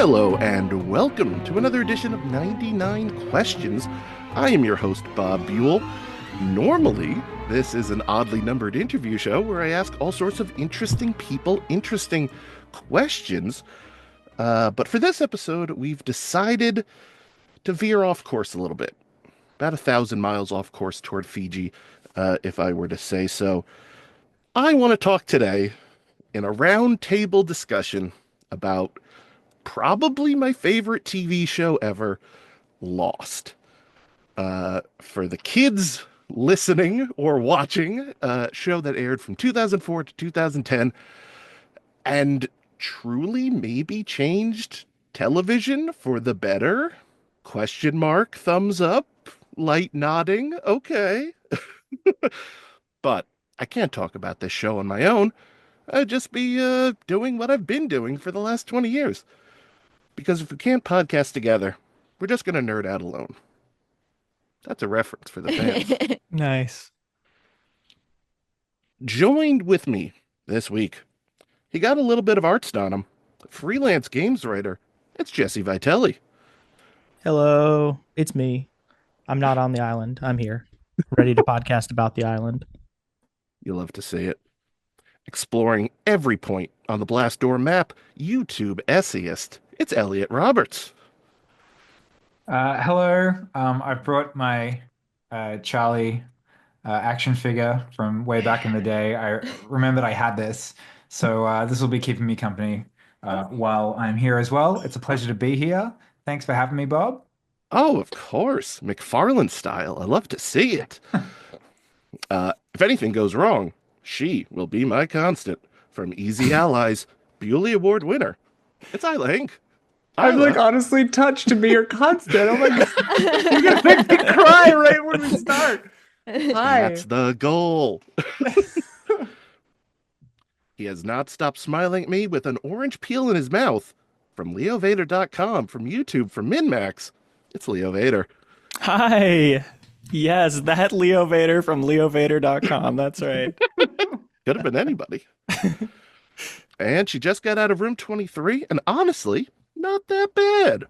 Hello and welcome to another edition of 99 Questions. I am your host, Bob Buel. Normally, this is an oddly numbered interview show where I ask all sorts of interesting people interesting questions. But for this episode, we've decided to veer off course a little bit. About 1,000 miles off course toward Fiji, if I were to say so. I want to talk today in a roundtable discussion about probably my favorite TV show ever, Lost. For the kids listening or watching, a show that aired from 2004 to 2010 and truly maybe changed television for the better? Question mark, thumbs up, light nodding, okay. But I can't talk about this show on my own. I'd just be doing what I've been doing for the last 20 years. Because if we can't podcast together, we're just going to nerd out alone. That's a reference for the fans. Nice. Joined with me this week, he got a little bit of arts on him. Freelance games writer, it's Jesse Vitelli. Hello, it's me. I'm not on the island. I'm here, ready to podcast about the island. You love to see it. Exploring every point on the Blastdoor map, YouTube essayist, it's Elliot Roberts. Hello. I've brought my Charlie action figure from way back in the day. I remembered I had this, so this will be keeping me company while I'm here as well. It's a pleasure to be here. Thanks for having me, Bob. Oh, of course. McFarlane style. I love to see it. If anything goes wrong, she will be my constant. From Easy Allies, Bewley Award winner, it's Isla Hinck. I'm like honestly touched to be your constant. I'm like, you're gonna make me cry right when we start. Hi. That's the goal. He has not stopped smiling at me with an orange peel in his mouth. From LeoVader.com, from YouTube, from MinMax, it's Leo Vader. Hi. Yes, that Leo Vader from LeoVader.com. That's right. Could have been anybody. And she just got out of room 23, and honestly, not that bad.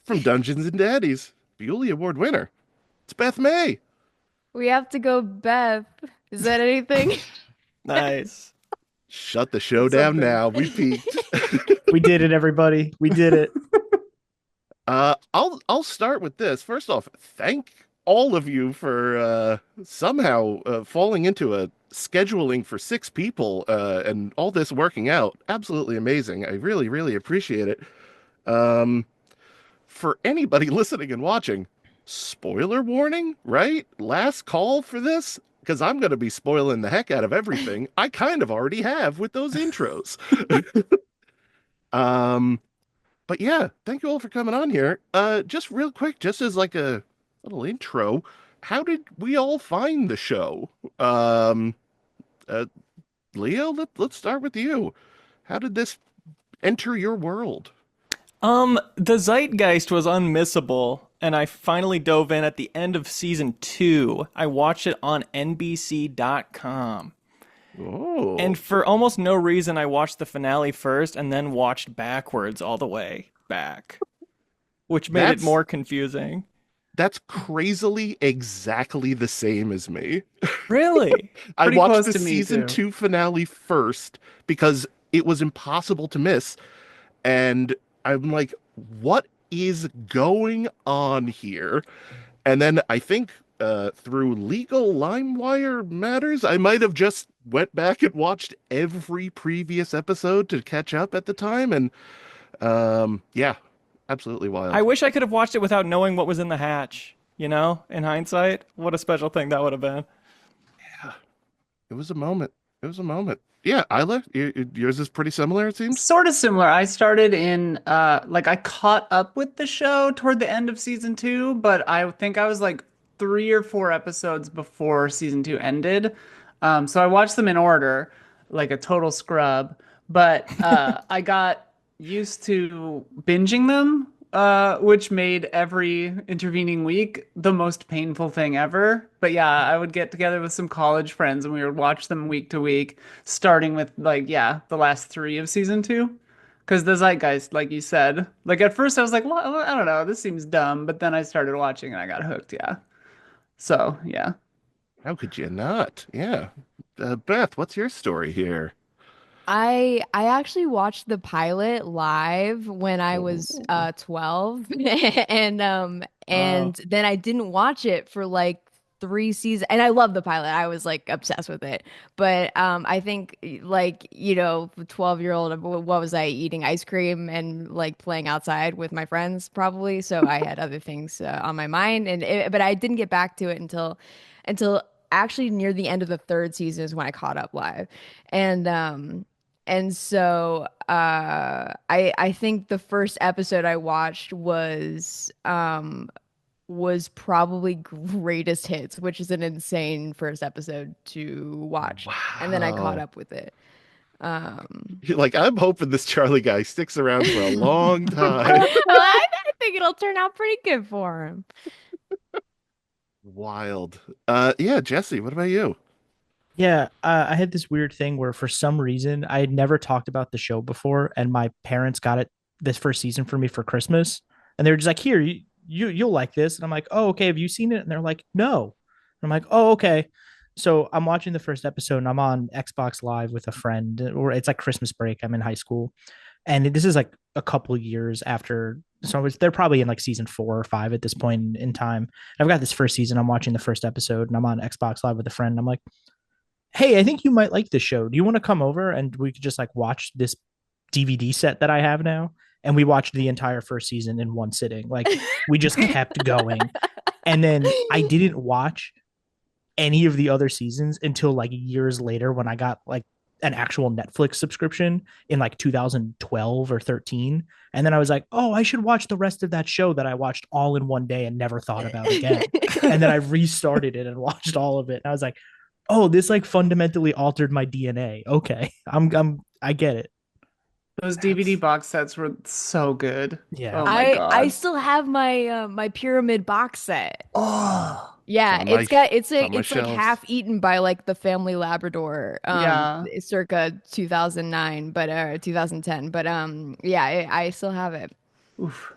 From Dungeons Daddies, Bewley Award winner, it's Beth May. We have to go, Beth. Is that anything? Nice. Shut the show down now. We peaked. We did it, everybody. We did it. I'll start with this. First off, thank all of you for somehow falling into a scheduling for 6 people and all this working out. Absolutely amazing. I really, really appreciate it. For anybody listening and watching, spoiler warning, right? Last call for this, because I'm going to be spoiling the heck out of everything. I kind of already have with those intros. But yeah, thank you all for coming on here. Just real quick, just as like a little intro, how did we all find the show? Leo, let's start with you. How did this enter your world? The zeitgeist was unmissable, and I finally dove in at the end of season 2. I watched it on NBC.com. Oh. And for almost no reason, I watched the finale first and then watched backwards all the way back, which made it more confusing. That's crazily exactly the same as me. Really? I watched the season 2 finale first because it was impossible to miss. And I'm like, what is going on here? And then I think through legal LimeWire matters, I might have just went back and watched every previous episode to catch up at the time. And yeah, absolutely wild. I wish I could have watched it without knowing what was in the hatch. You know, in hindsight, what a special thing that would have been. Yeah, it was a moment. Yeah, Isla, yours is pretty similar, it seems? Sort of similar. I started in, I caught up with the show toward the end of season 2, but I think I was like 3 or 4 episodes before season 2 ended. So I watched them in order, like a total scrub. But I got used to binging them, which made every intervening week the most painful thing ever. But yeah, I would get together with some college friends and we would watch them week to week, starting with the last 3 of season 2. Because the zeitgeist, like you said, like at first I was like, well, I don't know, this seems dumb, but then I started watching and I got hooked. Yeah. So yeah. How could you not? Yeah. Beth, what's your story here? I actually watched the pilot live when I was Oh. 12 and Wow. then I didn't watch it for like 3 seasons, and I love the pilot. I was like obsessed with it. But I think like 12-year-old, what was I eating ice cream and like playing outside with my friends probably, so I had other things on my mind, but I didn't get back to it until actually near the end of the third season is when I caught up live. And so I think the first episode I watched was probably Greatest Hits, which is an insane first episode to watch. And then I caught Wow. up with it. Um You're like, I'm hoping this Charlie guy sticks around for a long time. well, I think it'll turn out pretty good for him. Wild. Yeah, Jesse, what about you? Yeah, I had this weird thing where for some reason I had never talked about the show before, and my parents got it this first season for me for Christmas, and they were just like, "Here, you'll like this," and I'm like, "Oh, okay. Have you seen it?" And they're like, "No." I'm like, "Oh, okay." So I'm watching the first episode, and I'm on Xbox Live with a friend, or it's like Christmas break. I'm in high school, and this is like a couple years after. So they're probably in like season 4 or 5 at this point in time. I've got this first season. I'm watching the first episode, and I'm on Xbox Live with a friend. And I'm like, hey, I think you might like this show. Do you want to come over and we could just like watch this DVD set that I have now? And we watched the entire first season in one sitting. Like we just kept going. And then I didn't watch any of the other seasons until like years later when I got like an actual Netflix subscription in like 2012 or 13. And then I was like, oh, I should watch the rest of that show that I watched all in one day and never thought about again. And then I restarted it and watched all of it. And I was like, oh, this like fundamentally altered my DNA. Okay. I get it. Those DVD box sets were so good. Yeah. Oh my I God. still have my pyramid box set. Oh, Yeah, on my- it's on my like shelves. half eaten by like the family Labrador, Yeah. circa 2009, but 2010. But yeah, I still have it. oof.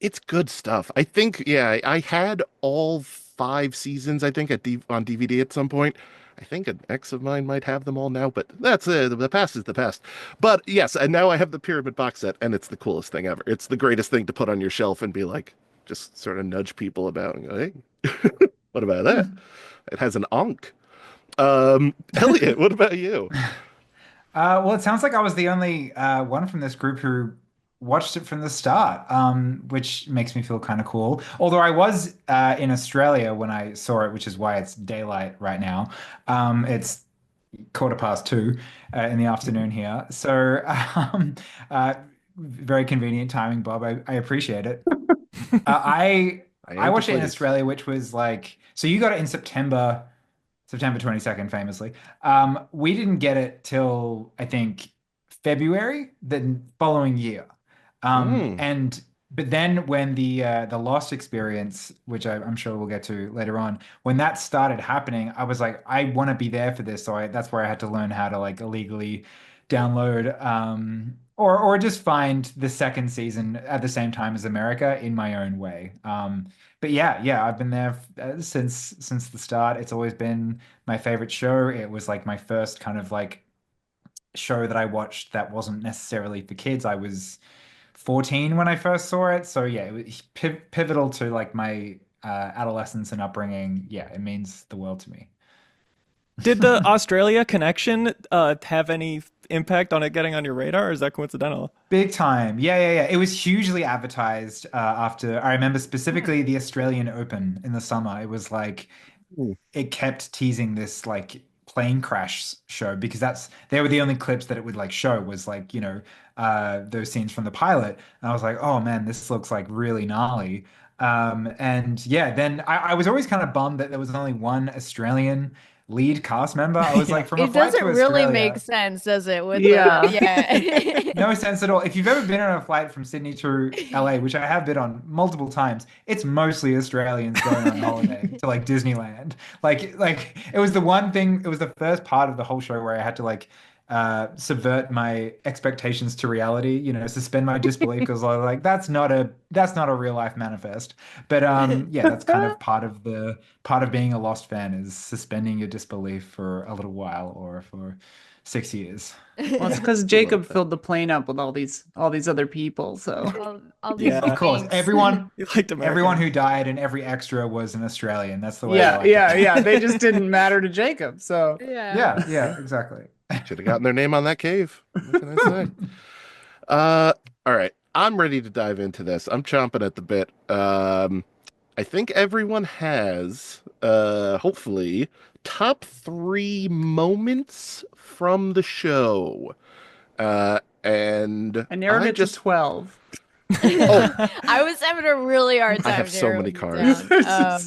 It's good stuff. I think, yeah, I had all 5 seasons, I think, on DVD at some point. I think an ex of mine might have them all now, but that's the past is the past. But yes, and now I have the Pyramid box set, and it's the coolest thing ever. It's the greatest thing to put on your shelf and be like, just sort of nudge people about and go, hey, what about that? It has an onk. Elliot, what about you? Well, it sounds like I was the only one from this group who watched it from the start, which makes me feel kind of cool. Although I was in Australia when I saw it, which is why it's daylight right now. It's 2:15 in the afternoon here. So very convenient timing, Bob. I appreciate it. I watched it in Australia, which was like, so you got it in September 22nd, famously. We didn't get it till I think February the following year. Mm. But then when the Lost experience, which I'm sure we'll get to later on, when that started happening, I was like, I want to be there for this. So that's where I had to learn how to like illegally download or just find the second season at the same time as America in my own way. But yeah, I've been there since the start. It's always been my favorite show. It was like my first kind of like show that I watched that wasn't necessarily for kids. I was 14 when I first saw it. So yeah, it was pivotal to like my adolescence and upbringing. Yeah, it means the world to me. Did the Australia connection have any impact on it getting on your radar, or is that coincidental? Big time. Yeah. It was hugely advertised after, I remember specifically the Australian Open in the summer. It was like, Ooh. it kept teasing this like plane crash show because they were the only clips that it would like show was like, those scenes from the pilot. And I was like, oh man, this looks like really gnarly. And yeah, then I was always kind of bummed that there was only one Australian lead cast member. I was like, from a It flight doesn't to really Australia, make sense, does it? With Yeah. yeah. no sense at all. If you've ever been on a flight from Sydney to LA, which I have been on multiple times, it's mostly Australians going on holiday to like Disneyland. Like it was the one thing, it was the first part of the whole show where I had to like subvert my expectations to reality, suspend my disbelief because I was like, that's not a real life manifest. But yeah, that's kind of part of being a Lost fan is suspending your disbelief for a little while or for 6 years. Well, it's because Jacob filled the plane up with all these other people. So All these Of course, things. everyone Everyone who died and every extra was an Australian. That's the way. I yeah, like it. yeah. They just didn't matter to Jacob. So Yeah, exactly. Should have gotten their name on that cave. What can I say? All right. I'm ready to dive into this. I'm chomping at the bit. I think everyone has, hopefully, top 3 moments from the show. And I narrowed it to 12. I was having a really hard time. I have so many narrowing cards. it down.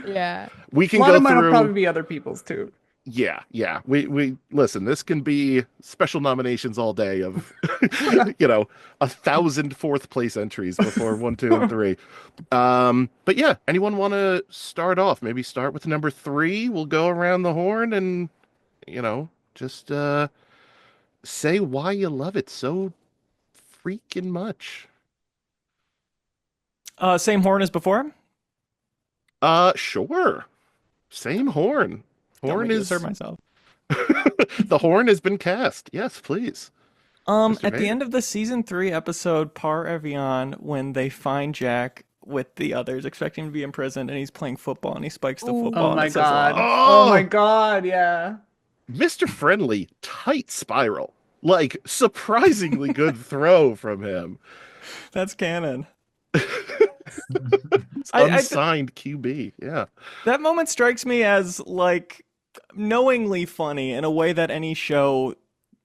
Yeah. we A can lot go of mine will through. probably be other people's too. Yeah. We listen, this can be special nominations all day of 1,000 fourth place entries before 1, 2, and 3. But yeah, anyone want to start off? Maybe start with number 3. We'll go around the horn and just say why you love it so freaking much. Same horn as before. Sure. Same horn. Don't Horn make me is assert myself. the horn has been cast. Yes, please. Mr. At the Vader. end of the season 3 episode Par Evian, when they find Jack with the others, expecting him to be imprisoned, and he's playing football, and he spikes the football. Oh and my it says god. love. Oh my god, yeah. Mr. Friendly, tight spiral. Like, surprisingly good throw from him. That's canon. It's unsigned QB. Yeah. That moment strikes me as like knowingly funny in a way that any show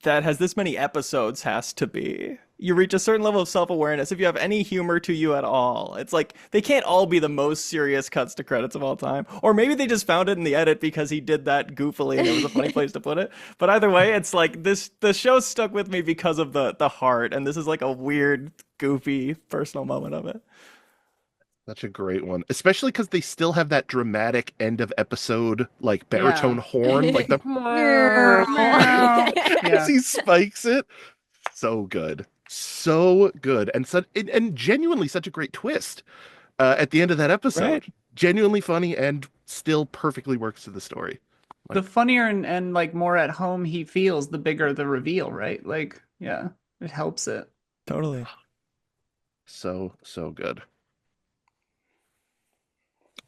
that has this many episodes has to be. You reach a certain level of self-awareness if you have any humor to you at all. It's like they can't all be the most serious cuts to credits of all time. Or maybe they just found it in the edit because he did that goofily and it was a funny place to put it. But either way, it's like the show stuck with me because of the heart, and this is like a weird, goofy, personal moment of it. Such a great one. Especially because they still have that dramatic end of episode, like baritone horn, like the as he spikes it. So good. So good. And genuinely such a great twist at the end of that episode. Right. Genuinely funny and still perfectly works to the story. The funnier and like more at home he feels, the bigger the reveal, right? Like, yeah, it helps it. Totally. So good.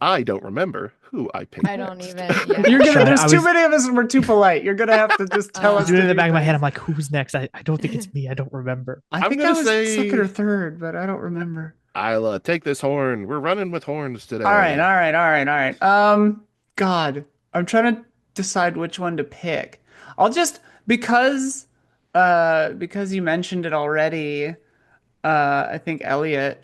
I don't remember who I picked. I don't next. even. Yeah. There's too many of us and we're too polite. You're gonna have to just tell I us. was doing it in the to back do of my head. things. I'm like, who's next? I don't think it's me. I don't remember. I I'm think I gonna was say- second or third, but I don't remember. Isla, take this horn. We're running with horns today. All right. God, I'm trying to decide which one to pick. I'll just because you mentioned it already. I think Elliot.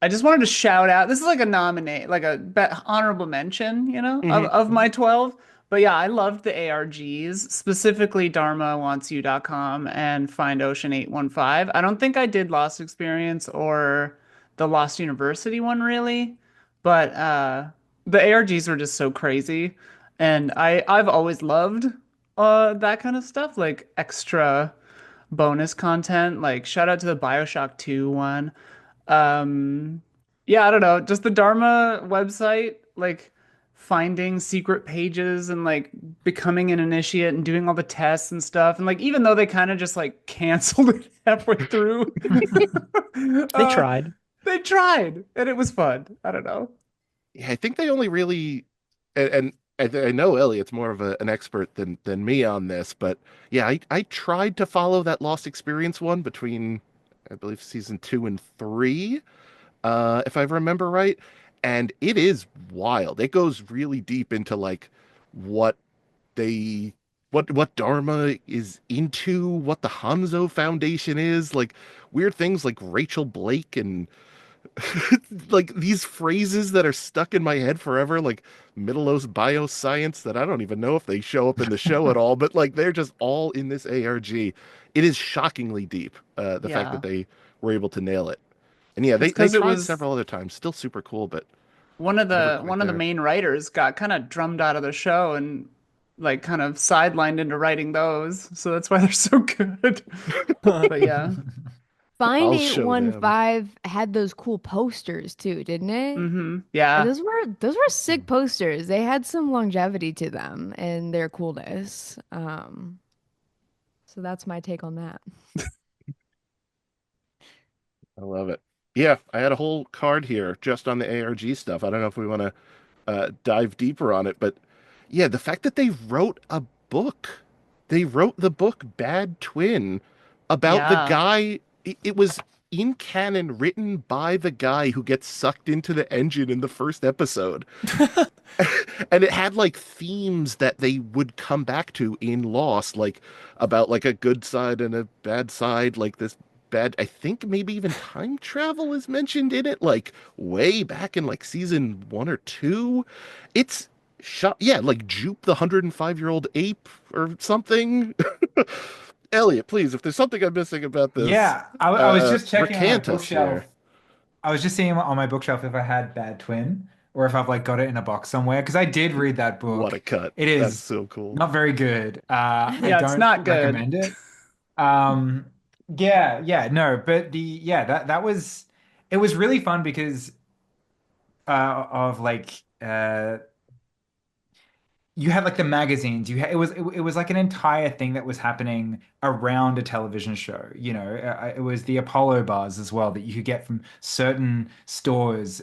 I just wanted to shout out. This is like a nominate, like a honorable mention, of my 12. But yeah, I loved the ARGs, specifically DharmaWantsYou.com and Find Ocean 815. I don't think I did Lost Experience or the Lost University one really, but the ARGs were just so crazy, and I've always loved that kind of stuff, like extra bonus content. Like shout out to the BioShock 2 one. Yeah, I don't know, just the Dharma website, like finding secret pages and like becoming an initiate and doing all the tests and stuff, and like even though they kind of just like canceled it halfway through, They tried. and it was fun. I don't know. Yeah, I think they only really, and I know Elliot's more of an expert than me on this, but yeah, I tried to follow that Lost Experience one between, I believe, season 2 and 3, if I remember right. And it is wild. It goes really deep into like what Dharma is into, what the Hanzo Foundation is, like weird things like Rachel Blake and like these phrases that are stuck in my head forever, like Middle-Earth bioscience, that I don't even know if they show up in the show at all, but like they're just all in this ARG. It is shockingly deep, the fact that they were able to nail it. And yeah, they 'cause it tried was- several other times. Still super cool, but One of the Never quite one of the there. main writers got kind of drummed out of the show and like kind of sidelined into writing those, so that's why they're so good. But yeah. Find I'll show them. 815 had those cool posters too, didn't it? And Yeah. those were sick posters. They had some longevity to them and their coolness. So that's my take on that. I love it. Yeah, I had a whole card here just on the ARG stuff. I don't know if we want to dive deeper on it, but yeah, the fact that they wrote a book, they wrote the book Bad Twin about the Yeah. guy. It was in canon written by the guy who gets sucked into the engine in the first episode. And it had like themes that they would come back to in Lost, like about like a good side and a bad side, like this bad, I think maybe even time travel is mentioned in it, like way back in like season 1 or 2. It's shot, yeah, like Jupe the 105-year-old ape or something. Elliot, please, if there's something I'm missing about this, Yeah, I was just checking on my recant us bookshelf. here. I was just seeing on my bookshelf if I had Bad Twin or if I've like got it in a box somewhere because I did read that book. What a cut. It That's is so cool. not very good. I Yeah, it's don't not good. recommend it. Um, no, but that was it was really fun because of like you had like the magazines. It was like an entire thing that was happening around a television show. It was the Apollo bars as well that you could get from certain stores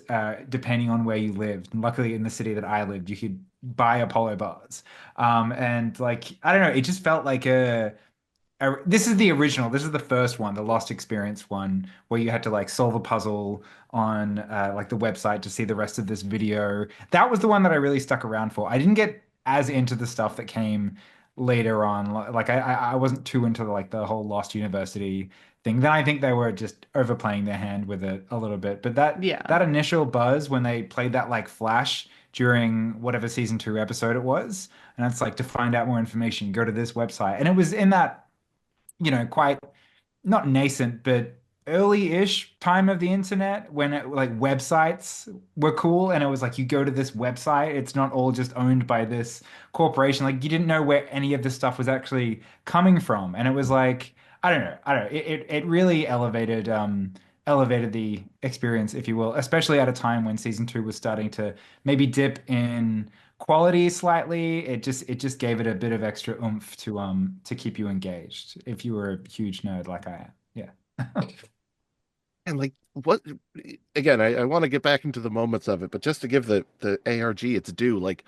depending on where you lived. And luckily, in the city that I lived, you could buy Apollo bars. And like I don't know, it just felt like this is the original. This is the first one, the Lost Experience one, where you had to like solve a puzzle on like the website to see the rest of this video. That was the one that I really stuck around for. I didn't get as into the stuff that came later on. Like I wasn't too into like the whole Lost University thing. Then I think they were just overplaying their hand with it a little bit. But Yeah. that initial buzz when they played that like flash during whatever season 2 episode it was, and it's like to find out more information, go to this website. And it was in that quite not nascent, but early-ish time of the internet when like websites were cool, and it was like you go to this website, it's not all just owned by this corporation. Like you didn't know where any of this stuff was actually coming from, and it was like I don't know. It really elevated the experience, if you will, especially at a time when season 2 was starting to maybe dip in quality slightly. It just gave it a bit of extra oomph to keep you engaged if you were a huge nerd like I am. Yeah. And like what again, I want to get back into the moments of it, but just to give the ARG its due, like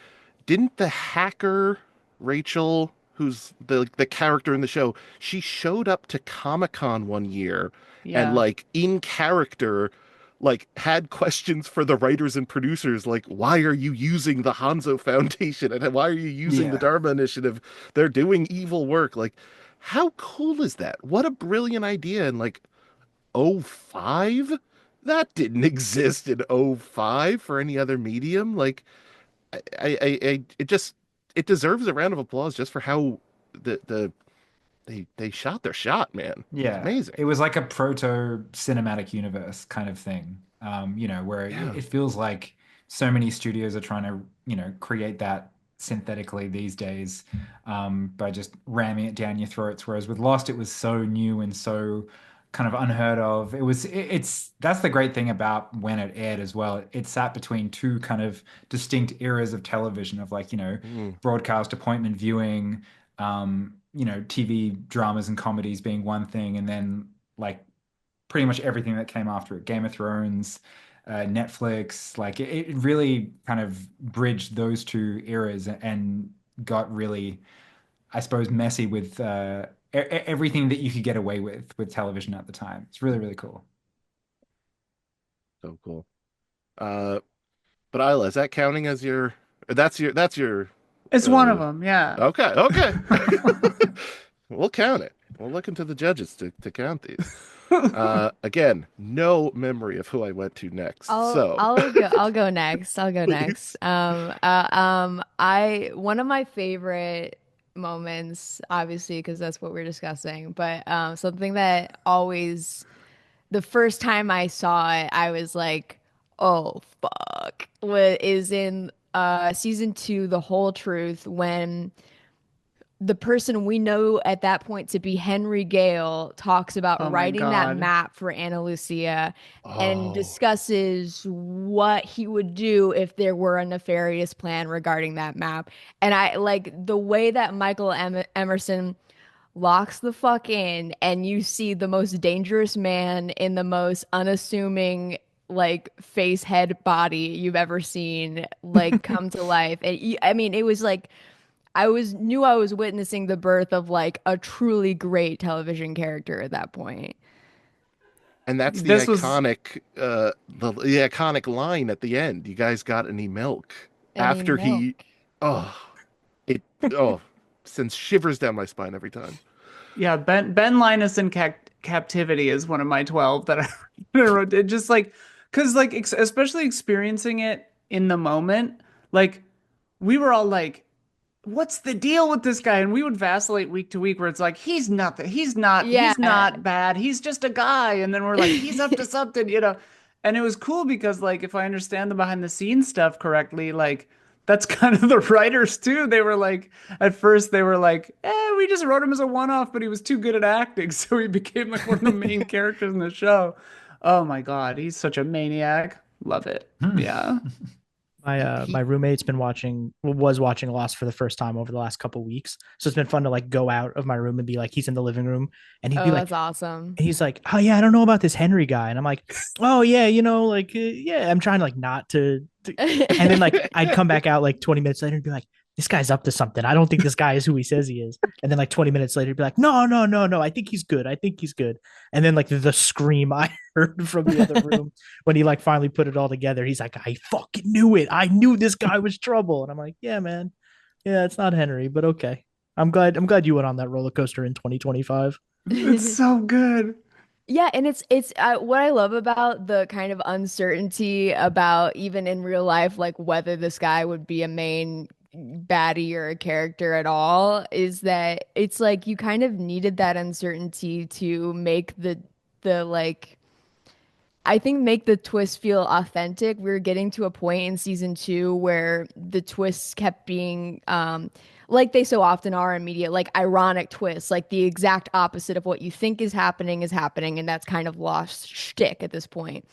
didn't the hacker Rachel, who's the character in the show, she showed up to Comic-Con one year and Yeah. like in character like had questions for the writers and producers, like why are you using the Hanzo Foundation and why are you using the Yeah. Dharma Initiative? They're doing evil work. Like how cool is that? What a brilliant idea. And like '05? That didn't exist in '05 for any other medium. Like it deserves a round of applause just for how they shot their shot, man. It's Yeah, amazing. it was like a proto cinematic universe kind of thing. Where Yeah. it feels like so many studios are trying to, create that synthetically these days, by just ramming it down your throats. Whereas with Lost, it was so new and so kind of unheard of. It's that's the great thing about when it aired as well. It sat between two kind of distinct eras of television of like, Mm. broadcast appointment viewing, TV dramas and comedies being one thing, and then like pretty much everything that came after it, Game of Thrones, Netflix, like it really kind of bridged those two eras and got really, I suppose, messy with everything that you could get away with television at the time. It's really, really cool. So cool. But Isla, is that counting as that's your It's one of them. Yeah. okay. We'll count it. We'll look into the judges to count these. Again, no memory of who I went to next. I'll go next. I'll go Please. next. One of my favorite moments, obviously, because that's what we're discussing, but something that always, the first time I saw it, I was like, oh fuck, is in season 2, The Whole Truth, when the person we know at that point to be Henry Gale talks about Oh my writing that God. map for Ana Lucia and Oh, discusses what he would do if there were a nefarious plan regarding that map. And I like the way that Michael Emerson locks the fuck in, and you see the most dangerous man in the most unassuming like face, head, body you've ever seen like come to life. And I mean, it was like knew I was witnessing the birth of like a truly great television character at that point. and that's the This was iconic line at the end. You guys got any milk? Any After he, milk? oh, it, oh, sends shivers down my spine every time. Yeah, Ben Linus in captivity is one of my 12 that I wrote. It just like, because like especially experiencing it in the moment, like we were all like, what's the deal with this guy? And we would vacillate week to week where it's like, he's nothing. He's not bad. He's just a guy. And then we're like, he's up to something, you know? And it was cool because like, if I understand the behind the scenes stuff correctly, like that's kind of the writers too. They were like, at first they were like, we just wrote him as a one-off, but he was too good at acting. So he became like one of the main characters in the show. Oh my God. He's such a maniac. Love it. Yeah. My roommate's was watching Lost for the first time over the last couple weeks. So it's been fun to like go out of my room and be like, he's in the living room and he'd be like, That's awesome. and he's like, oh yeah, I don't know about this Henry guy. And I'm like, oh yeah, you know, like, yeah, I'm trying like not to. And then like, I'd come back out like 20 minutes later and be like, this guy's up to something. I don't think this guy is who he says he is. And then like 20 minutes later, he'd be like, no. I think he's good. And then like the scream I heard from the other room when he like finally put it all together, he's like, I fucking knew it. I knew this guy was trouble. And I'm like, yeah, man. Yeah, it's not Henry, but okay. I'm glad you went on that roller coaster in 2025. It's so good. Yeah, and it's what I love about the kind of uncertainty about even in real life, like whether this guy would be a main baddie or a character at all, is that it's like you kind of needed that uncertainty to make the like I think make the twist feel authentic. We were getting to a point in season 2 where the twists kept being like they so often are in media, like ironic twists, like the exact opposite of what you think is happening, and that's kind of lost shtick at this point.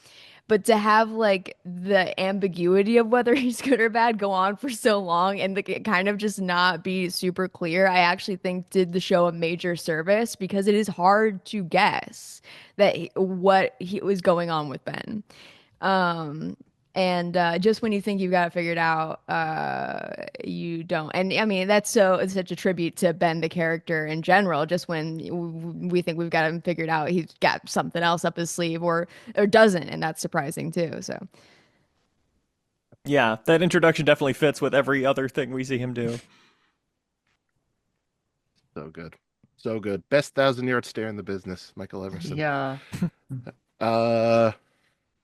But to have like the ambiguity of whether he's good or bad go on for so long and it kind of just not be super clear, I actually think did the show a major service because it is hard to guess what was going on with Ben. And just when you think you've got it figured out, you don't. And I mean, it's such a tribute to Ben, the character in general. Just when we think we've got him figured out, he's got something else up his sleeve or doesn't. And that's surprising too. So. Yeah, that introduction definitely fits with every other thing we see him do. So good. So good. Best 1,000-yard stare in the business, Michael Emerson. Yeah.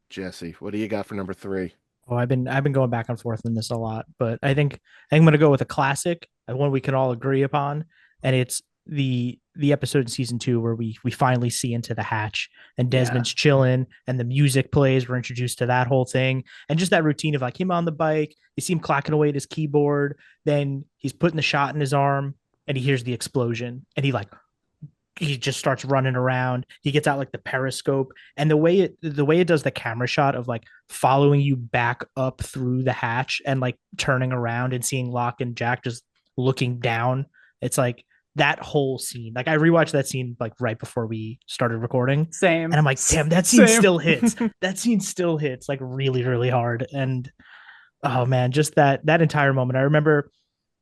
Jesse, what do you got for number 3? Oh, I've been going back and forth in this a lot, but I think I'm going to go with a classic, one we can all agree upon, and it's the episode in season 2 where we finally see into the hatch and Desmond's chilling and the music plays. We're introduced to that whole thing and just that routine of like him on the bike. You see him clacking away at his keyboard. Then he's putting the shot in his arm and he hears the explosion and he just starts running around. He gets out like the periscope and the way it does the camera shot of like following you back up through the hatch and like turning around and seeing Locke and Jack just looking down. It's like that whole scene. Like I rewatched that scene like right before we started recording. Same. And I'm like, damn, that scene still hits. That scene still hits like really, really hard. And oh man, just that entire moment. I remember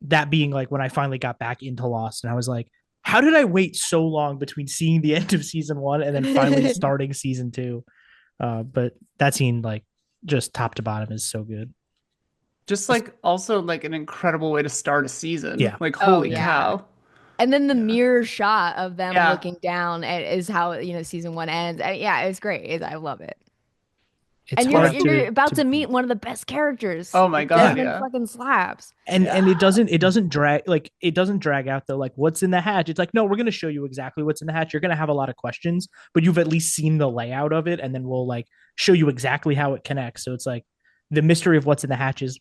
that being like when I finally got back into Lost and I was like, how did I wait so long between seeing the end of season 1 and then finally starting season 2? But that scene, like, just top to bottom, is so good. Just like also like an incredible way to start a season. Yeah. Like holy yeah. cow. And then the mirror shot of them looking down is how season 1 ends. It's great. I love it. It's and you're about to meet one of the best characters. Oh my god! Desmond fucking slaps. And it doesn't drag out though. Like what's in the hatch? It's like no, we're gonna show you exactly what's in the hatch. You're gonna have a lot of questions, but you've at least seen the layout of it, and then we'll like show you exactly how it connects. So it's like the mystery of what's in the hatch is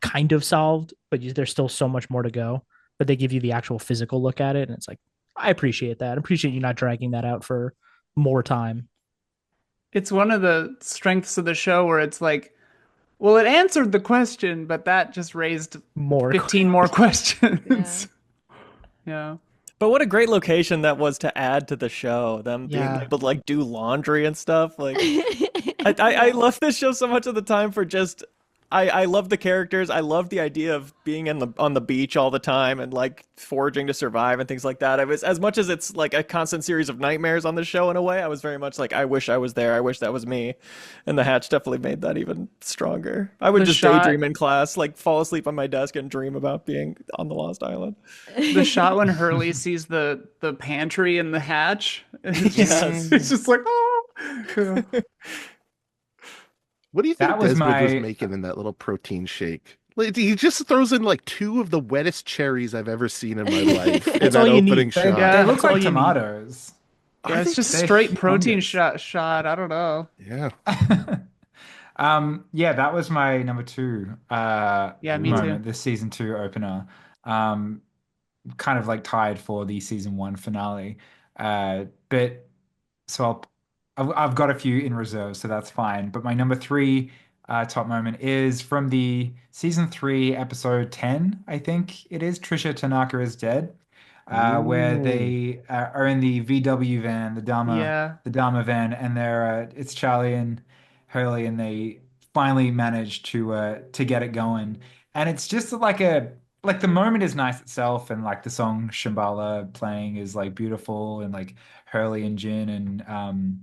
kind of solved, but there's still so much more to go. but they give you the actual physical look at it, and it's like I appreciate that. I appreciate you not dragging that out for more time. It's one of the strengths of the show where it's like, well, it answered the question, but that just raised More 15 more questions. Yeah. But what a great location that was to add to the show. Them being Yeah. able to like do laundry and stuff. Like I love this show so much of the time for just I love the characters. I love the idea of being on the beach all the time and like foraging to survive and things like that. I was, as much as it's like a constant series of nightmares on the show in a way, I was very much like, I wish I was there. I wish that was me. And the hatch definitely made that even stronger. I would The just shot- daydream in class, like fall asleep on my desk and dream about being on the Lost Island. The shot when Hurley sees the pantry in the hatch. It's Yes. it's just like, oh. Yeah. What do you think That was Desmond was my- making in that little protein shake? Like, he just throws in like 2 of the wettest cherries I've ever seen in my life in That's that all you opening need. shot. They look that's all like you need. tomatoes. Yeah, it's just they're straight protein humongous. shot. I don't know. Yeah. Yeah, that was my number 2 Yeah, me too. moment, the season 2 opener. Kind of like tied for the season 1 finale. But so I've got a few in reserve, so that's fine. But my number 3 top moment is from the season 3 episode 10, I think it is. Trisha Tanaka is dead. Where they are in the VW van, the Dharma van, and it's Charlie and Hurley, and they finally manage to get it going. And it's just like the moment is nice itself, and like the song Shambhala playing is like beautiful, and like Hurley and Jin, and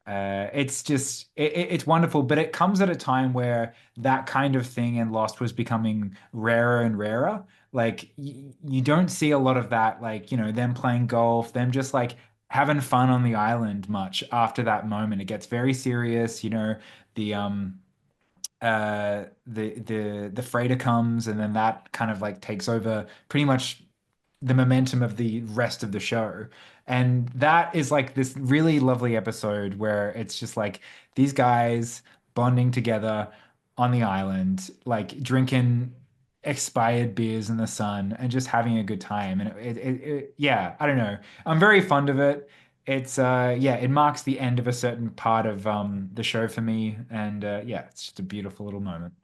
it's just it's wonderful. But it comes at a time where that kind of thing in Lost was becoming rarer and rarer. Like you don't see a lot of that, like, you know, them playing golf, them just like having fun on the island much after that moment. It gets very serious, you know, the the freighter comes, and then that kind of like takes over pretty much the momentum of the rest of the show. And that is like this really lovely episode where it's just like these guys bonding together on the island, like drinking expired beers in the sun and just having a good time. And yeah, I don't know. I'm very fond of it. It's yeah, it marks the end of a certain part of the show for me. And yeah, it's just a beautiful little moment.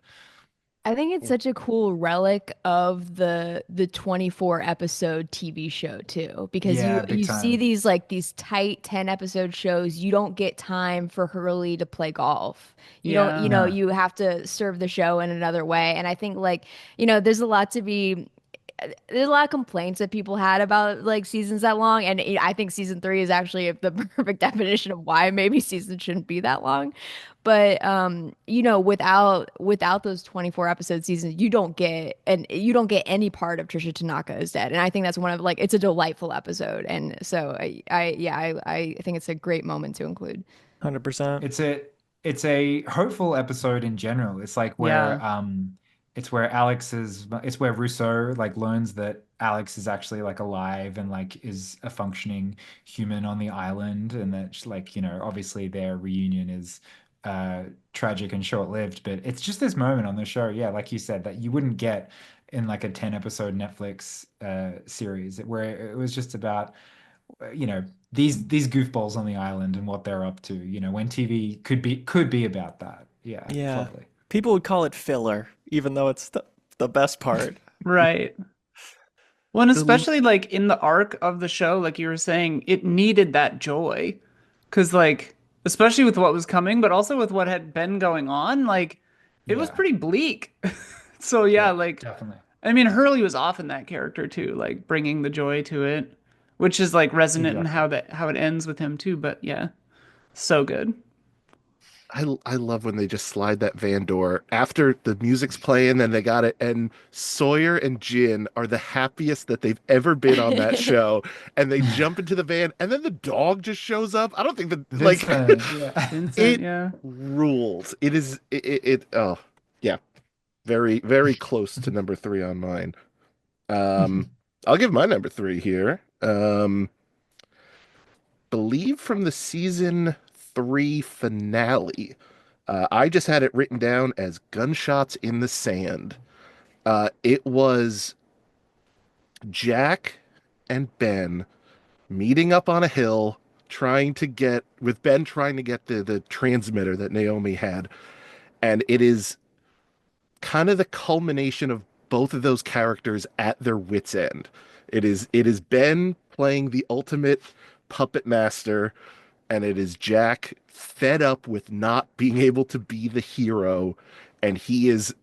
I think it's such a cool relic of the 24 episode TV show too, because Yeah, big you see time. these tight 10 episode shows. You don't get time for Hurley to play golf. You Yeah. don't, No. you have to serve the show in another way. And I think like, there's a lot of complaints that people had about like seasons that long, and I think season 3 is actually the perfect definition of why maybe seasons shouldn't be that long. But without those 24 episode seasons, you don't get any part of Trisha Tanaka is dead, and I think that's one of like it's a delightful episode, and so I think it's a great moment to include. 100%. It's a hopeful episode in general. It's like where it's where Russo like learns that Alex is actually like alive and like is a functioning human on the island, and that like, you know, obviously their reunion is tragic and short-lived, but it's just this moment on the show, yeah, like you said, that you wouldn't get in like a 10 episode Netflix series where it was just about you know, these goofballs on the island and what they're up to, you know, when TV could be about that. Yeah, it's Yeah. lovely. People would call it filler, even though it's the best part. Right. Well, and especially like in the arc of the show, like you were saying, it needed that joy. Because, like, especially with what was coming, but also with what had been going on, like, it was Yeah. pretty bleak. So, yeah, like, Definitely. I mean, Hurley was often that character too, like bringing the joy to it, which is like resonant in how it ends with him too. But yeah, so good. I love when they just slide that van door after the music's playing and they got it, and Sawyer and Jin are the happiest that they've ever been on that show, and they jump into the van and then the dog just shows up. I don't think that like Vincent, yeah. Vincent, It- yeah. rules. It is it oh yeah. Very, very close to number 3 on mine. I'll give my number 3 here. Believe from the season 3 finale. I just had it written down as Gunshots in the Sand. It was Jack and Ben meeting up on a hill, with Ben trying to get the transmitter that Naomi had. And it is kind of the culmination of both of those characters at their wits' end. It is Ben playing the ultimate puppet master, and it is Jack fed up with not being able to be the hero, and he is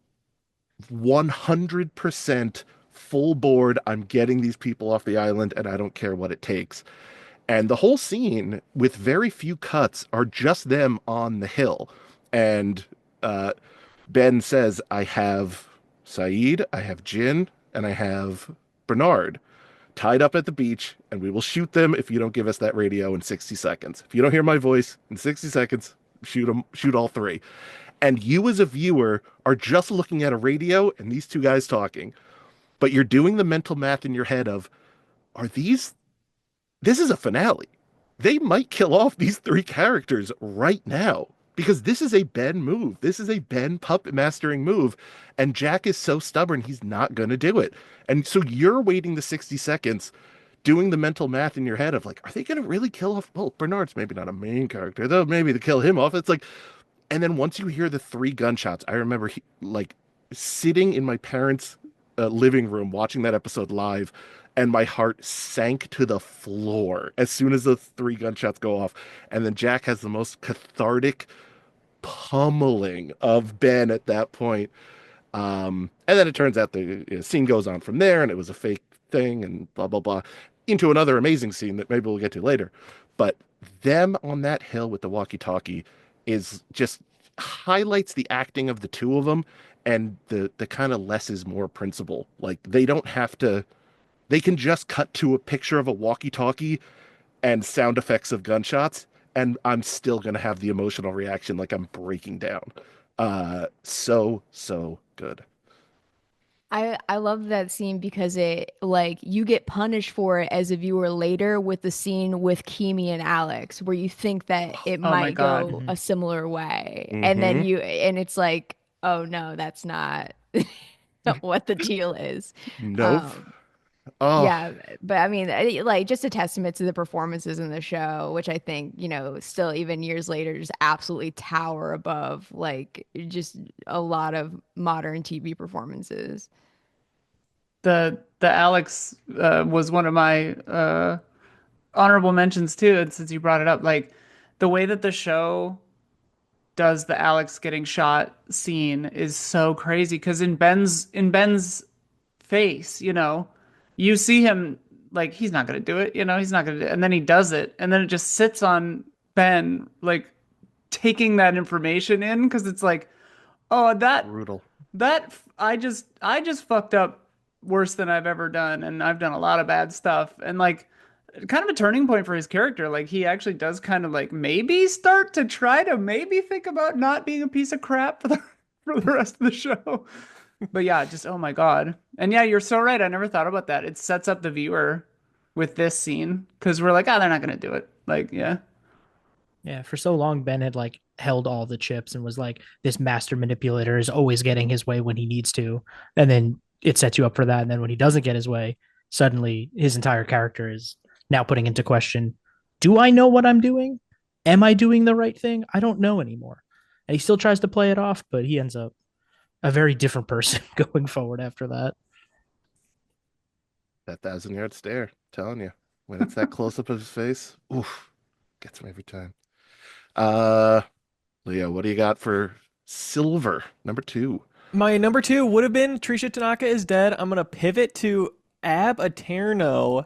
100% full board. I'm getting these people off the island, and I don't care what it takes. And the whole scene, with very few cuts, are just them on the hill. And Ben says, I have Saeed, I have Jin, and I have Bernard tied up at the beach, and we will shoot them if you don't give us that radio in 60 seconds. If you don't hear my voice in 60 seconds, shoot all three. And you as a viewer are just looking at a radio and these two guys talking, but you're doing the mental math in your head of, this is a finale. They might kill off these three characters right now, because this is a Ben move. This is a Ben puppet mastering move. And Jack is so stubborn, he's not going to do it. And so you're waiting the 60 seconds, doing the mental math in your head of like, are they going to really kill off? Well, Bernard's maybe not a main character, though. Maybe to kill him off. It's like, and then once you hear the three gunshots, I remember sitting in my parents' living room watching that episode live, and my heart sank to the floor as soon as the three gunshots go off. And then Jack has the most cathartic pummeling of Ben at that point. And then it turns out the scene goes on from there, and it was a fake thing, and blah, blah, blah, into another amazing scene that maybe we'll get to later. But them on that hill with the walkie-talkie is just highlights the acting of the two of them, and the kind of less is more principle. Like, they don't have to, they can just cut to a picture of a walkie-talkie and sound effects of gunshots, and I'm still going to have the emotional reaction like I'm breaking down. So good. I love that scene because it, like, you get punished for it as a viewer later with the scene with Kimi and Alex, where you think that it Oh my might God. go a similar way. And then it's like, oh no, that's not what the deal is. Nope. Oh, Yeah, but I mean, like, just a testament to the performances in the show, which I think, still even years later, just absolutely tower above, like, just a lot of modern TV performances. The Alex was one of my honorable mentions too, and since you brought it up, like the way that the show does the Alex getting shot scene is so crazy, because in Ben's face, you see him like he's not gonna do it, he's not gonna do it, and then he does it, and then it just sits on Ben, like taking that information in, because it's like, oh, brutal. that I just fucked up worse than I've ever done, and I've done a lot of bad stuff, and like kind of a turning point for his character. Like, he actually does kind of like maybe start to try to maybe think about not being a piece of crap for the rest of the show. But yeah, just oh my God. And yeah, you're so right. I never thought about that. It sets up the viewer with this scene, because we're like, oh, they're not gonna do it. Like, yeah. Yeah, for so long, Ben had like held all the chips and was like, this master manipulator is always getting his way when he needs to. And then it sets you up for that. And then when he doesn't get his way, suddenly his entire character is now putting into question, do I know what I'm doing? Am I doing the right thing? I don't know anymore. And he still tries to play it off, but he ends up a very different person going forward after that. That 1,000-yard stare, telling you, when it's that close up of his face, oof, gets me every time. Leo, what do you got for silver number 2? My number 2 would have been Trisha Tanaka is dead. I'm gonna pivot to Ab Aeterno,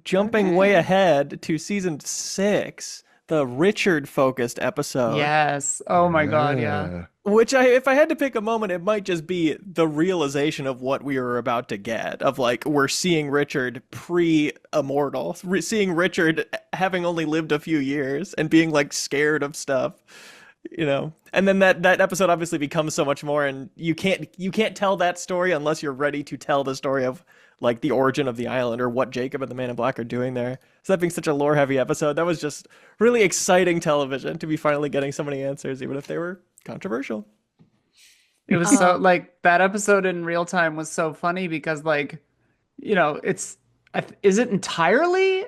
jumping way ahead to season 6, the Richard focused episode. Yes. Oh my God. Yeah. Which if I had to pick a moment, it might just be the realization of what we were about to get, of like, we're seeing Richard pre-immortal, seeing Richard having only lived a few years and being like scared of stuff, and then that episode obviously becomes so much more, and you can't tell that story unless you're ready to tell the story of like the origin of the island, or what Jacob and the Man in Black are doing there. So that being such a lore heavy episode, that was just really exciting television to be finally getting so many answers, even if they were controversial. It was so like that episode in real time was so funny, because like is it entirely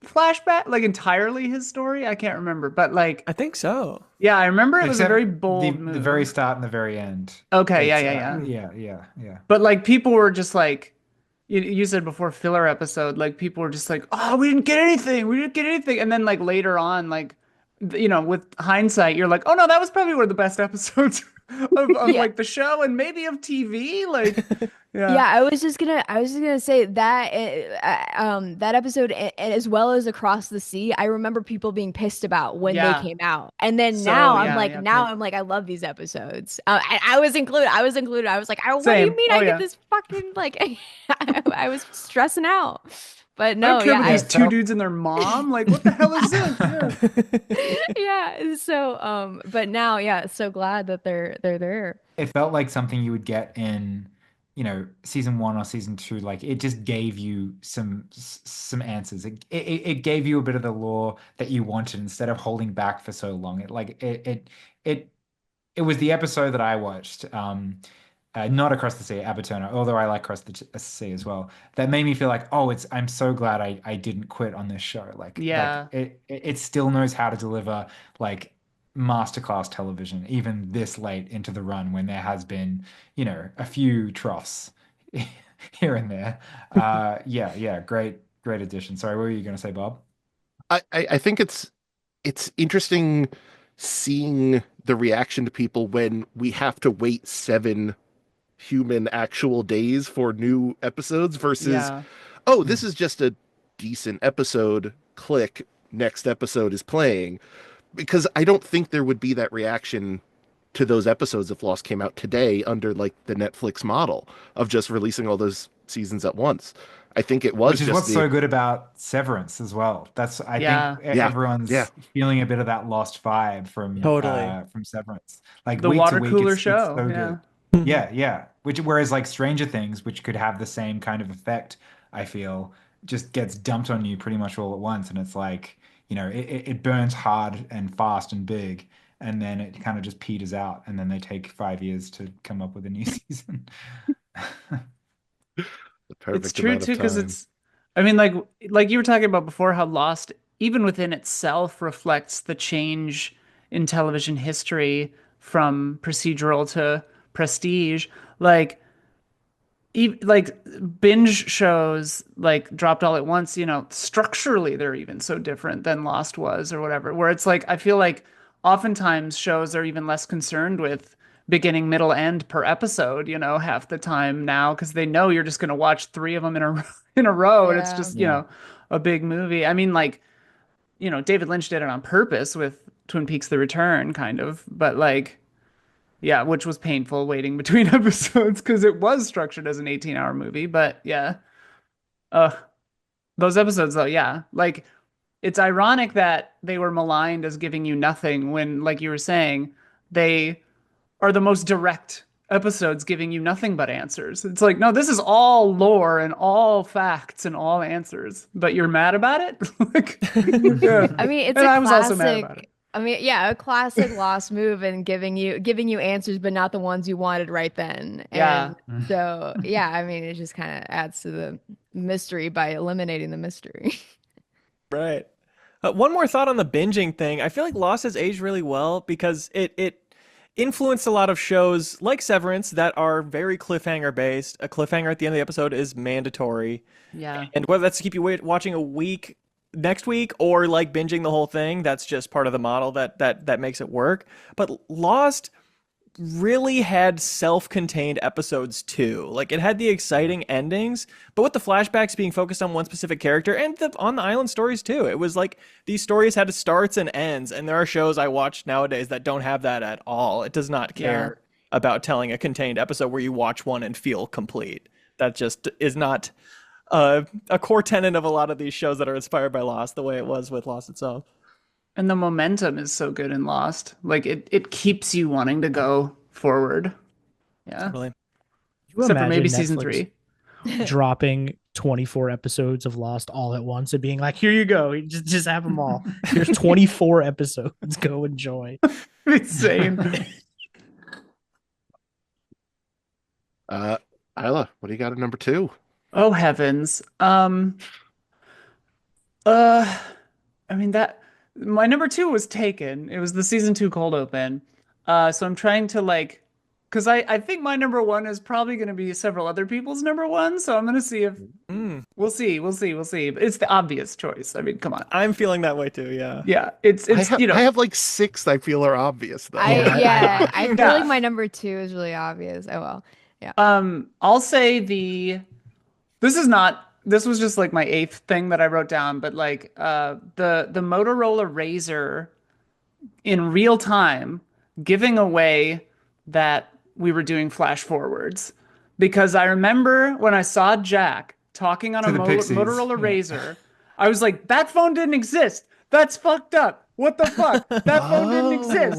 flashback, like entirely his story? I can't remember, but like I think so. yeah, I remember it was a Except very bold move. the very start and the very end. Okay, It's, yeah. But like people were just like, you said before, filler episode, like people were just like, oh, we didn't get anything, and then like later on, like with hindsight, you're like, oh no, that was probably one of the best episodes of Yeah. like the show and maybe of TV, like yeah. Yeah, I was just gonna say that that episode and as well as Across the Sea, I remember people being pissed about when Yeah. they came out, and then So, now yeah, yeah, I'm like I love these episodes. I was included. I was like, what do Same. you mean Oh, I yeah. get this fucking like? I was stressing out, but I no, don't care yeah, about these two dudes and their mom. Like, what the hell is this? Yeah. yeah. So but now, yeah, so glad that they're there. It felt like something you would get in, season 1 or season 2. Like it just gave you some answers. It gave you a bit of the lore that you wanted instead of holding back for so long. It was the episode that I watched. Not Across the Sea, Aberturner, although I like Across the Sea as well. That made me feel like, I'm so glad I didn't quit on this show. Yeah. It still knows how to deliver like masterclass television, even this late into the run when there has been, a few troughs here and there. Great addition. Sorry, what were you going to say, Bob? I think it's interesting seeing the reaction to people when we have to wait 7 human actual days for new episodes versus, Yeah. oh, this is just a decent episode, click, next episode is playing. Because I don't think there would be that reaction to those episodes if Lost came out today under like the Netflix model of just releasing all those seasons at once. I think it was Which is just what's so good about Severance as well. I Yeah. think Yeah. everyone's Yeah. feeling a bit of that Lost vibe from Severance. Like The week water to week, cooler it's show. so Yeah. good. Yeah. Whereas like Stranger Things, which could have the same kind of effect, I feel, just gets dumped on you pretty much all at once, and it's like, it burns hard and fast and big, and then it kind of just peters out, and then they take 5 years to come up with a new season. the perfect It's true amount of too, because time. it's, I mean, like you were talking about before, how Lost, even within itself, reflects the change in television history from procedural to prestige. Like, like binge shows like Dropped All at Once, structurally they're even so different than Lost was or whatever, where it's like I feel like oftentimes shows are even less concerned with beginning, middle, end per episode, half the time now, because they know you're just going to watch 3 of them in a row, and it's Yeah. just Yeah. a big movie. I mean, like, David Lynch did it on purpose with Twin Peaks: The Return, kind of, but like, yeah, which was painful waiting between episodes because it was structured as an 18-hour movie. But yeah, those episodes though, yeah, like it's ironic that they were maligned as giving you nothing when, like you were saying, they are the most direct episodes giving you nothing but answers. It's like, no, this is all lore and all facts and all answers, but you're mad about it? Like, yeah. I mean, it's And a I was classic. also mad about it. I mean, yeah, a classic Lost move and giving you answers, but not the ones you wanted right then. Yeah. And so, yeah, I mean, it just kind of adds to the mystery by eliminating the mystery. Right. One more thought on the binging thing. I feel like Lost has aged really well because it influenced a lot of shows like Severance that are very cliffhanger based. A cliffhanger at the end of the episode is mandatory. Yeah. And whether that's to keep you watching a week next week or like binging the whole thing, that's just part of the model that makes it work. But Lost really had self-contained episodes too. Like it had the exciting endings, but with the flashbacks being focused on one specific character and on the island stories too. It was like these stories had starts and ends, and there are shows I watch nowadays that don't have that at all. It does not care about telling a contained episode where you watch one and feel complete. That just is not a core tenet of a lot of these shows that are inspired by Lost, the way it was with Lost itself. And the momentum is so good in Lost. Like it keeps you wanting to go forward. Yeah. Really. You Except for maybe imagine season Netflix 3. dropping 24 episodes of Lost all at once and being like, here you go. You just have them all. Here's 24 episodes. Go enjoy. Insane. Isla, what do you got at number 2? Oh heavens. I mean that my number two was Taken. It was the season two cold open. So I'm trying to like, because I think my number one is probably going to be several other people's number one. So I'm going to see if we'll see. But it's the obvious choice. I mean, come on. I'm feeling that way too. Yeah. Yeah, it's you know. I have like 6 I feel are obvious though. I feel like my number two is really obvious. Oh well. Yeah. I'll say this was just like my eighth thing that I wrote down, but like the Motorola Razr in real time giving away that we were doing flash forwards, because I remember when I saw Jack talking on a Motorola Razr, I was like, that phone didn't exist. That's fucked up. What the fuck? That phone didn't exist.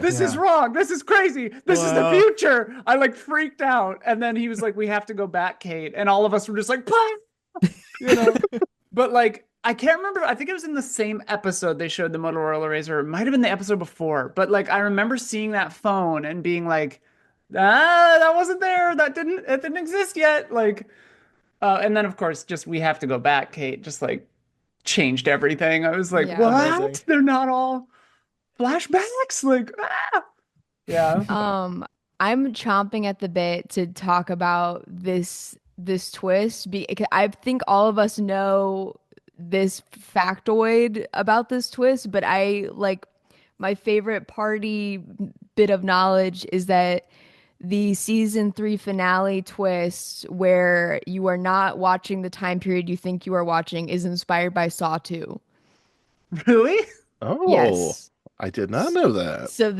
This is wrong. This is crazy. This is the future. I like freaked out. And then he was like, we have to go back, Kate. And all of us were just like, you know. But like, I can't remember. I think it was in the same episode they showed the Motorola Razr. It might have been the episode before. But like, I remember seeing that phone and being like, that wasn't there. It didn't exist yet. Like, and then of course, just we have to go back, Kate. Just like changed everything. I was like, what? Amazing. They're not all flashbacks. Like, yeah. I'm chomping at the bit to talk about this twist because I think all of us know this factoid about this twist, but I like my favorite party bit of knowledge is that the season 3 finale twist where you are not watching the time period you think you are watching is inspired by Saw 2. Really? Oh, yes. I did not know that. So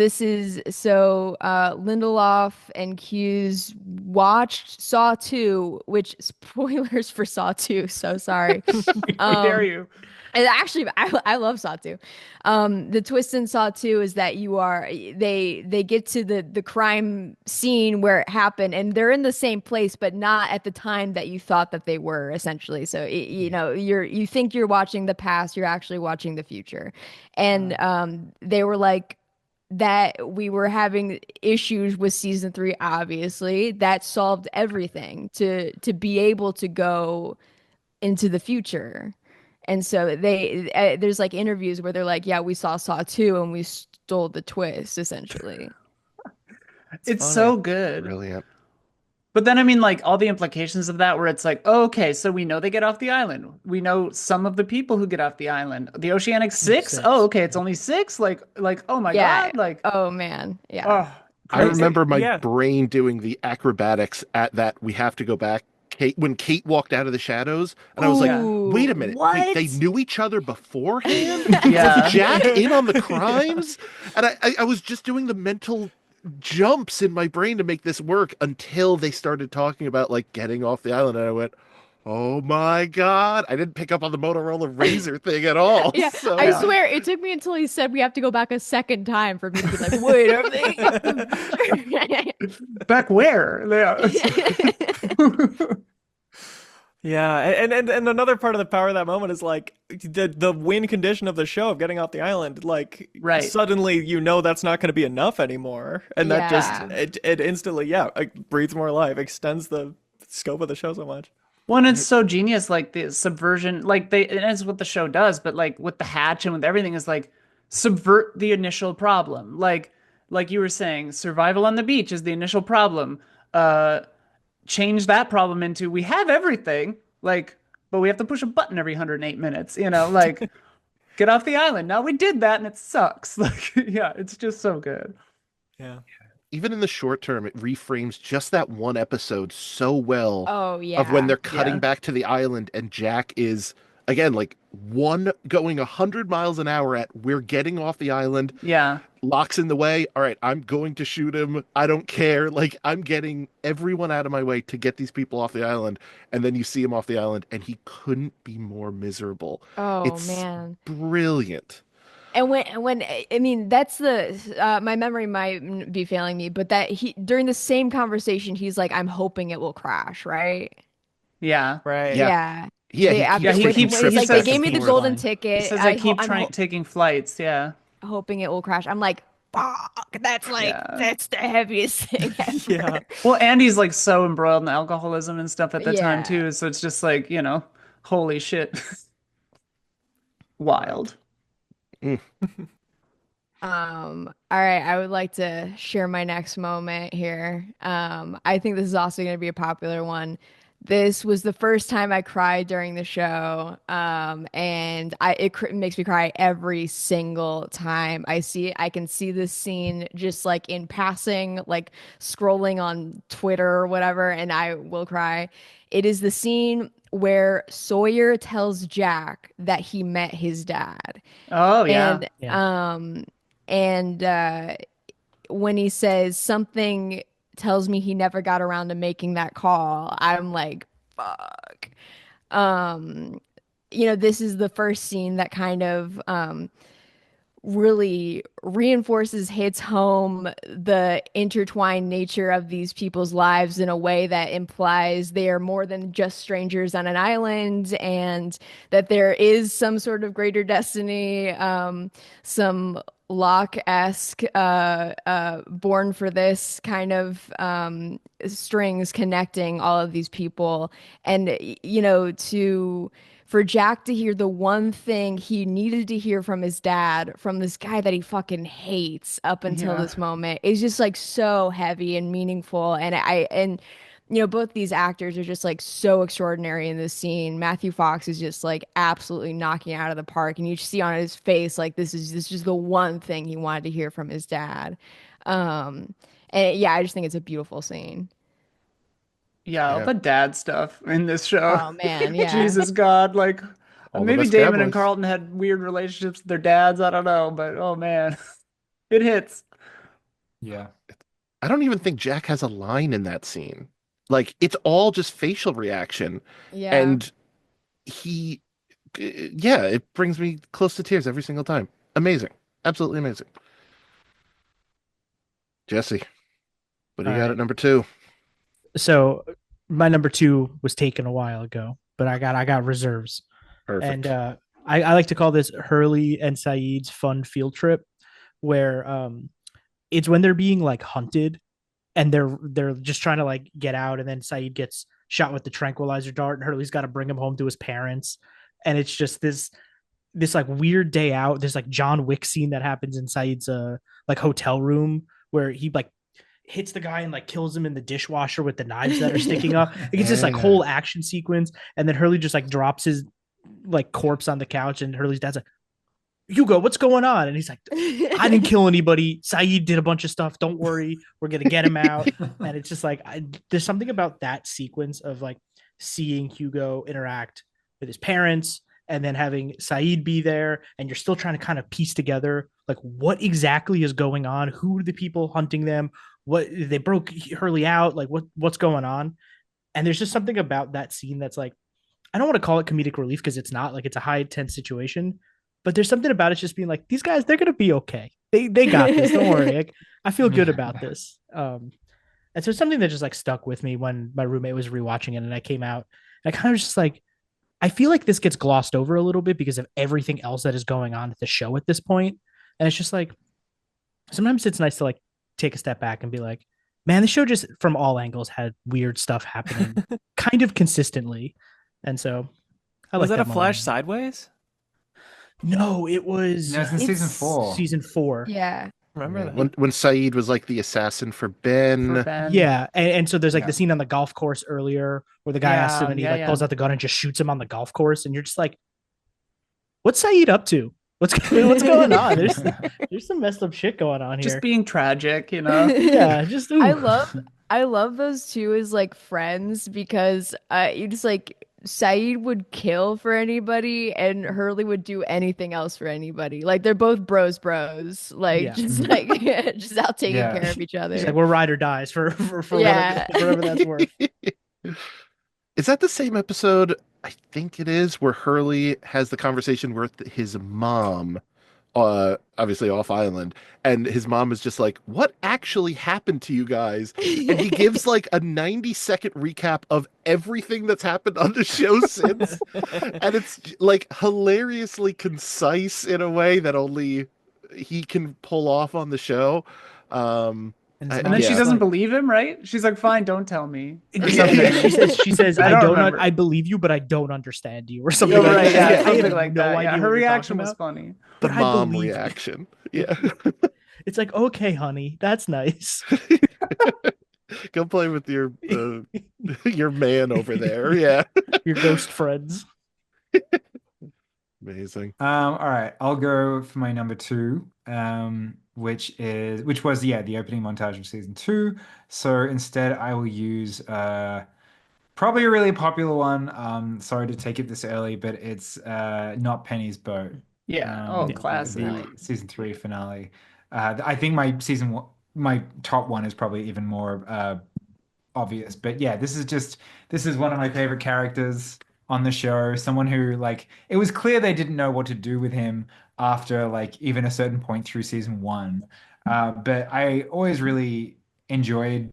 Lindelof and Hughes watched Saw 2, which spoilers for Saw 2, so sorry. How dare you? And actually, I love Saw 2. The twist in Saw 2 is that they get to the crime scene where it happened, and they're in the same place, but not at the time that you thought that they were, essentially. So you think you're watching the past, you're actually watching the future, and they were like that we were having issues with season 3. Obviously, that solved everything to be able to go into the future. And so there's like interviews where they're like, yeah, we saw Saw 2 and we stole the twist, essentially. It's so good. Brilliant. But then, I mean, like all the implications of that where it's like, oh, okay, so we know they get off the island. We know some of the people who get off the island. The Oceanic Six? Oh, okay, it's only 6? Like, oh my God. Like, oh man. Yeah. oh, I remember my Yeah. brain doing the acrobatics at that we have to go back. When Kate walked out of the shadows, and I was like, Ooh, wait a minute, what? They knew each other beforehand? Yeah. Was Jack in on the crimes? And I was just doing the mental jumps in my brain to make this work until they started talking about like getting off the island, and I went, oh my God. I didn't pick up on the Motorola Razr thing at all. Yeah, So, I swear it took me until he said we have to go back a second time for me to be like, wait, are they? back where? Yeah. Yeah, and another part of the power of that moment is like the win condition of the show of getting off the island. Like, Right. suddenly that's not going to be enough anymore, and that just it instantly like, breathes more life, extends the scope of the show so much. Well, and it's so genius, like the subversion, like and it's what the show does, but like with the hatch and with everything is like subvert the initial problem. Like you were saying, survival on the beach is the initial problem. Change that problem into we have everything, like, but we have to push a button every 108 minutes, like get off the island. Now we did that and it sucks. Like, yeah, it's just so good. Yeah. even in the short term, it reframes just that one episode so well. Oh yeah. Of when they're cutting Yeah. back to the island and Jack is again like going 100 miles an hour at we're getting off the island, Yeah. locks in the way. All right, I'm going to shoot him. I don't care. Like, I'm getting everyone out of my way to get these people off the island. And then you see him off the island and he couldn't be more miserable. Oh It's man. brilliant. And when I mean that's my memory might be failing me, but that he during the same conversation he's like, I'm hoping it will crash, right? Yeah. Right. Yeah. Yeah. Yeah, After he when keeps- he's he like, says they gave me the the golden storyline. ticket. He says I keep I'm taking flights. Yeah. hoping it will crash. I'm like, fuck. That's like Yeah. that's the heaviest thing ever. Yeah. Well, Andy's like so embroiled in alcoholism and stuff at the time Yeah. too, so it's just like, holy shit. Wild. All right, I would like to share my next moment here. I think this is also going to be a popular one. This was the first time I cried during the show, and it makes me cry every single time I see it. I can see this scene just like in passing, like scrolling on Twitter or whatever, and I will cry. It is the scene where Sawyer tells Jack that he met his dad. Oh yeah. And when he says something tells me he never got around to making that call, I'm like, fuck. This is the first scene that kind of really hits home the intertwined nature of these people's lives in a way that implies they are more than just strangers on an island, and that there is some sort of greater destiny, some Locke-esque born for this kind of strings connecting all of these people. And for Jack to hear the one thing he needed to hear from his dad, from this guy that he fucking hates up until this moment, is just like so heavy and meaningful. And both these actors are just like so extraordinary in this scene. Matthew Fox is just like absolutely knocking it out of the park, and you just see on his face like this is just the one thing he wanted to hear from his dad. And yeah, I just think it's a beautiful scene. Yeah, all the dad stuff in this show. Oh man, yeah. Jesus God, like All the maybe best Damon and families. Carlton had weird relationships with their dads. I don't know, but oh man, it hits. Yeah. I don't even think Jack has a line in that scene. Like, it's all just facial reaction. Yeah. And it brings me close to tears every single time. Amazing. Absolutely amazing. Jesse, what do you All got right. at number 2? So my number 2 was taken a while ago, but I got reserves. Perfect. And I like to call this Hurley and Saeed's fun field trip, where it's when they're being like hunted, and they're just trying to like get out, and then Saeed gets shot with the tranquilizer dart, and Hurley's got to bring him home to his parents, and it's just this like weird day out. There's like John Wick scene that happens in Saeed's like hotel room where he like hits the guy and like kills him in the dishwasher with the knives that are sticking up. It's this like whole action sequence, and then Hurley just like drops his like corpse on the couch, and Hurley's dad's like, Hugo, what's going on? And he's like, I didn't kill anybody. Saeed did a bunch of stuff. Don't worry. We're going to get him out. And it's just like, there's something about that sequence of like seeing Hugo interact with his parents and then having Saeed be there. And you're still trying to kind of piece together like what exactly is going on? Who are the people hunting them? What they broke Hurley out? Like what's going on? And there's just something about that scene that's like, I don't want to call it comedic relief because it's not, like, it's a high tense situation. But there's something about it just being like, these guys, they're going to be okay. They got this. Don't worry. Like, I feel good about this. And so it's something that just like stuck with me when my roommate was rewatching it and I came out. And I kind of was just like, I feel like this gets glossed over a little bit because of everything else that is going on at the show at this point. And it's just like, sometimes it's nice to like take a step back and be like, man, the show just from all angles had weird stuff happening kind of consistently. And so Was that a moment. flash sideways? No, it was. No, it's in season 4. Season 4. Yeah. Remember that? When Saeed was like the assassin for Ben. For Ben. Yeah, and so there's like the scene on the golf course earlier where the guy asks him and he pulls out the gun and just shoots him on the golf course, and you're just like, what's Saeed up to? What's going on? There's some messed up shit going on here. Just being tragic, you know? Yeah, just ooh. I love those two as like friends because you just like Saeed would kill for anybody and Hurley would do anything else for anybody. Like they're both bros, like just like just out taking care of each other. It's like we're ride or dies for whatever that's worth. Is that the same episode? I think it is, where Hurley has the conversation with his mom, obviously off island, and his mom is just like, what actually happened to you guys? And he gives like a 90-second recap of everything that's happened on the show since. And it's like hilariously concise in a way that only he can pull off on the show. And I- And then she Yeah. doesn't believe him, right? She's like, "Fine, don't tell me." Or Yeah, something. she says, I I don't don't, remember. I believe you, but I don't understand you, or something Oh, like right, that. yeah, I something have like no that. idea Yeah, what her you're reaction talking was about, funny. the but I mom believe you. reaction. Yeah. It's like, okay, honey, that's nice. Go play with your your man over there. Yeah. Your ghost friends. Amazing. All right, I'll go for my number two, which was the opening montage of season 2. So instead, I will use probably a really popular one. Sorry to take it this early, but it's Not Penny's Boat. Yeah. Classic. The season 3 finale. I think my top one is probably even more obvious, but yeah, this is one of my favorite characters on the show. Someone who, like, it was clear they didn't know what to do with him after, like, even a certain point through season 1. But I always really enjoyed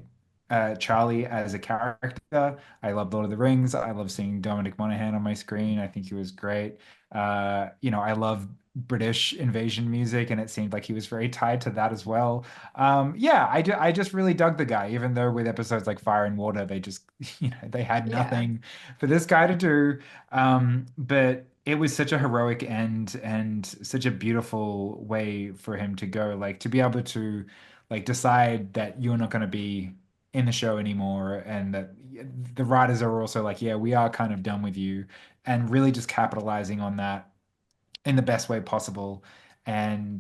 Charlie as a character. I love Lord of the Rings. I love seeing Dominic Monaghan on my screen. I think he was great. I love British invasion music, and it seemed like he was very tied to that as well. I just really dug the guy, even though with episodes like Fire and Water, they just, they had Yeah. nothing for this guy to do. But it was such a heroic end and such a beautiful way for him to go, like to be able to like decide that you're not going to be in the show anymore, and that the writers are also like, yeah, we are kind of done with you, and really just capitalizing on that in the best way possible. And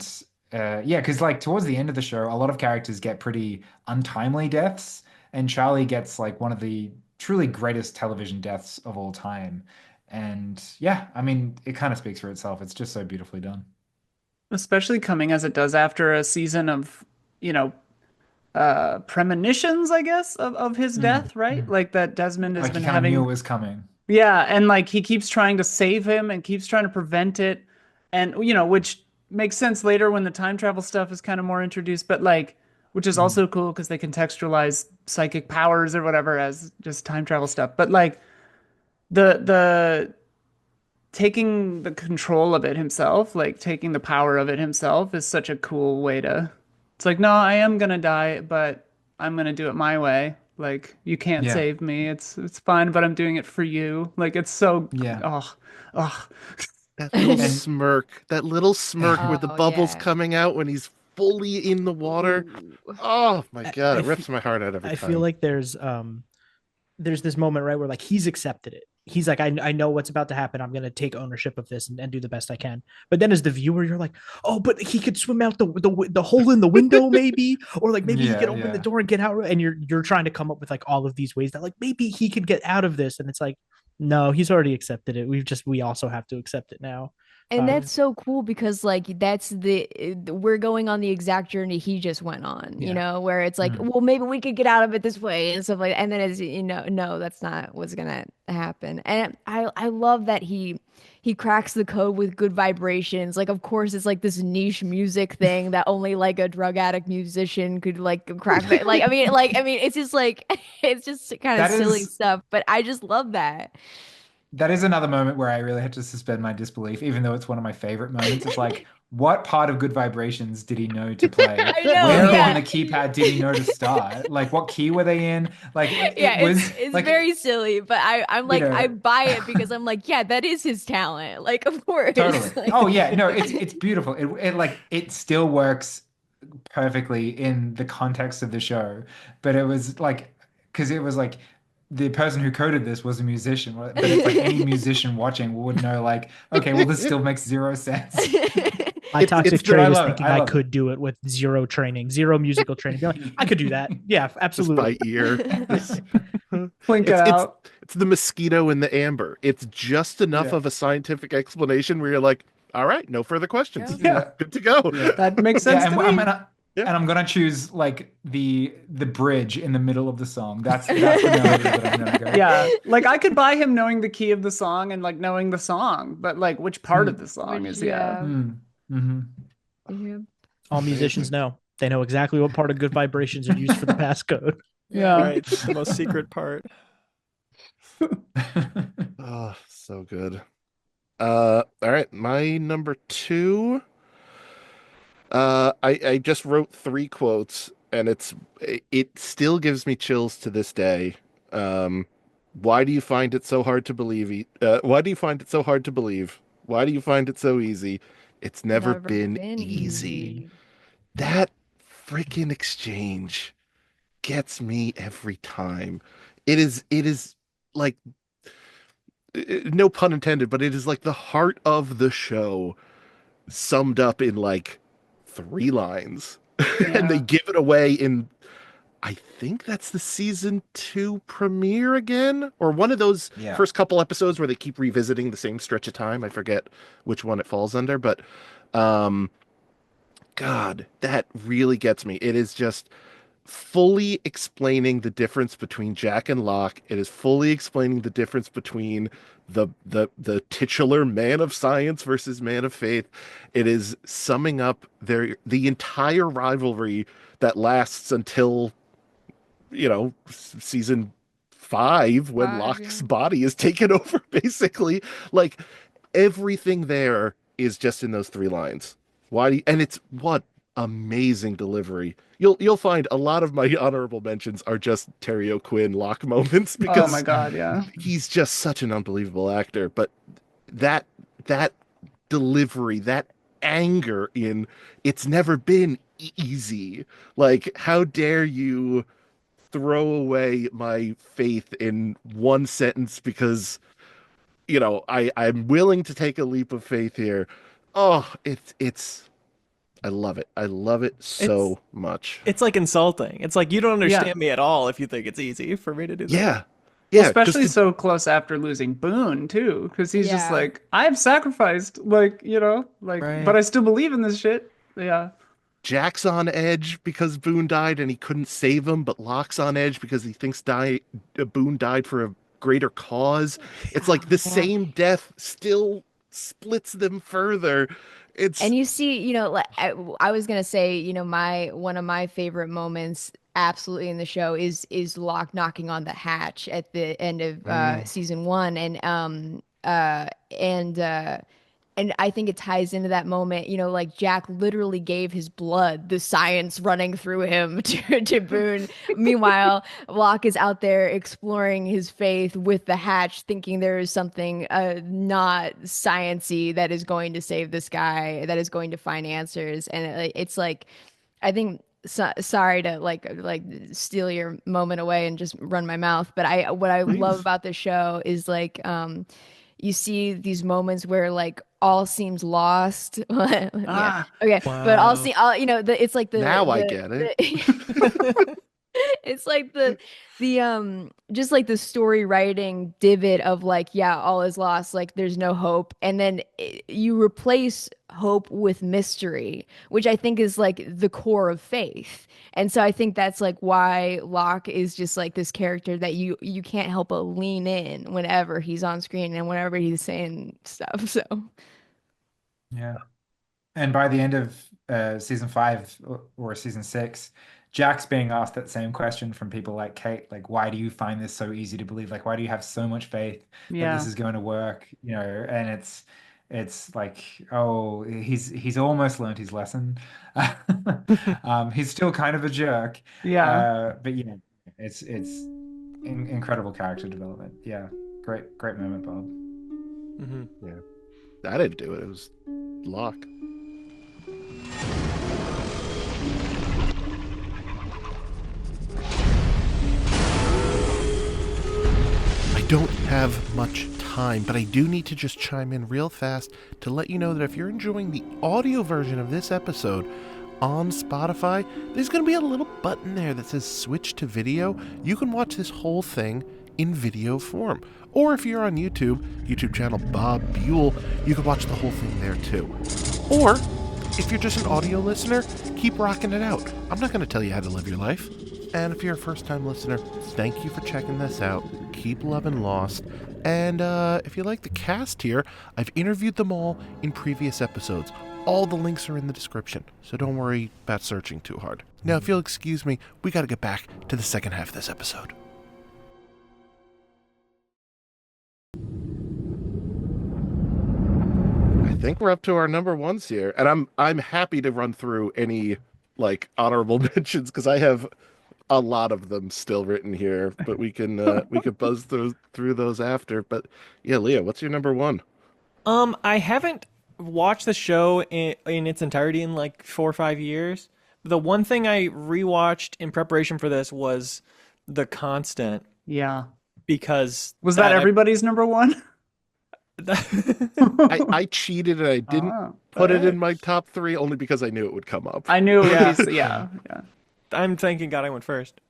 because like towards the end of the show, a lot of characters get pretty untimely deaths, and Charlie gets like one of the truly greatest television deaths of all time. And yeah, I mean, it kind of speaks for itself. It's just so beautifully done. Especially coming as it does after a season of, premonitions, I guess, of his death, right? Like that Desmond has Like been he kind of knew it having. was coming. Yeah, and like he keeps trying to save him and keeps trying to prevent it. And which makes sense later when the time travel stuff is kind of more introduced, but like which is also cool because they contextualize psychic powers or whatever as just time travel stuff. But like the taking the control of it himself, like taking the power of it himself is such a cool way to. It's like, no, I am gonna die, but I'm gonna do it my way. Like you can't Yeah. save me. It's fine, but I'm doing it for you. Like it's so Yeah. oh. That little And- smirk. That little smirk with the Oh, bubbles yeah. coming out when he's fully in the water. Ooh. Oh my God, I it rips my heart out every I time. feel like there's this moment, right, where like he's accepted it. He's like, I know what's about to happen. I'm gonna take ownership of this and do the best I can. But then as the viewer, you're like, oh, but he could swim out the hole in the window, maybe, or like maybe he Yeah, could open the yeah. door and get out. And you're trying to come up with like all of these ways that like maybe he could get out of this. And it's like, no, he's already accepted it. We also have to accept it now. And that's so cool because like we're going on the exact journey he just went on, Yeah. where it's like, well, maybe we could get out of it this way and stuff like that. And then as no, that's not what's gonna happen. And I love that he cracks the code with good vibrations. Like, of course, it's like this niche music thing that only like a drug addict musician could like crack. Like, I mean, it's just like it's just kind of That silly is- stuff. But I just love that. That is another moment where I really had to suspend my disbelief, even though it's one of my favorite moments. It's like, what part of Good Vibrations did he know to play? I know, Where yeah. on the keypad did he know to start? Like, what key were they in? Like, Yeah, it was it's like, very silly, but I'm like, know. I buy it because I'm like, yeah, that is his talent. Like, of course. totally. Like- Oh yeah, no, it's beautiful. It still works perfectly in the context of the show, but it was like, because it was like the person who coded this was a musician, but it's like any musician watching would know, like, okay, well, this still makes zero sense. My It's- toxic it's- trait I is love it. thinking I I love it. could do it with zero training, zero musical training. Be like, I could do that. Yeah, Just absolutely. by ear. Blink it It's- out. It's the mosquito and the amber. It's just enough Yeah. of a scientific explanation where you're like, all right, no further questions. Yeah. Good to go. Yeah. That makes sense Yeah, to and me. I'm gonna choose like the bridge in the middle of the song. That's the melody that I'm gonna go. Yeah, like I could buy him knowing the key of the song and like knowing the song, but like which part of the song Which, is yeah. Mm, mhm. Yeah. All musicians know. They know exactly what part of Good Vibrations are used for the passcode. Yeah. Right. The most secret part. Oh, so good. All right, my number 2. I just wrote 3 quotes, and it still gives me chills to this day. Why do you find it so hard to believe? Why do you find it so hard to believe? Why do you find it so easy? It's never been easy. That freaking exchange gets me every time. It is like, no pun intended, but it is like the heart of the show summed up in like 3 lines. And they give it away in, I think that's the season 2 premiere again, or one of those first couple episodes where they keep revisiting the same stretch of time. I forget which one it falls under, but God, that really gets me. It is just fully explaining the difference between Jack and Locke. It is fully explaining the difference between the titular man of science versus man of faith. It is summing up the entire rivalry that lasts until, season 5, when Locke's body is taken over, basically. Like, everything there is just in those 3 lines. And it's what amazing delivery. You'll find a lot of my honorable mentions are just Terry O'Quinn Locke moments, because oh my God, yeah, he's just such an unbelievable actor. But that delivery, that anger in "it's never been easy," like, how dare you throw away my faith in 1 sentence because I'm willing to take a leap of faith here. Oh, it's I love it. I love it so much. It's like insulting. It's like, you don't understand me at all if you think it's easy for me to do that. Yeah. Well, especially so close after losing Boone too, because he's just like, I've sacrificed, but I still believe in this shit. Yeah. Jack's on edge because Boone died and he couldn't save him, but Locke's on edge because he thinks Boone died for a greater cause. It's like the same death still splits them further. And you see, I was gonna say, one of my favorite moments absolutely in the show is Locke knocking on the hatch at the end of season 1, and I think it ties into that moment, like Jack literally gave his blood, the science running through him to Boone. Meanwhile, Locke is out there exploring his faith with the hatch, thinking there is something not science-y that is going to save this guy, that is going to find answers. And it's like, I think, sorry to like steal your moment away and just run my mouth, but what I love about the show is like, you see these moments where like all seems lost. Okay. Wow. But it's like I get it. It's like the just like the story writing divot of like, all is lost, like there's no hope, and then you replace hope with mystery, which I think is like the core of faith. And so I think that's like why Locke is just like this character that you can't help but lean in whenever he's on screen and whenever he's saying stuff. So yeah. And by the end of season 5 or season 6, Jack's being asked that same question from people like Kate, like, why do you find this so easy to believe? Like, why do you have so much faith that this is going to work? And it's like, oh, he's almost learned his lesson. He's still kind of a jerk. Yeah. But it's incredible character development. Yeah. Great moment, Bob. Mm-hmm. Yeah. I didn't do it. It was Locke. I don't have much time, but I do need to just chime in real fast to let you know that if you're enjoying the audio version of this episode on Spotify, there's going to be a little button there that says switch to video. You can watch this whole thing in video form. Or if you're on YouTube channel Bob Buel, you can watch the whole thing there too. Or if you're just an audio listener, keep rocking it out. I'm not going to tell you how to live your life. And if you're a first-time listener, thank you for checking this out. Keep loving Lost. And if you like the cast here, I've interviewed them all in previous episodes. All the links are in the description, so don't worry about searching too hard. Now, if you'll excuse me, we got to get back to the second half of this episode. I think we're up to our number ones here, and I'm happy to run through any like honorable mentions because I have a lot of them still written here, but we can buzz through those after. But yeah, Leah, what's your number one? I haven't watched the show in its entirety in like 4 or 5 years. The one thing I rewatched in preparation for this was The Constant. Yeah. Because was that everybody's number one? I cheated and I didn't put it in my top 3 only because I knew it would come up. I knew it was, yeah. I'm thanking God I went first.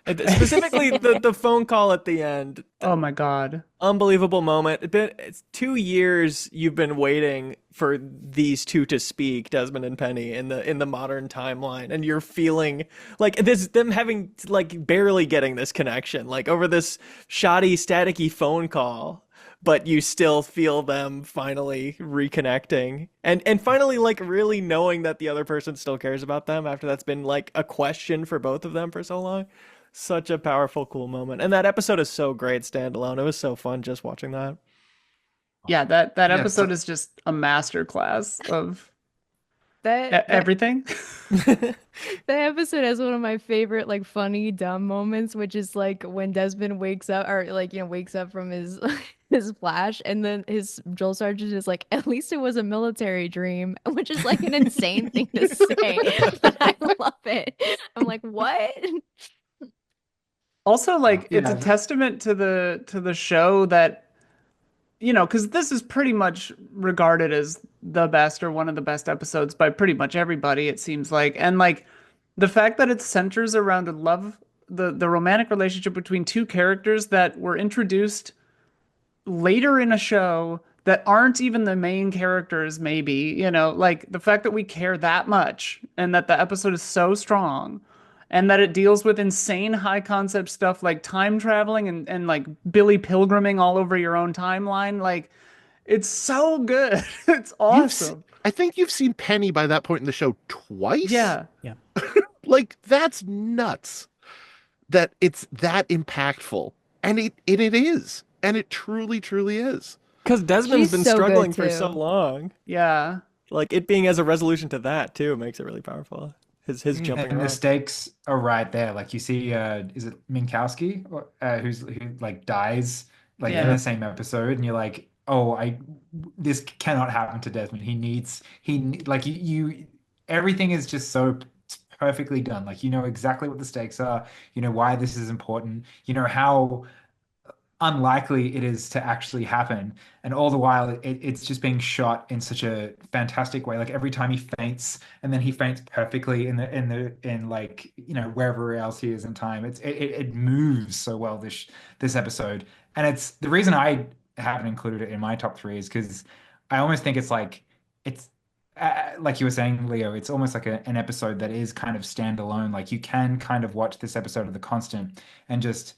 Specifically, the phone call at the end. Oh my God. Unbelievable moment. It's 2 years you've been waiting for these two to speak, Desmond and Penny, in the modern timeline, and you're feeling like them having like barely getting this connection, like over this shoddy, staticky phone call. But you still feel them finally reconnecting and finally like really knowing that the other person still cares about them after that's been like a question for both of them for so long. Such a powerful, cool moment. And that episode is so great standalone. It was so fun just watching that. Yeah, that episode is just a masterclass of everything. That episode has one of my favorite like funny dumb moments, which is like when Desmond wakes up or like wakes up from his flash, and then his drill sergeant is like, at least it was a military dream, which is like an insane thing to say, but I love it. I'm like, what? Also, like, it's a testament to the show that, because this is pretty much regarded as the best or one of the best episodes by pretty much everybody, it seems like. And like the fact that it centers around the romantic relationship between two characters that were introduced later in a show that aren't even the main characters, maybe, like the fact that we care that much and that the episode is so strong. And that it deals with insane high concept stuff like time traveling and like Billy Pilgriming all over your own timeline. Like, it's so good. It's awesome. I think you've seen Penny by that point in the show twice. Yeah. Like, that's nuts that it's that impactful. And it is. And it truly, truly is. Because Desmond's She's been so struggling good, for too. so long. Yeah. Like, it being as a resolution to that, too, makes it really powerful. His jumping and around. the stakes are right there. Like you see, is it Minkowski who like dies like in the same episode, and you're like, oh, this cannot happen to Desmond. You everything is just so perfectly done. Like exactly what the stakes are. You know why this is important. You know how unlikely it is to actually happen, and all the while it's just being shot in such a fantastic way. Like every time he faints, and then he faints perfectly in like wherever else he is in time. It moves so well this episode, and it's the reason I haven't included it in my top 3 is because I almost think it's like you were saying, Leo, it's almost like an episode that is kind of standalone. Like you can kind of watch this episode of The Constant and just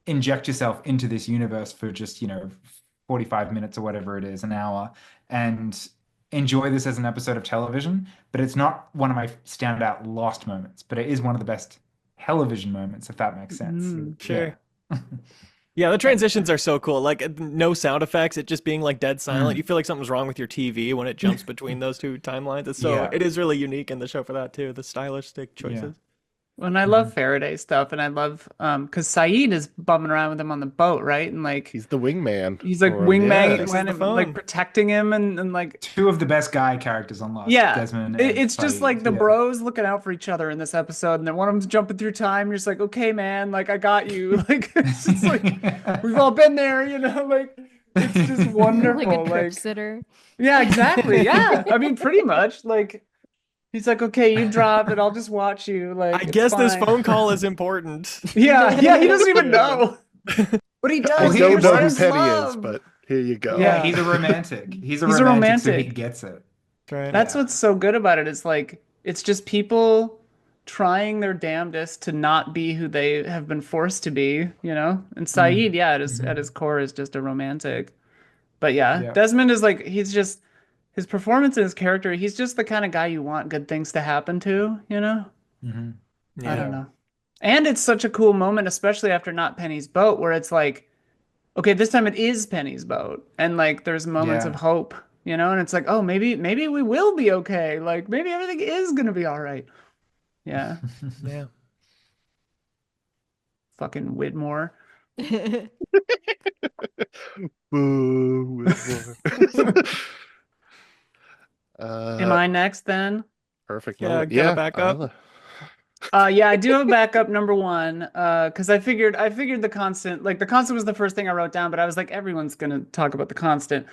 inject yourself into this universe for just 45 minutes or whatever it is, an hour, and enjoy this as an episode of television. But it's not one of my standout lost moments, but it is one of the best television moments, if that makes sense. Sure. Yeah, the transitions are so cool. Like no sound effects, it just being like dead silent. You feel like something's wrong with your TV when it jumps between those two timelines. It is really unique in the show for that too, the stylistic choices. And I love Faraday stuff, and I love because Saeed is bumming around with him on the boat, right? And like he's the wingman. He's like wingman, and like protecting him, and like 2 of the best guy characters on Lost. Yeah, Desmond. It's just like the bros looking out for each other in this episode, and then one of them's jumping through time. You're just like, okay, man, like I got you. Like it's just like we've all been there, like it's just wonderful. Like a trip sitter. Yeah, exactly. Yeah, I mean, pretty much like. He's like, okay, you drop it. I'll just watch you. Like, I guess this phone call is important. Yeah, he doesn't even know, but he does. I don't know who Penny love. is, but here you go. Yeah, he's a romantic. He's a romantic, so he gets it. Right. That's what's so good about it. Is like it's just people trying their damnedest to not be who they have been forced to be. And Saeed, at his core, is just a romantic. But Desmond is like his performance and his character, he's just the kind of guy you want good things to happen to, Mm-hmm. Yeah. I don't know. And it's such a cool moment, especially after Not Penny's boat, where it's like, okay, this time it is Penny's boat, and like there's moments of hope, and it's like, oh, maybe we will be okay. Like maybe everything is gonna be all right. Yeah. Yeah. Fucking Whitmore. Boo, Whitmore. Am I next then? Perfect. Yeah, moment. get a backup. Isla. Yeah, I do have backup number one. Because I figured the constant, like the constant was the first thing I wrote down, but I was like, everyone's gonna talk about the constant.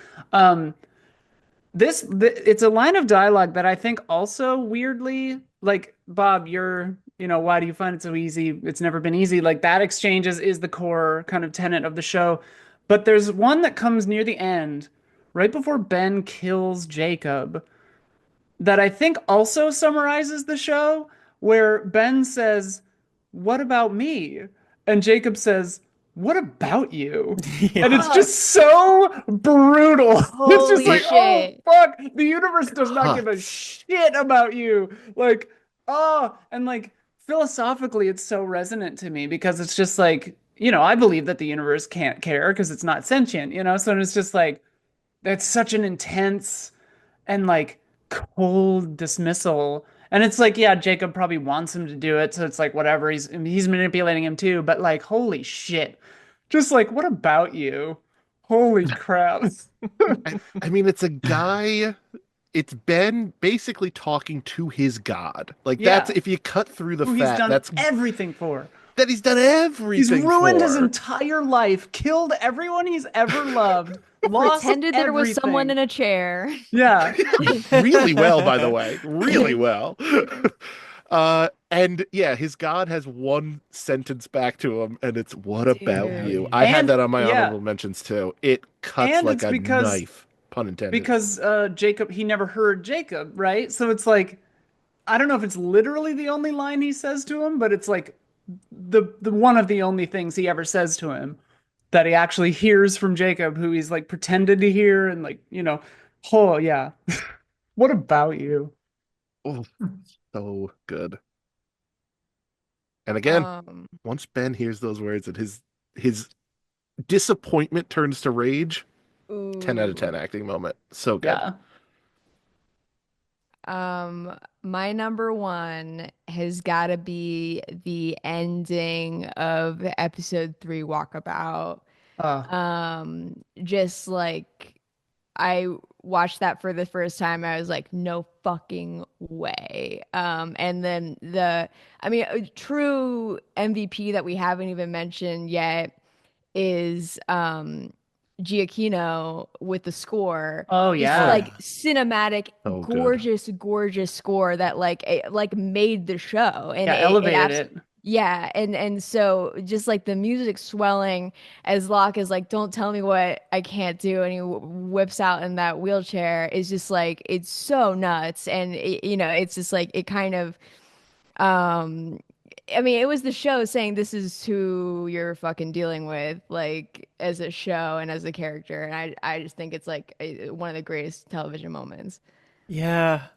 It's a line of dialogue that I think also weirdly, like Bob, why do you find it so easy? It's never been easy. Like that exchange is the core kind of tenet of the show. But there's one that comes near the end, right before Ben kills Jacob, that I think also summarizes the show, where Ben says, "What about me?" And Jacob says, "What about you?" Yeah. And it's just so brutal. It's just Holy like, shit. oh, fuck. The universe does not give a Cuts. shit about you. Like, and like philosophically, it's so resonant to me because it's just like, I believe that the universe can't care because it's not sentient, So it's just like, that's such an intense and like cold dismissal. And it's like, yeah, Jacob probably wants him to do it, so it's like whatever. He's manipulating him too. But like, holy shit, just like, what about you? Holy crap! I mean, it's a guy. It's Ben basically talking to his God. Like that's if you cut through the Who he's fat, done that's everything for. that he's done everything. He's ruined his for. entire life, killed everyone he's ever loved, lost Pretended there was someone everything. in a chair. Yeah. Really well, by the way. Really well. And yeah, his God has one sentence back to him, and it's "What about Dude. you?" I had And- that on my yeah. honorable mentions too. It cuts And like it's a because- knife, pun intended. Because Jacob, he never heard Jacob, right? So it's like, I don't know if it's literally the only line he says to him, but it's like the one of the only things he ever says to him that he actually hears from Jacob, who he's like pretended to hear, and like, oh yeah. What about you? Oh, so good. And again, Um, once Ben hears those words and his disappointment turns to rage, 10 out of 10 acting moment. So good. Yeah. My number one has got to be the ending of episode 3, Walkabout. Just like I watched that for the first time, I was like, no fucking way. And then a true MVP that we haven't even mentioned yet is Giacchino with the score. Oh Just, yeah. like cinematic, So good. gorgeous score that like made the show and Yeah, elevated it. Yeah, and so just like the music swelling as Locke is like, "Don't tell me what I can't do," and he whips out in that wheelchair is just like, it's so nuts, and it's just like it kind of, it was the show saying this is who you're fucking dealing with, like as a show and as a character, and I just think it's like one of the greatest television moments. Yeah,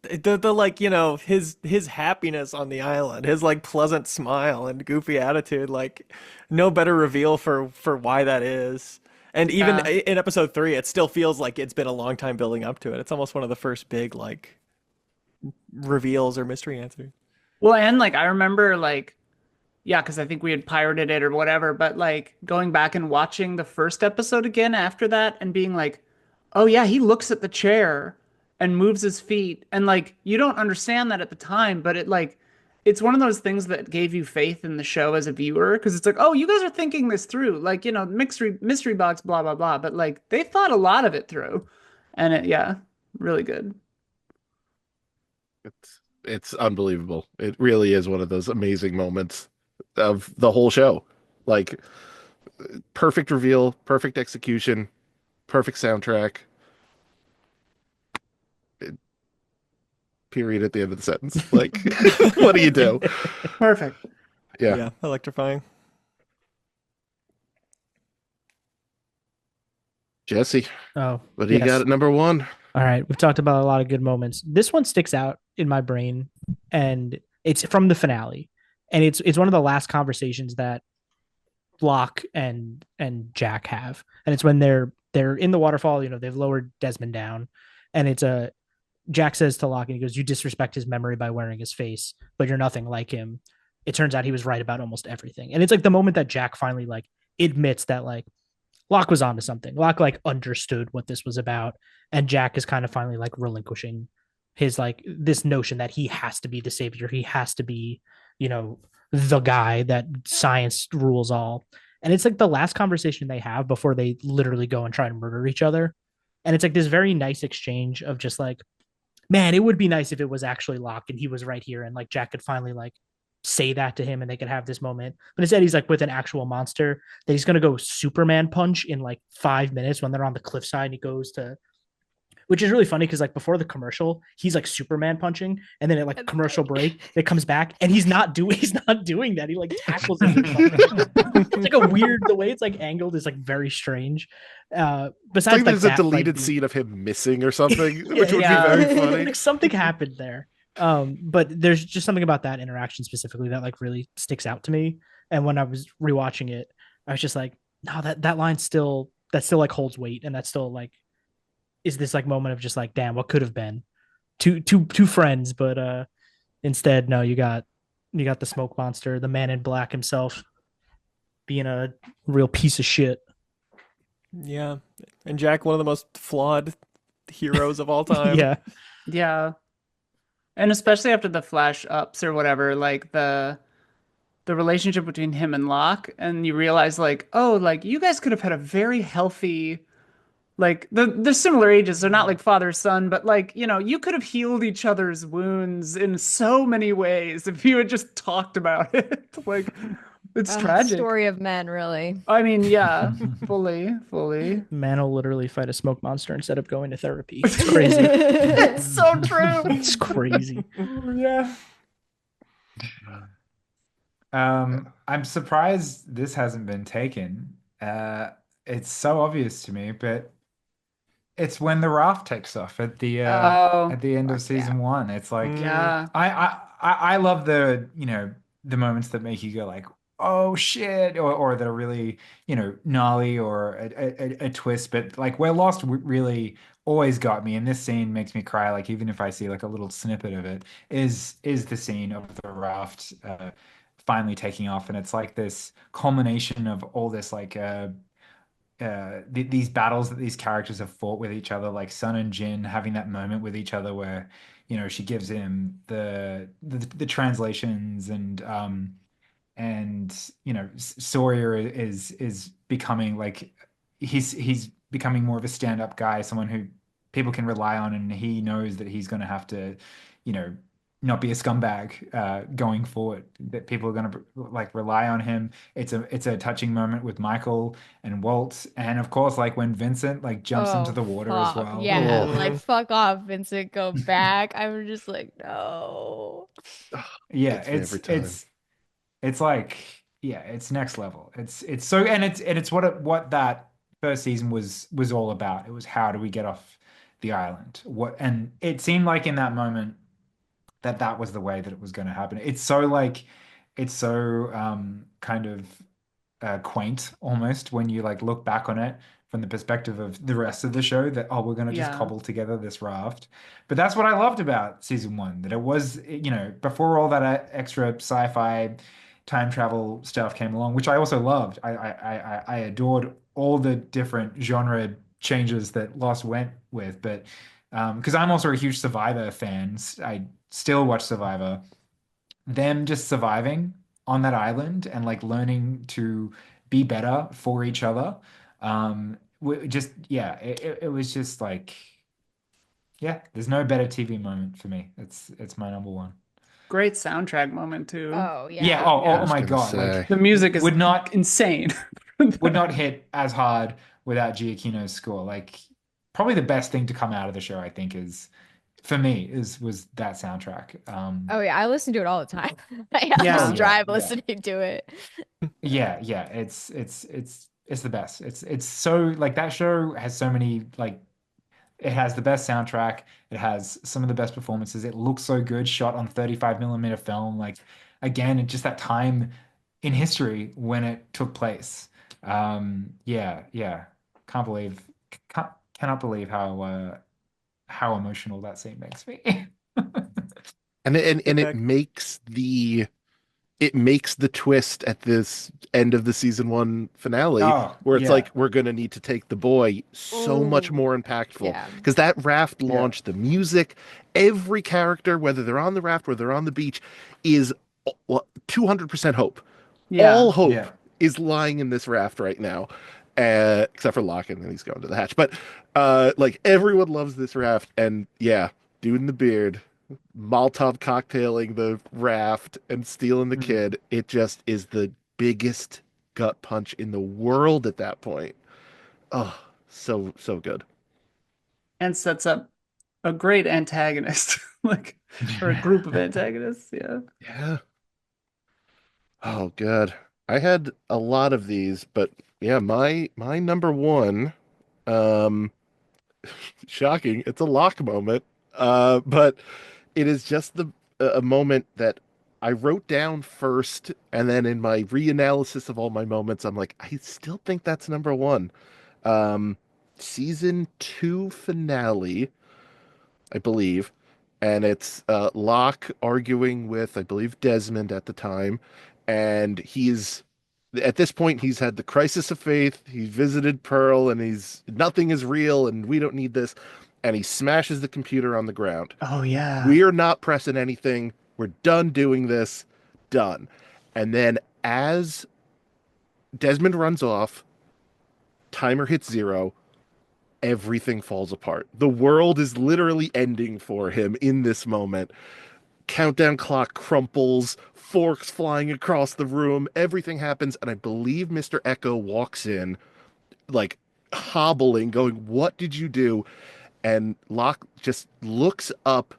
the like his happiness on the island, his like pleasant smile and goofy attitude, like no better reveal for why that is. And even in episode 3, it still feels like it's been a long time building up to it. It's almost one of the first big like reveals or mystery answers. Well, and like I remember like, yeah, because I think we had pirated it or whatever, but like going back and watching the first episode again after that and being like, oh yeah, he looks at the chair and moves his feet, and like you don't understand that at the time, but it's one of those things that gave you faith in the show as a viewer, because it's like, oh, you guys are thinking this through, like, mystery box, blah blah blah, but like they thought a lot of it through, and really good. It's unbelievable. It really is one of those amazing moments of the whole show. Like perfect reveal, perfect execution, perfect soundtrack. Period at the end of the sentence. Like, what do you do? Perfect. Yeah. Electrifying. Jesse, Oh, what do you yes. got at number 1? All right, we've talked about a lot of good moments. This one sticks out in my brain, and it's from the finale, and it's one of the last conversations that Locke and Jack have, and it's when they're in the waterfall. They've lowered Desmond down, and it's a Jack says to Locke, and he goes, "You disrespect his memory by wearing his face, but you're nothing like him." It turns out he was right about almost everything, and it's like the moment that Jack finally like admits that like Locke was onto something. Locke like understood what this was about, and Jack is kind of finally like relinquishing his like this notion that he has to be the savior. He has to be, the guy that science rules all. And it's like the last conversation they have before they literally go and try to murder each other. And it's like this very nice exchange of just like, man, it would be nice if it was actually Locke and he was right here, and like Jack could finally like say that to him and they could have this moment. But instead he's like with an actual monster that he's gonna go Superman punch in like 5 minutes when they're on the cliffside, and he goes to, which is really funny because like before the commercial, he's like Superman punching, and then at like commercial break, it comes back and he's not doing that. He like tackles him. It's like a weird, the way it's like angled is like very strange. Besides, like there's a that, deleted like, scene of him missing or something, Yeah, which would be very funny. Like something happened there. But there's just something about that interaction specifically that like really sticks out to me. And when I was rewatching it, I was just like, no, that line still like holds weight, and that still like is this like moment of just like, damn, what could have been two friends, but instead, no, you got the smoke monster, the man in black himself, being a real piece of shit. Yeah. And Jack, one of the most flawed heroes of all time. Yeah. Yeah. And especially after the flash ups or whatever, like the relationship between him and Locke, and you realize like, oh, like you guys could have had a very healthy, like they're similar ages, they're not like father son, but like, you could have healed each other's wounds in so many ways if you had just talked about it. Like, it's tragic. Story of men, really. I mean, yeah, fully. Man will literally fight a smoke monster instead of going to therapy. It's crazy. It's so true. It's crazy. Yeah. I'm surprised this hasn't been taken. It's so obvious to me, but it's when the raft takes off at the end of season 1. It's like, Yeah. I love the the moments that make you go like, oh shit, or that are really gnarly or a twist. But like where Lost really always got me, and this scene makes me cry. Like even if I see like a little snippet of it, is the scene of the raft finally taking off, and it's like this culmination of all this like these battles that these characters have fought with each other, like Sun and Jin having that moment with each other where she gives him the translations, and Sawyer is becoming like he's becoming more of a stand-up guy, someone who people can rely on, and he knows that he's going to have to not be a scumbag going forward, that people are going to like rely on him. It's a touching moment with Michael and Walt, and of course like when Vincent like jumps into the water as well. Yeah, Oh. like fuck off, Vincent, go back. I'm just like, no. Yeah, Gets me every time. it's like, yeah, it's next level. It's so, and it's what that first season was all about. It was, how do we get off the island? And it seemed like in that moment that was the way that it was going to happen. It's so kind of quaint almost when you like look back on it from the perspective of the rest of the show, that we're going to just cobble together this raft. But that's what I loved about season 1, that it was, before all that extra sci-fi time travel stuff came along, which I also loved. I adored all the different genre changes that Lost went with, but because I'm also a huge Survivor fan, I still watch Survivor. Them just surviving on that island and like learning to be better for each other. It was just like, yeah, there's no better TV moment for me. It's my number one. Great soundtrack moment too. Oh yeah. Yeah. Oh my God. Like the music is would not insane. would not hit as hard without Giacchino's score. Like probably the best thing to come out of the show, I think, for me was that soundtrack. Oh yeah, I listen to it all the time. I just drive listening to it. Yeah, it's the best. It's so like that show has so many like, it has the best soundtrack. It has some of the best performances. It looks so good, shot on 35mm film. Like again, just that time in history when it took place. Yeah. Cannot believe how emotional that scene makes me. And it makes the twist at this end of the season 1 finale where it's like, we're going to need to take the boy so much more impactful, because that raft launch, the music, every character, whether they're on the raft or they're on the beach, is 200% hope. All hope is lying in this raft right now, except for Locke, and then he's going to the hatch. But like, everyone loves this raft, and dude in the beard, Molotov cocktailing the raft and stealing the kid. It just is the biggest gut punch in the world at that point. Oh, so good. And sets up a great antagonist, like, or a group of antagonists. Yeah. Oh, good. I had a lot of these, but my number one, shocking, it's a Locke moment. But it is just a moment that I wrote down first, and then in my reanalysis of all my moments, I'm like, I still think that's number one. Season 2 finale, I believe, and it's Locke arguing with, I believe, Desmond at the time, and at this point, he's had the crisis of faith. He visited Pearl, and nothing is real, and we don't need this. And he smashes the computer on the ground. Oh, yeah. We are not pressing anything. We're done doing this. Done. And then as Desmond runs off, timer hits 0, everything falls apart. The world is literally ending for him in this moment. Countdown clock crumples, forks flying across the room, everything happens, and I believe Mr. Echo walks in, like, hobbling, going, "What did you do?" And Locke just looks up,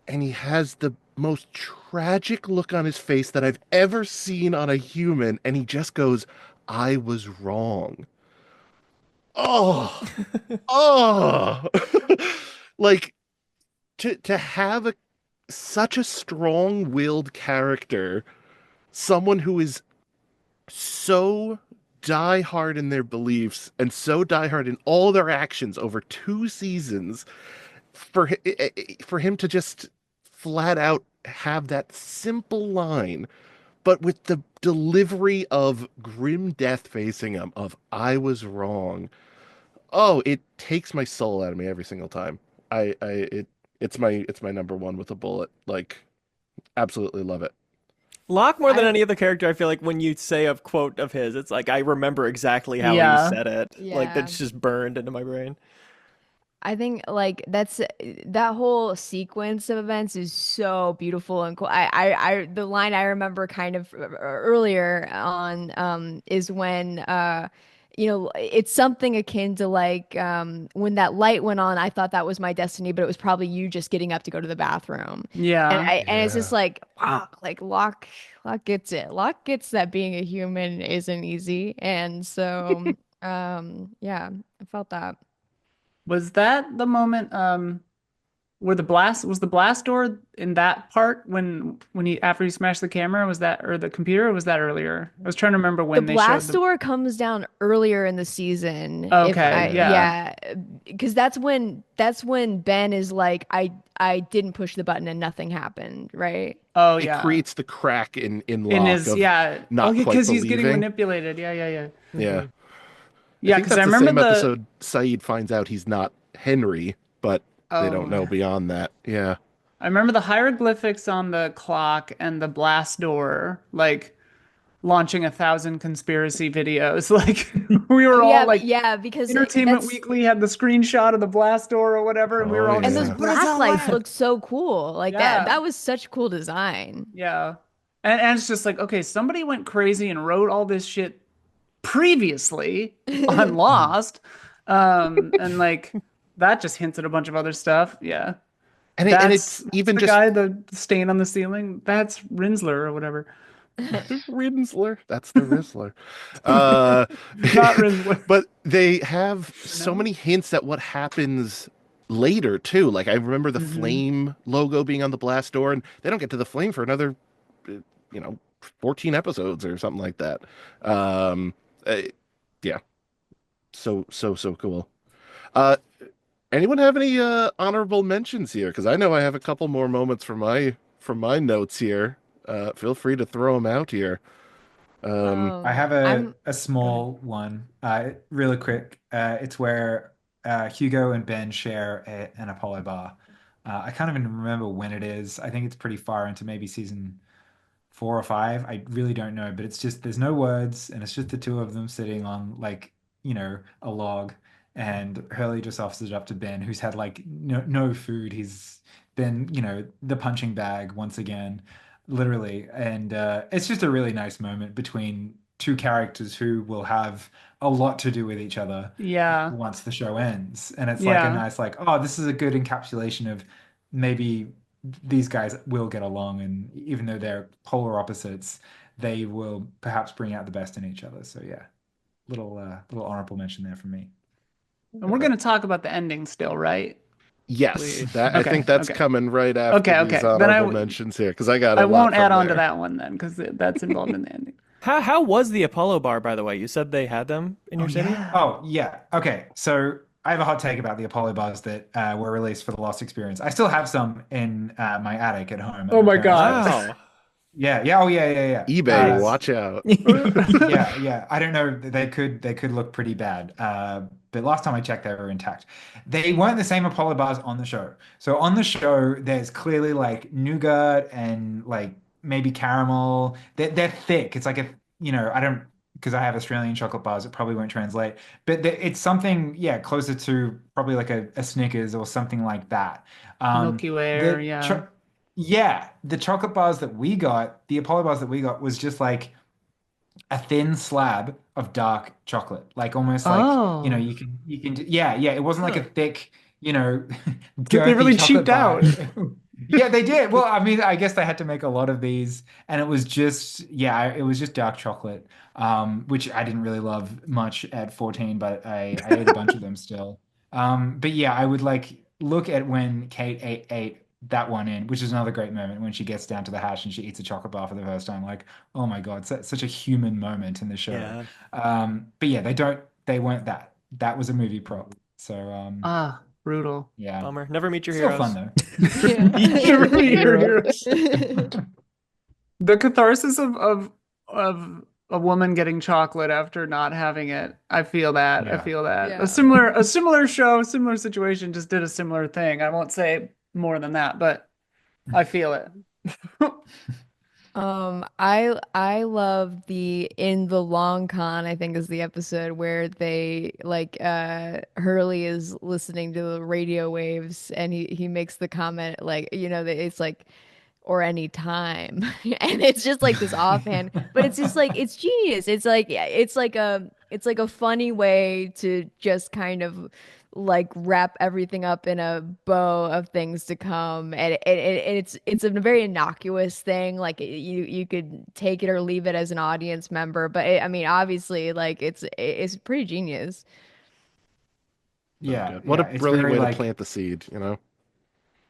and he has the most tragic look on his face that I've ever seen on a human, and he just goes, "I was wrong." Oh, like, to have such a strong-willed character, someone who is so die-hard in their beliefs and so die-hard in all their actions over 2 seasons, for him to just flat out have that simple line, but with the delivery of grim death facing him, of "I was wrong." Oh, it takes my soul out of me every single time. It's my number one with a bullet. Like, absolutely love it. Locke, more than any other character, I feel like when you say a quote of his, it's like I remember exactly how he said it. Like, that's just burned into my brain. I think like that whole sequence of events is so beautiful and cool. The line I remember kind of earlier on is when it's something akin to like when that light went on, I thought that was my destiny, but it was probably you just getting up to go to the bathroom. And it's just like, wow, like Locke gets it. Locke gets that being a human isn't easy, and so I felt that. Was that the moment where the blast door in that part when he after he smashed the camera, was that, or the computer, or was that earlier? I was trying to remember when the blast door comes down earlier in the season. Okay, because that's when Ben is like, I didn't push the button and nothing happened, right? Oh It yeah, creates the crack in Locke in his not quite because he's getting believing. manipulated. Yeah. Yeah. Yeah, I think because that's I the remember same episode Saeed finds out he's not Henry, but they don't know beyond that. Yeah. I remember the hieroglyphics on the clock and the blast door, like launching 1,000 conspiracy videos. Like we were all like, because Entertainment Weekly had the screenshot of the blast door or whatever, and we were all and those just, black lights look so cool. Like Yeah. that was such cool design. yeah. And it's just like, okay, somebody went crazy and wrote all this shit previously on Lost, and like that just hints at a bunch of other stuff. Yeah. And it's even the just guy, the stain on the ceiling. That's Rinsler or whatever. Rinsler. That's the Rinsler. Not Rinsler. But they have so many hints at what happens later too. Like I remember the flame logo being on the blast door, and they don't get to the flame for another 14 episodes or something like that. Um, uh, yeah, so cool. Uh, Anyone have any honorable mentions here? Because I know I have a couple more moments from my notes here. Feel free to throw them out here. I have I'm a small one, really quick. It's where Hugo and Ben share an Apollo bar. I can't even remember when it is. I think it's pretty far into maybe season 4 or 5. I really don't know, but it's just there's no words, and it's just the two of them sitting on like a log, and Hurley just offers it up to Ben, who's had like no food. He's been the punching bag once again, literally, and it's just a really nice moment between two characters who will have a lot to do with each other Yeah. once the show ends, and it's like a Yeah. nice like, oh, this is a good encapsulation of maybe these guys will get along, and even though they're polar opposites, they will perhaps bring out the best in each other. So yeah, little honorable mention there for me. And we're going to talk about the ending still, right? Yes, Please. I Okay, think that's okay. coming right after Okay, these okay. Then honorable mentions here because I got a I lot won't from add on to there. that one then because that's involved in the ending. How was the Apollo bar, by the way? You said they had them in your city? Yeah. Oh yeah, okay. So I have a hot take about the Apollo bars that were released for the Lost Experience. I still have some in my attic at home. At Oh my parents' God. house. Wow. Yeah. Oh yeah. eBay, Uh, watch out. yeah. I don't know. They could look pretty bad. But last time I checked, they were intact. They weren't the same Apollo bars on the show. So on the show, there's clearly like nougat and like maybe caramel. They're thick. It's like I don't because I have Australian chocolate bars. It probably won't translate. But it's something, yeah, closer to probably like a Snickers or something like that. Milky Way, The yeah. yeah, the chocolate bars that we got, the Apollo bars that we got was just like a thin slab of dark chocolate, like almost like Oh. yeah, it wasn't like a Huh. thick, They girthy really chocolate cheaped bar. out. Yeah, they did. Well, I mean, I guess they had to make a lot of these, and it was just, yeah, it was just dark chocolate, which I didn't really love much at 14, but I ate a bunch of them still. But yeah, I would like look at when Kate ate that one in, which is another great moment when she gets down to the hash and she eats a chocolate bar for the first time. Like, oh my God, such a human moment in the show. Yeah. But yeah, they weren't that. That was a movie prop. So Brutal. yeah, Bummer. Never meet your still heroes. fun though. Never meet your heroes. Yeah. The catharsis of a woman getting chocolate after not having it. I feel that. I Yeah. feel that. Yeah. A similar show, similar situation just did a similar thing. I won't say more than that, but I feel it. I love the In the Long Con, I think is the episode where they like Hurley is listening to the radio waves and he makes the comment like, that it's like or any time. And it's just like this offhand, but it's just like it's genius. It's like it's like a funny way to just kind of like wrap everything up in a bow of things to come, and it's a very innocuous thing. Like you could take it or leave it as an audience member, but I mean, obviously, like it's pretty genius. So Yeah, good. What a it's brilliant very way to like, plant the seed,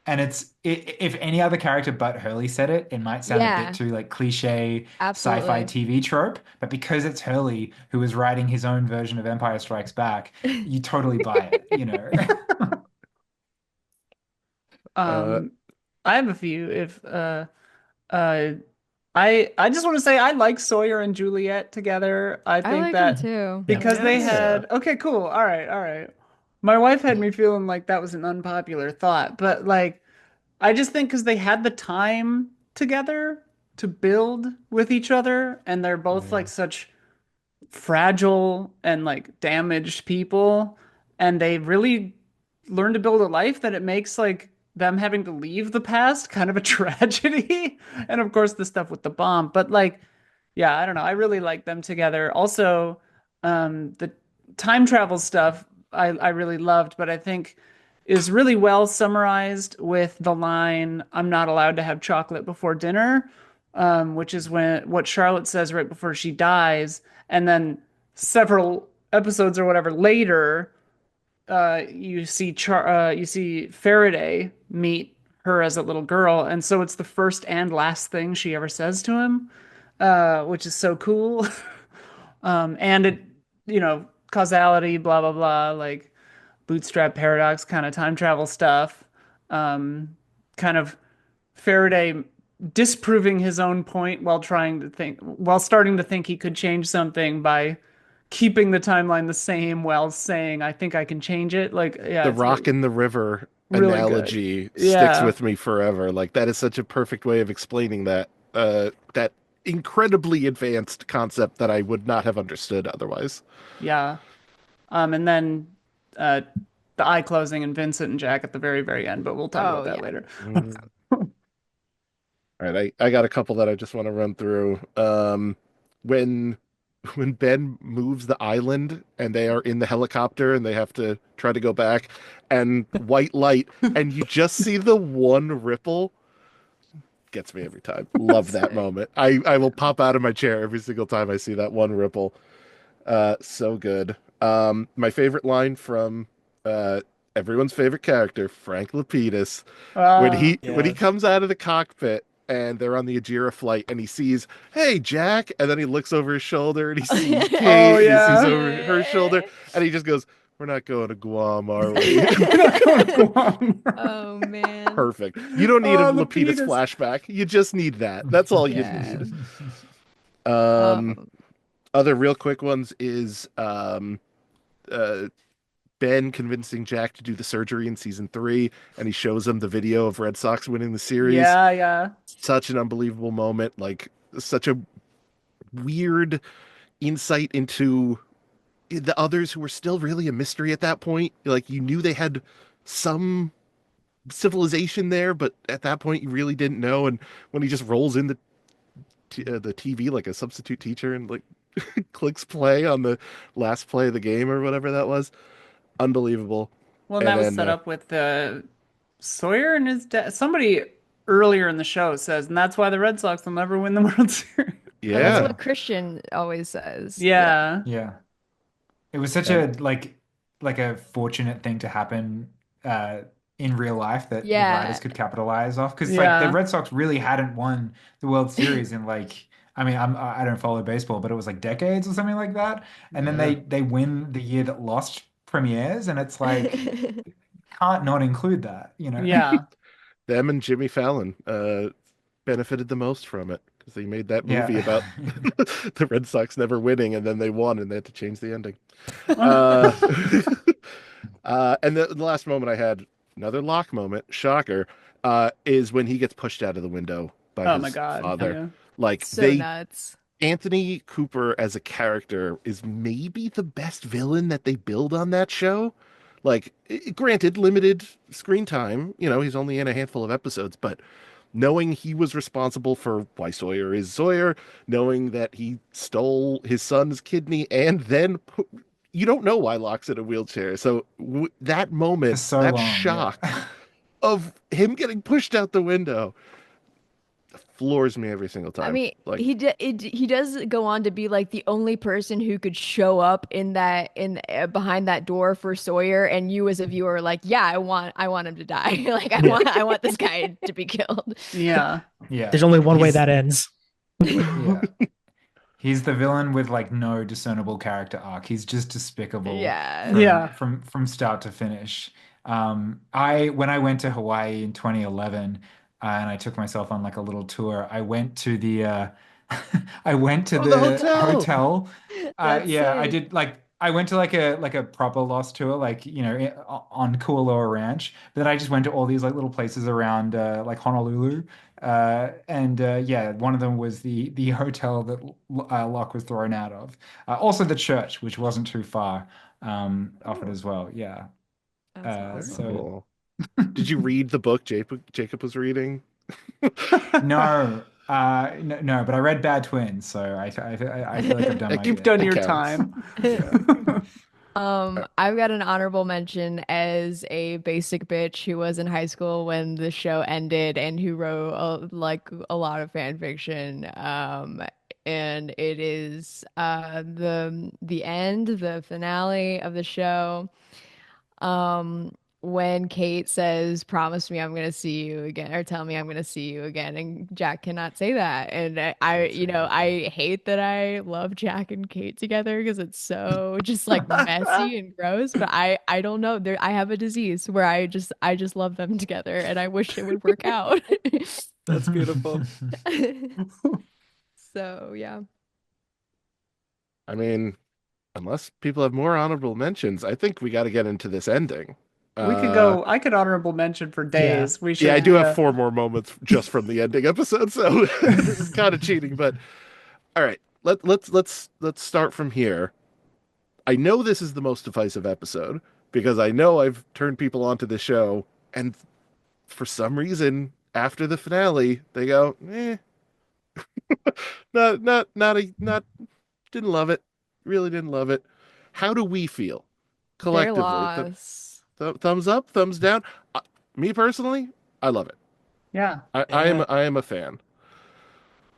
and if any other character but Hurley said it, it might sound a Yeah, bit too like cliche sci-fi absolutely. TV trope, but because it's Hurley who is writing his own version of Empire Strikes Back, you totally buy it. Uh, I have a few. If uh, I just want to say I like Sawyer and Juliet together. I I think like them that too. because they Yes. had okay, cool. All right. My wife had me feeling like that was an unpopular thought, but like I just think because they had the time together to build with each other, and they're both Yeah. like such fragile and like damaged people, and they really learn to build a life that it makes like them having to leave the past kind of a tragedy. And of course the stuff with the bomb, but like yeah, I don't know, I really like them together. Also the time travel stuff I really loved, but I think is really well summarized with the line "I'm not allowed to have chocolate before dinner," which is what Charlotte says right before she dies, and then several episodes or whatever later, you see Faraday meet her as a little girl, and so it's the first and last thing she ever says to him. which is so cool. And it, causality, blah blah blah, like bootstrap paradox kind of time travel stuff. Kind of Faraday disproving his own point while starting to think he could change something by keeping the timeline the same while saying, I think I can change it. Like, yeah, The it's rock in the river really good. analogy sticks Yeah. with me forever. Like that is such a perfect way of explaining that incredibly advanced concept that I would not have understood otherwise. Yeah. And then the eye closing and Vincent and Jack at the very, very end, but we'll talk about that later. All right, I got a couple that I just want to run through. When Ben moves the island and they are in the helicopter and they have to try to go back and white light and you just see the one ripple, gets me every time. Love that moment. I will pop out of my chair every single time I see that one ripple. So good. My favorite line from everyone's favorite character, Frank Lapidus, when he comes out of the cockpit and they're on the Ajira flight and he sees, hey, Jack, and then he looks over his shoulder and he sees Kate, and he sees over her shoulder, and he just goes, we're not going to Guam, are we? Oh man. Perfect. You don't need a Lapidus flashback. You just need that. That's all you need. Other real quick ones is Ben convincing Jack to do the surgery in season 3, and he shows him the video of Red Sox winning the series. Yeah. Such an unbelievable moment. Like, such a weird insight into the others who were still really a mystery at that point. Like, you knew they had some civilization there, but at that point you really didn't know. And when he just rolls in the TV like a substitute teacher and like clicks play on the last play of the game or whatever that was, unbelievable. Well, that was set up with Sawyer and his dad. Somebody earlier in the show says, and that's why the Red Sox will never win the World Series. Yeah, That's what Christian always says. Yeah. It was such a like a fortunate thing to happen in real life that the writers could capitalize off, because like the Red Sox really hadn't won the World Series in like, I mean, I don't follow baseball, but it was like decades or something like that, and then they win the year that Lost premieres, and it's like can't not include that, you know? Yeah. Them and Jimmy Fallon benefited the most from it because they made that movie about the Red Sox never winning, and then they won and they had to change the ending. And the last moment I had, another Locke moment, shocker, is when he gets pushed out of the window by his father. Yeah. Like, so nuts. Anthony Cooper as a character is maybe the best villain that they build on that show. Like, granted, limited screen time, he's only in a handful of episodes, but knowing he was responsible for why Sawyer is Sawyer, knowing that he stole his son's kidney, and then you don't know why Locke's in a wheelchair. So that moment, shock of him getting pushed out the window floors me every single time. I mean, like, he does go on to be like the only person who could show up in behind that door for Sawyer, and you as a viewer are like, yeah, I want him to die. Like, I want this guy to be killed. Yeah. There's only one way that ends. He's the villain with like no discernible character arc. He's just despicable. From start to finish. When I went to Hawaii in 2011, and I took myself on like a little tour, I went to the hotel. I did I went to like a proper Lost tour, like, on Kualoa Ranch. But then I just went to all these like little places around like Honolulu. One of them was the hotel that Locke was thrown out of. Also the church, which wasn't too far off it as well. Yeah. That's awesome. Cool. Did you read the book Jacob was reading? No, but I read Bad Twins, so I feel like I've done my You've done your time. I've got an honorable mention as a basic bitch who was in high school when the show ended and who wrote a lot of fan fiction. And it is the end, the finale of the show. when Kate says, "Promise me I'm going to see you again," or "Tell me I'm going to see you again," and Jack cannot say that. And I hate that I love Jack and Kate together because it's so just like messy and gross. But I don't know. I have a disease where I just love them together, and I wish it would work out. That's beautiful. So yeah. I mean, unless people have more honorable mentions, I think we got to get into this ending. We could go. I could honorable mention for days. We should. Yeah, I do have 4 more moments just from the ending episode, so this is kind of cheating. But all right, let's start from here. I know this is the most divisive episode because I know I've turned people onto the show, and for some reason, after the finale, they go, not, didn't love it. Really didn't love it. How do we feel collectively? Their loss. Thumbs up, thumbs down. Me personally, I love it. Yeah. I am a fan.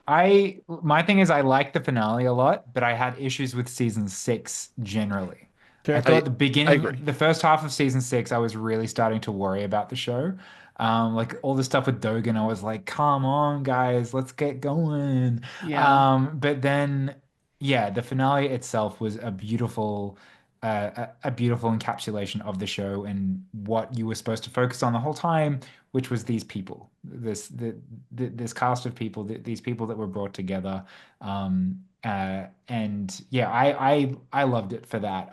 My thing is I like the finale a lot, but I had issues with season 6 generally. Fair. I thought I the beginning, agree. the first half of season 6, I was really starting to worry about the show. Like all the stuff with Dogen, I was like, come on, guys, let's get going. Yeah. But then, yeah, the finale itself was a beautiful encapsulation of the show and what you were supposed to focus on the whole time, which was these people, this cast of people, these people that were brought together. And yeah, I loved it for that.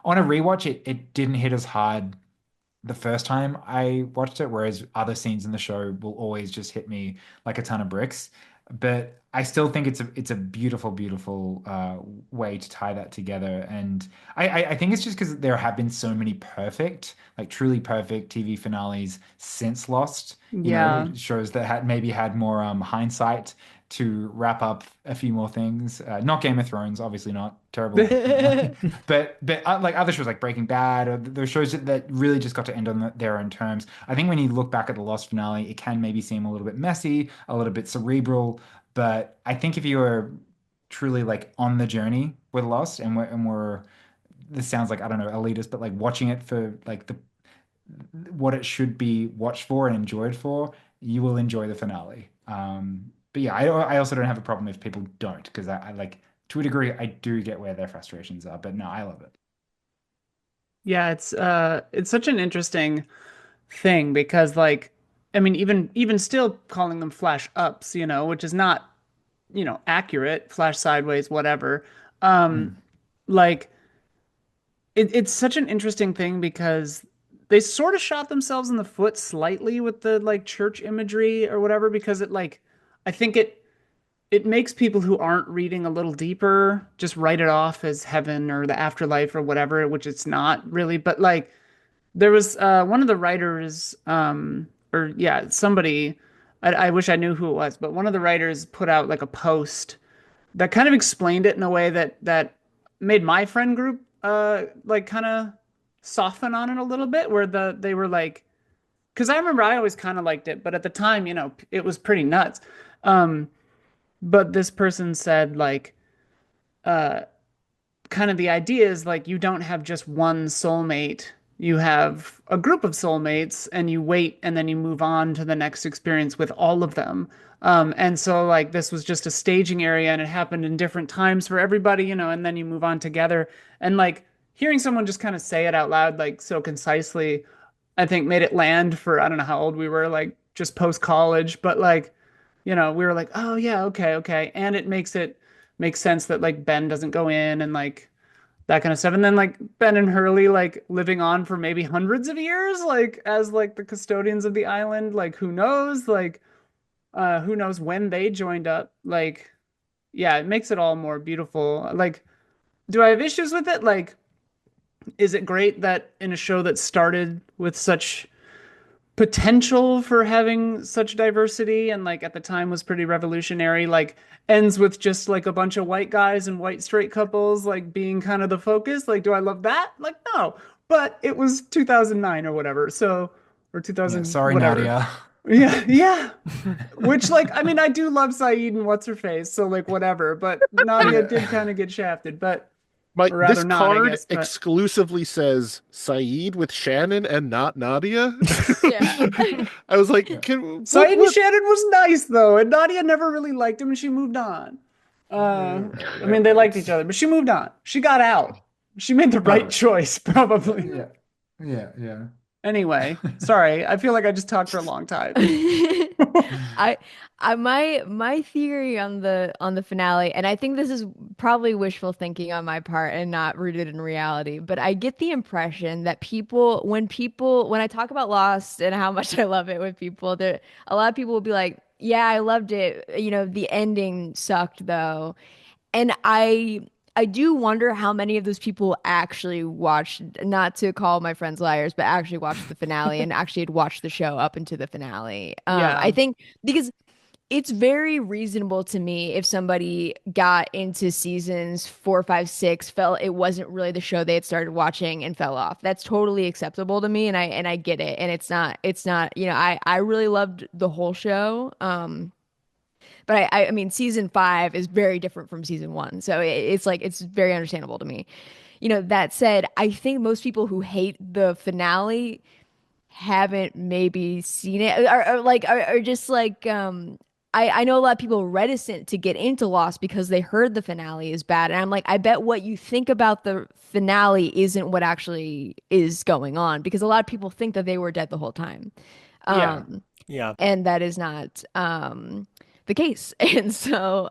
On a rewatch, it didn't hit as hard the first time I watched it, whereas other scenes in the show will always just hit me like a ton of bricks. But I still think it's a beautiful, beautiful way to tie that together. And I think it's just because there have been so many perfect, like truly perfect TV finales since Lost. You Yeah. know, shows that maybe had more hindsight to wrap up a few more things. Not Game of Thrones, obviously not terrible. But like other shows like Breaking Bad, or those shows that really just got to end on their own terms. I think when you look back at the Lost finale, it can maybe seem a little bit messy, a little bit cerebral. But I think if you are truly like on the journey with Lost, and we're this sounds like, I don't know, elitist, but like watching it for like the what it should be watched for and enjoyed for, you will enjoy the finale. But yeah, I also don't have a problem if people don't, because I like, to a degree, I do get where their frustrations are, but no, I love it. Yeah, it's such an interesting thing because like I mean even still calling them flash ups, which is not, accurate, flash sideways, whatever. Um Mm. like it's such an interesting thing because they sort of shot themselves in the foot slightly with the like church imagery or whatever, because I think it makes people who aren't reading a little deeper just write it off as heaven or the afterlife or whatever, which it's not really. But like there was one of the writers, or yeah, somebody, I wish I knew who it was, but one of the writers put out like a post that kind of explained it in a way that made my friend group like kind of soften on it a little bit, where they were like, because I remember I always kind of liked it, but at the time, it was pretty nuts. Um, but this person said like, uh, kind of the idea is like you don't have just one soulmate. You have a group of soulmates and you wait and then you move on to the next experience with all of them. And so like this was just a staging area and it happened in different times for everybody, and then you move on together. And like hearing someone just kind of say it out loud, like so concisely, I think made it land for, I don't know how old we were, like just post college, but like, we were like, oh yeah, okay, okay. And makes sense that like Ben doesn't go in and like that kind of stuff. And then like Ben and Hurley like living on for maybe hundreds of years, like as like the custodians of the island, like who knows when they joined up. Like, yeah, it makes it all more beautiful. Like, do I have issues with it? Like, is it great that in a show that started with such potential for having such diversity and like at the time was pretty revolutionary, like ends with just like a bunch of white guys and white straight couples like being kind of the focus? Like, do I love that? Like, no, but it was 2009 or whatever, so, or Yeah, 2000 sorry, whatever. Nadia. Yeah, yeah. Which like, I mean, I do love Saeed and what's her face, so like whatever, but Nadia did kind of get shafted. But My Or rather this not, I card guess, but- exclusively says Saeed with Shannon and not Nadia. Yeah. I was like, can Saeed and what- Shannon was nice though, and Nadia never really liked him, and she moved on. I mean, they liked each other, but she moved on. She got out. She made the right choice, probably. Yeah. Anyway, sorry. I feel like I just talked for a long time. My theory on the finale, and I think this is probably wishful thinking on my part and not rooted in reality, but I get the impression that when I talk about Lost and how much I love it with people, there a lot of people will be like, yeah, I loved it. You know, the ending sucked though. And I do wonder how many of those people actually watched, not to call my friends liars, but actually watched the finale and actually had watched the show up into the finale. Yeah. I think because it's very reasonable to me if somebody got into seasons 4, 5, 6, felt it wasn't really the show they had started watching and fell off. That's totally acceptable to me, and I get it. And it's not, you know, I really loved the whole show. But I mean, season 5 is very different from season 1. So it's like, it's very understandable to me. You know, that said, I think most people who hate the finale haven't maybe seen it or just like, I know a lot of people are reticent to get into Lost because they heard the finale is bad. And I'm like, I bet what you think about the finale isn't what actually is going on, because a lot of people think that they were dead the whole time. Yeah. And that is not, the case. And so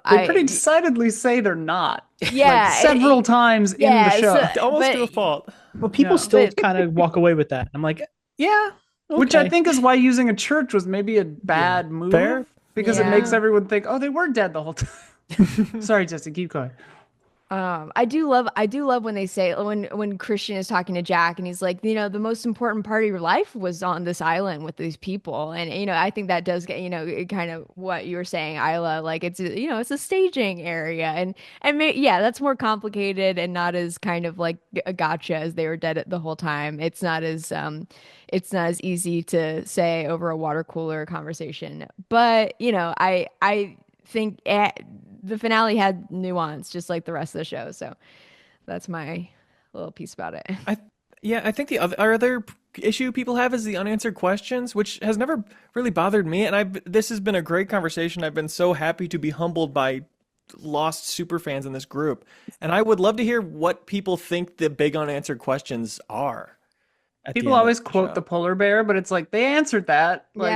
They pretty decidedly say they're not. Yeah, Like, several times in the show. Almost to a fault. But people Yeah. still kind of walk away with that. I'm like, yeah, Which I okay. think is why using a church was maybe a bad move. Fair. Because it Yeah. makes everyone think, oh, they were dead the whole time. Sorry, Jesse, keep going. I do love when they say, when Christian is talking to Jack and he's like, you know, the most important part of your life was on this island with these people. And, you know, I think that does get, you know, kind of what you were saying, Isla, like it's, you know, it's a staging area yeah, that's more complicated and not as kind of like a gotcha as they were dead the whole time. It's not as easy to say over a water cooler conversation, but you know, I think the finale had nuance just like the rest of the show. So that's my little piece about it. I think the other issue people have is the unanswered questions, which has never really bothered me. And this has been a great conversation. I've been so happy to be humbled by Lost super fans in this group. And I would love to hear what people think the big unanswered questions are. People always quote the polar bear, but it's like they answered that. Like,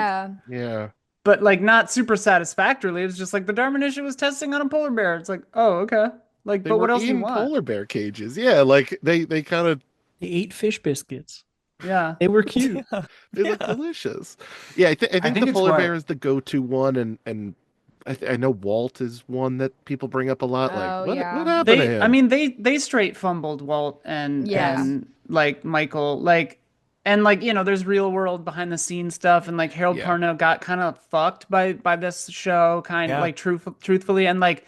Yeah. But like not super satisfactorily. It's just like the Darmanisha was testing on a polar bear. It's like, oh, okay. Like, They but what were else do you in want? polar bear cages. Yeah, like they kind of They ate fish biscuits. Yeah. They were cute. they look delicious. Yeah, I think think the it's polar what- bear is the go-to one, and I know Walt is one that people bring up a lot. Like, Oh, what yeah. happened to him? I mean, they straight fumbled Walt and Yeah. and like Michael, and you know, there's real world behind the scenes stuff, and like Harold Yeah. Parnell got kind of fucked by this show, kind of Yeah. like truthfully, and like,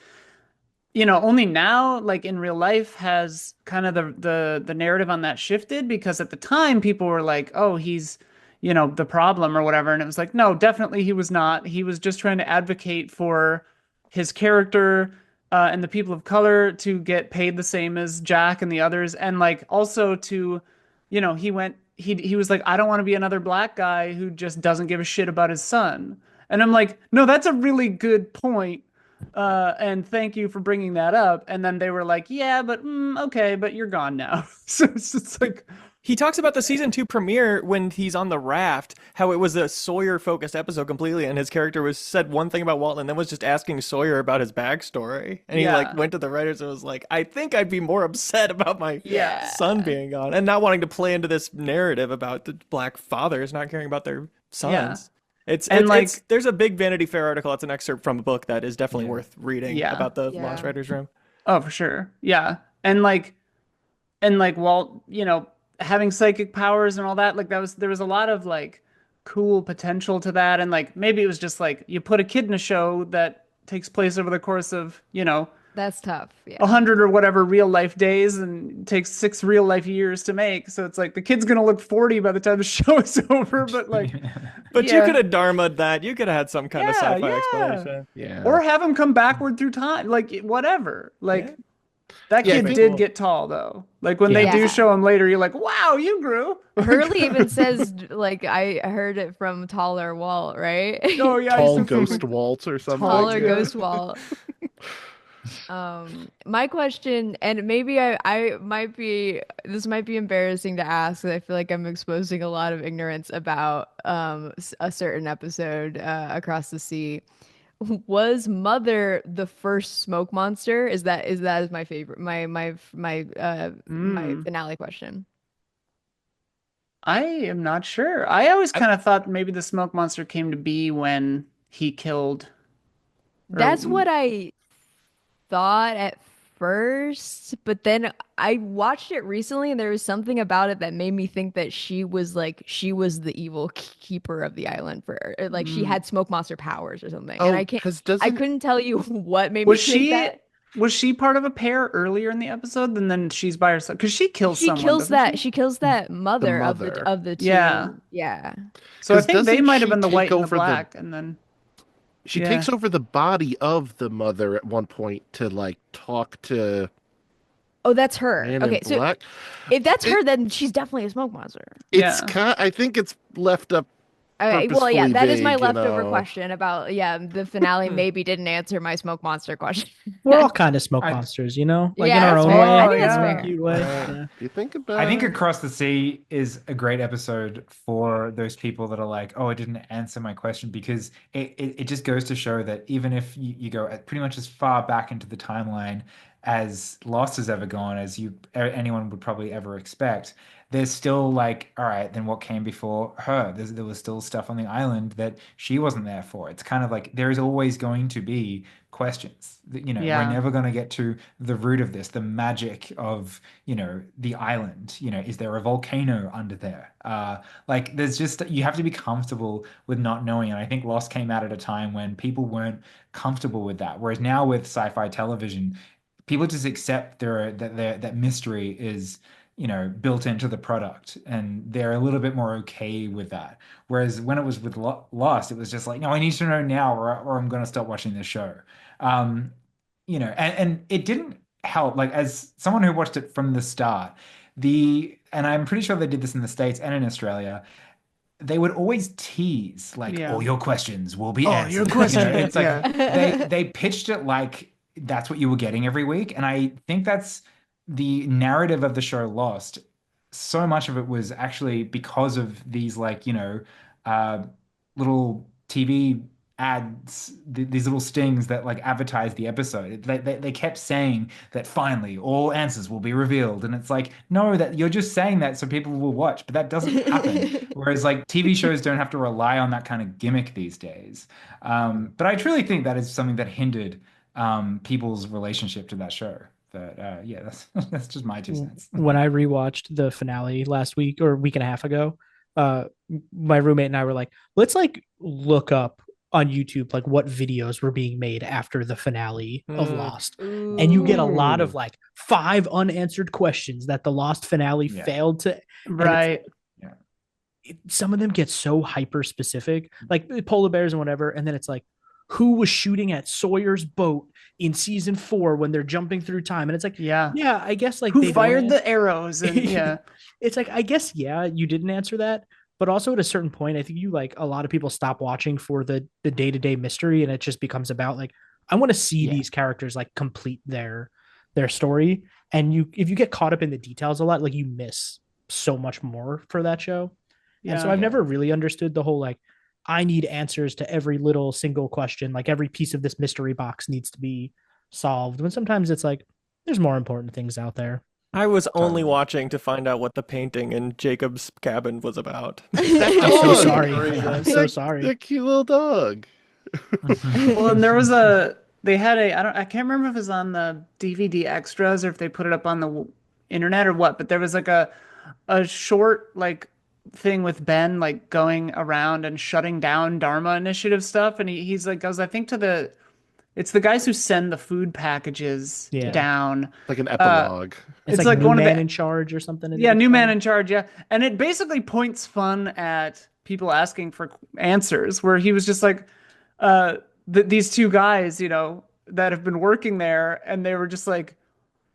you know, only now, like in real life, has kind of the narrative on that shifted, because at the time people were like, oh, he's, you know, the problem or whatever, and it was like, no, definitely he was not. He was just trying to advocate for his character and the people of color to get paid the same as Jack and the others, and like also to, you know, he was like, I don't want to be another black guy who just doesn't give a shit about his son. And I'm like, no, that's a really good point. And thank you for bringing that up. And then they were like, yeah, but okay, but you're gone now. So it's just like, He talks about the season 2 premiere when he's on the raft, how it was a Sawyer focused episode completely, and his character said one thing about Walt and then was just asking Sawyer about his backstory. And he Yeah. like went to the writers and was like, I think I'd be more upset about my Yeah. son being gone and not wanting to play into this narrative about the black fathers not caring about their sons. Yeah. It's And, like there's a big Vanity Fair article. It's an excerpt from a book that is definitely worth reading Yeah. about the Yeah. Lost Writers Room. oh, for sure. Yeah. And like Walt, you know, having psychic powers and all that, like there was a lot of like cool potential to that. And like, maybe it was just like, you put a kid in a show that takes place over the course of, you know, That's tough. Yeah. 100 or whatever real life days, and it takes 6 real life years to make. So it's like the kid's gonna look 40 by the time the show is over. But like, But you Yeah. could have dharma'd that. You could have had some kind of Yeah, sci-fi yeah. explanation. yeah. or have him come backward through time, like whatever. Like, That Yeah, I kid think- did get tall though. Like when they Yeah. do show him later, you're like, wow, you grew. Hurley even says, like, I heard it from Taller Walt, right? Oh yeah, Tall he's so ghost Walt or something. Taller yeah. Ghost Walt. My question, and maybe I might be, this might be embarrassing to ask, 'cause I feel like I'm exposing a lot of ignorance about a certain episode across the sea. Was Mother the first smoke monster? Is that my favorite, my finale question? I am not sure. I always kind of thought maybe the smoke monster came to be when he killed. That's what I thought at first, but then I watched it recently and there was something about it that made me think that she was the evil keeper of the island, for like she had smoke monster powers or something. Oh, And I doesn't couldn't tell you what made Was me think she that. was she part of a pair earlier in the episode, and then she's by herself because she kills She someone. kills doesn't that. she? She kills that mother of mother. the two. Yeah. Yeah. So I 'Cause think they doesn't might have she been the take white and the over black, and then she Yeah. takes over the body of the mother at one point to like talk to Oh, that's her. Man Okay, in so Black. if that's her, then she's definitely a smoke monster. It's Yeah. I think it's left up. Okay, well, yeah, Purposefully that is my vague, you leftover know. question about, the finale maybe didn't answer my smoke monster question. We're all kind of smoke I- monsters, you know, like Yeah, in our that's own fair. way. I think that's in a fair. cute way. Yeah. You think about. I think Across the Sea is a great episode for those people that are like, oh, it didn't answer my question, because it just goes to show that even if you go pretty much as far back into the timeline as Lost has ever gone, as anyone would probably ever expect, there's still like, all right, then what came before her? There was still stuff on the island that she wasn't there for. It's kind of like there is always going to be questions. Yeah. We're never going to get to the root of this, the magic of, the island. Is there a volcano under there? Like there's just, you have to be comfortable with not knowing. And I think Lost came out at a time when people weren't comfortable with that. Whereas now with sci-fi television, people just accept that mystery is, built into the product, and they're a little bit more okay with that. Whereas when it was with Lost, it was just like, no, I need to know now, or I'm going to stop watching this show. And it didn't help. Like as someone who watched it from the start, and I'm pretty sure they did this in the States and in Australia, they would always tease like, Yeah. all your questions will be Oh, answered. your question. It's like Yeah. they pitched it like that's what you were getting every week, and I think that's the narrative of the show Lost. So much of it was actually because of these like little TV ads, these little stings that like advertise the episode. They kept saying that finally all answers will be revealed, and it's like, no, that you're just saying that so people will watch, but that doesn't happen. Whereas like TV shows don't have to rely on that kind of gimmick these days. But I truly think that is something that hindered people's relationship to that show. But yeah, that's just my 2 cents. When I rewatched the finale last week or a week and a half ago, my roommate and I were like, let's like look up on YouTube like what videos were being made after the finale of Lost. And you get a lot of like 5 unanswered questions that the Lost finale Yeah. failed to. Right. Some of them get so hyper specific, like the polar bears and whatever. And then it's like, who was shooting at Sawyer's boat in season 4 when they're jumping through time? And it's like, Yeah. I guess like Who they don't fired answer- the arrows? And yeah. It's like, I guess, you didn't answer that. But also at a certain point, I think a lot of people stop watching for the day-to-day mystery, and it just becomes about like, I want to see these characters like complete their story. And if you get caught up in the details a lot, like you miss so much more for that show. And so I've never really understood the whole like, I need answers to every little single question. Like every piece of this mystery box needs to be solved. When sometimes it's like, there's more important things out there. I was only watching to find out what the painting in Jacob's cabin was about. I'm so dog. sorry. I'm so sorry. That cute little dog. Well, and there was they had I can't remember if it was on the DVD extras or if they put it up on the internet or what, but there was like a short like thing with Ben like going around and shutting down Dharma Initiative stuff, and he's like goes, I think it's the guys who send the food packages down. Like an epilogue. It's like new one of man the- in charge or something. Yeah, new man in charge. Yeah, and it basically points fun at people asking for answers. Where he was just like, these two guys, that have been working there, and they were just like,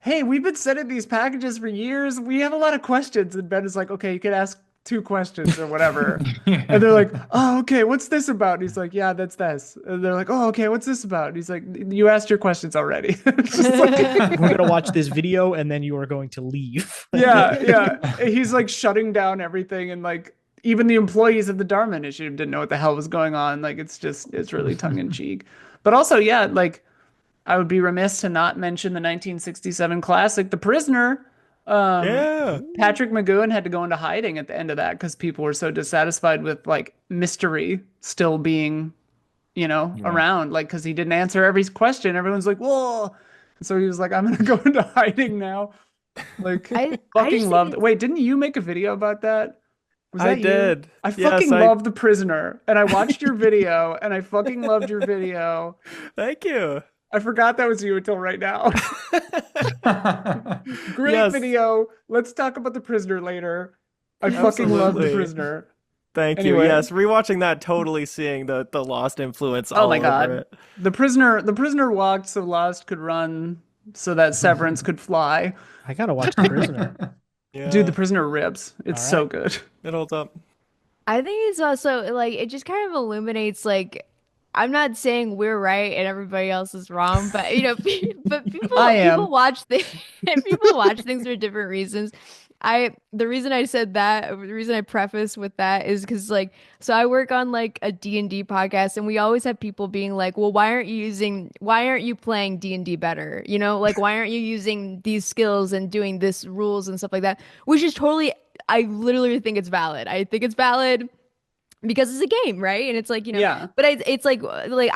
hey, we've been sending these packages for years. We have a lot of questions. And Ben is like, okay, you can ask 2 questions or whatever. And they're like, oh, okay, what's this about? And he's like, yeah, that's this. And they're like, oh, okay, what's this about? And he's like, you asked your questions already. It's just like, We're gonna watch this video and then you are going to leave. yeah. He's like shutting down everything, and like even the employees of the Dharma Initiative didn't know what the hell was going on. Like it's really tongue in cheek. But also, yeah, like I would be remiss to not mention the 1967 classic, The Prisoner. Patrick McGoohan had to go into hiding at the end of that because people were so dissatisfied with like mystery still being, around, like because he didn't answer every question. Everyone's like, whoa. And so he was like, I'm gonna go into hiding now. Like I fucking loved it. Wait, didn't you make a video about that? Was that I did. You? I fucking love The Prisoner, and I watched your video, and I fucking loved your video. Thank you. I forgot that was you until right now. Great video. Let's talk about The Prisoner later. I fucking love The Prisoner. Thank you. Yes, rewatching that, totally seeing the Lost influence all over it. The prisoner walked so Lost could run, so that Severance could fly. I gotta watch The Prisoner. Yeah. Dude, The Prisoner rips. It's so good. It holds up. I think it's also like it just kind of illuminates like I'm not saying we're right and everybody else is wrong, but people watch things for different reasons. The reason I said that, the reason I preface with that is because so I work on like a D&D podcast, and we always have people being like, well, why aren't you playing D&D better? Like why aren't you using these skills and doing this rules and stuff like that? Which is totally, I literally think it's valid. I think it's valid because it's a game, right? And it's like, but it's like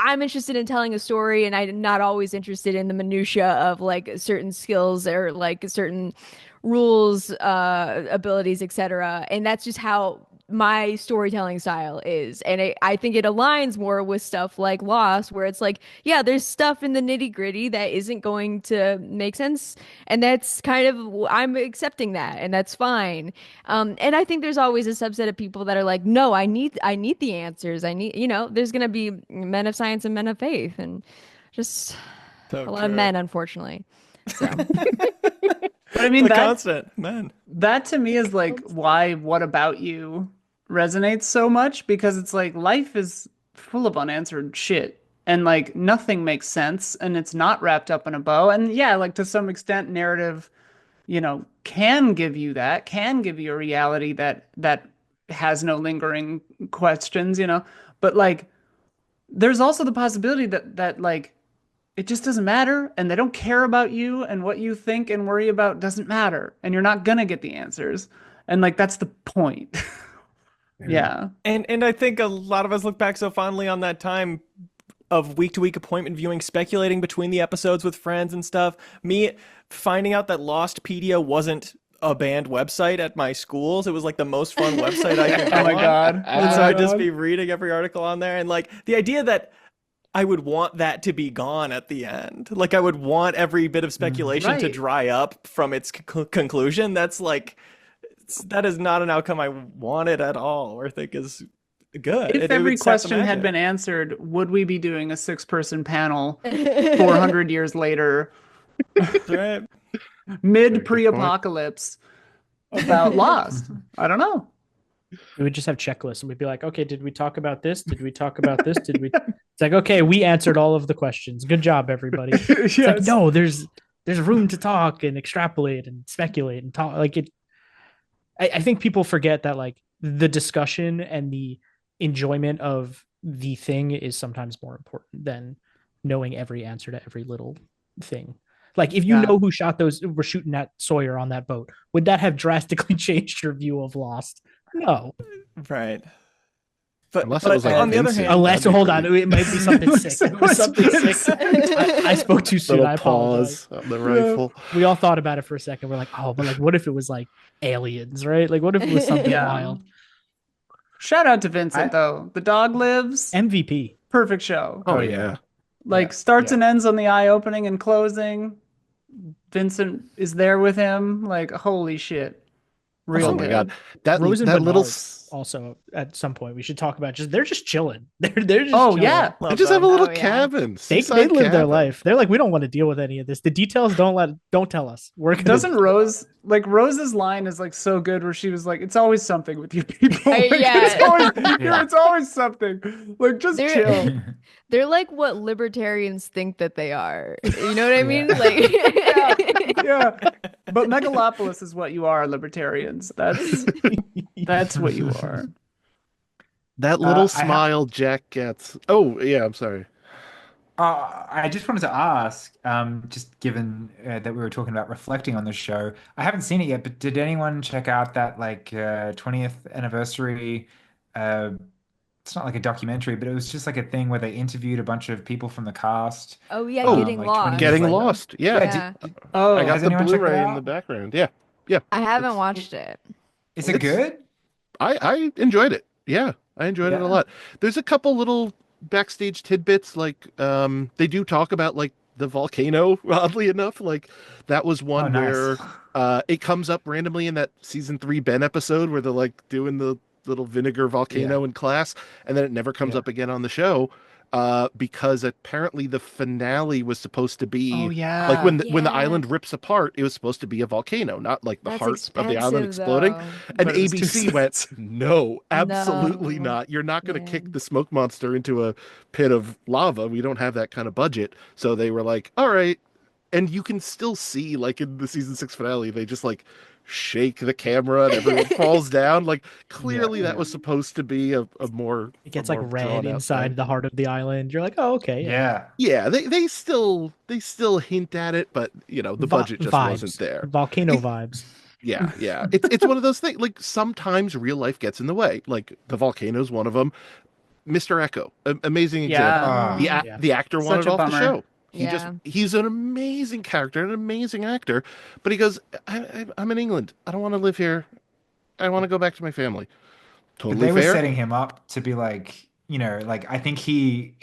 I'm interested in telling a story, and I'm not always interested in the minutia of like certain skills or like certain rules, abilities, etc. And that's just how my storytelling style is. And I think it aligns more with stuff like Lost, where it's like, yeah, there's stuff in the nitty gritty that isn't going to make sense. And that's kind of, I'm accepting that, and that's fine. And I think there's always a subset of people that are like, no, I need the answers. There's going to be men of science and men of faith, and just a lot of men, unfortunately. So. But I mean, constant, man. That to me is like why What About You resonates so much, because it's like life is full of unanswered shit, and like nothing makes sense, and it's not wrapped up in a bow. And yeah, like to some extent, narrative, can give you a reality that has no lingering questions, But like, there's also the possibility that like, it just doesn't matter, and they don't care about you, and what you think and worry about doesn't matter, and you're not gonna get the answers, and like that's the point. Yeah. And I think a lot of us look back so fondly on that time of week-to-week appointment viewing, speculating between the episodes with friends and stuff. Me finding out that Lostpedia wasn't a banned website at my schools. It was like the most fun website I could go Oh my God. And so I'd just be reading every article on there, and like the idea that I would want that to be gone at the end. Like I would want every bit of speculation to dry up from its conclusion. That's like, that is not an outcome I wanted at all, or think is good. If every question had been answered, would we be doing a 6-person panel 400 years later? Right. Mid pre-apocalypse about Lost? I don't know. We would just have checklists, and we'd be like, okay, did we talk about this? Did we talk about this? It's like, okay, we answered all of the questions. Good job, everybody. It's like, no, there's room to talk and extrapolate and speculate and talk. Like I think people forget that like the discussion and the enjoyment of the thing is sometimes more important than knowing every answer to every little thing. Like if you know who were shooting at Sawyer on that boat, would that have drastically changed your view of Lost? No. Right. But Unless it was like on the other hand, hold on, it might be something sick. It was something sick. I spoke too soon. I apologize. Pause on the rifle. We all thought about it for a second. We're like, oh, but like, what if it was like aliens, right? Like, what if it was something wild? Shout out to Vincent though. The Dog Lives. MVP. Perfect show. Oh yeah. Like starts and ends on the eye opening and closing. Vincent is there with him. Like holy shit. Real Oh my good. God. That Rose and little Bernard. also at some point. We should talk about they're just chilling. They're just Oh chilling. yeah, They just have a little Oh, yeah. cabin. They seaside live their cabin. life. They're like, we don't want to deal with any of this. The details don't tell us. We're gonna doesn't Rose's line is like so good where she was like, "It's always something with you people." Like, Yeah. it's always something. Like just They're- chill. They're like what libertarians think that they are. You know what I mean? Like Yeah, but Megalopolis is what you are, libertarians. That's what you are. That little I have- smile Jack gets. Oh, yeah, I'm sorry. I just wanted to ask, just given that we were talking about reflecting on the show, I haven't seen it yet, but did anyone check out that 20th anniversary? It's not like a documentary, but it was just like a thing where they interviewed a bunch of people from the cast. oh yeah, Oh, getting like lost. 20 Getting later. Lost. Yeah. Yeah. Oh, I got has the anyone checked it Blu-ray in out? the background. Yeah. I haven't It's- watched it. Is it good? I enjoyed it. Yeah, I enjoyed it a Yeah. lot. There's a couple little backstage tidbits, like they do talk about like the volcano, oddly enough. Like that was one Oh, nice. where it comes up randomly in that season 3 Ben episode where they're like doing the little vinegar volcano in class, and then it never comes Yeah. up again on the show. Because apparently the finale was supposed to be Oh yeah. like when the Yeah. island rips apart, it was supposed to be a volcano, not like the That's heart of the island expensive, exploding. though. And But it was too ABC went, no, absolutely No. not. You're not going to kick Man. the smoke monster into a pit of lava. We don't have that kind of budget. So they were like, all right. And you can still see, like in the season 6 finale, they just like shake the camera and everyone falls down. Like clearly that was supposed to be a more. it gets a like more red drawn-out inside thing. the heart of the island. You're like, oh, okay. Yeah. Yeah, they still hint at it, but you know the budget just wasn't there. Volcano vibes. Yeah. It's one of those things. Like sometimes real life gets in the way. Like the volcano's one of them. Mr. Echo, amazing example. Yeah. The actor Such wanted a off the bummer. show. Yeah. He's an amazing character, an amazing actor, but he goes, I'm in England. I don't want to live here. I want to go back to my family. But Totally they were fair. setting him up to be like, I think he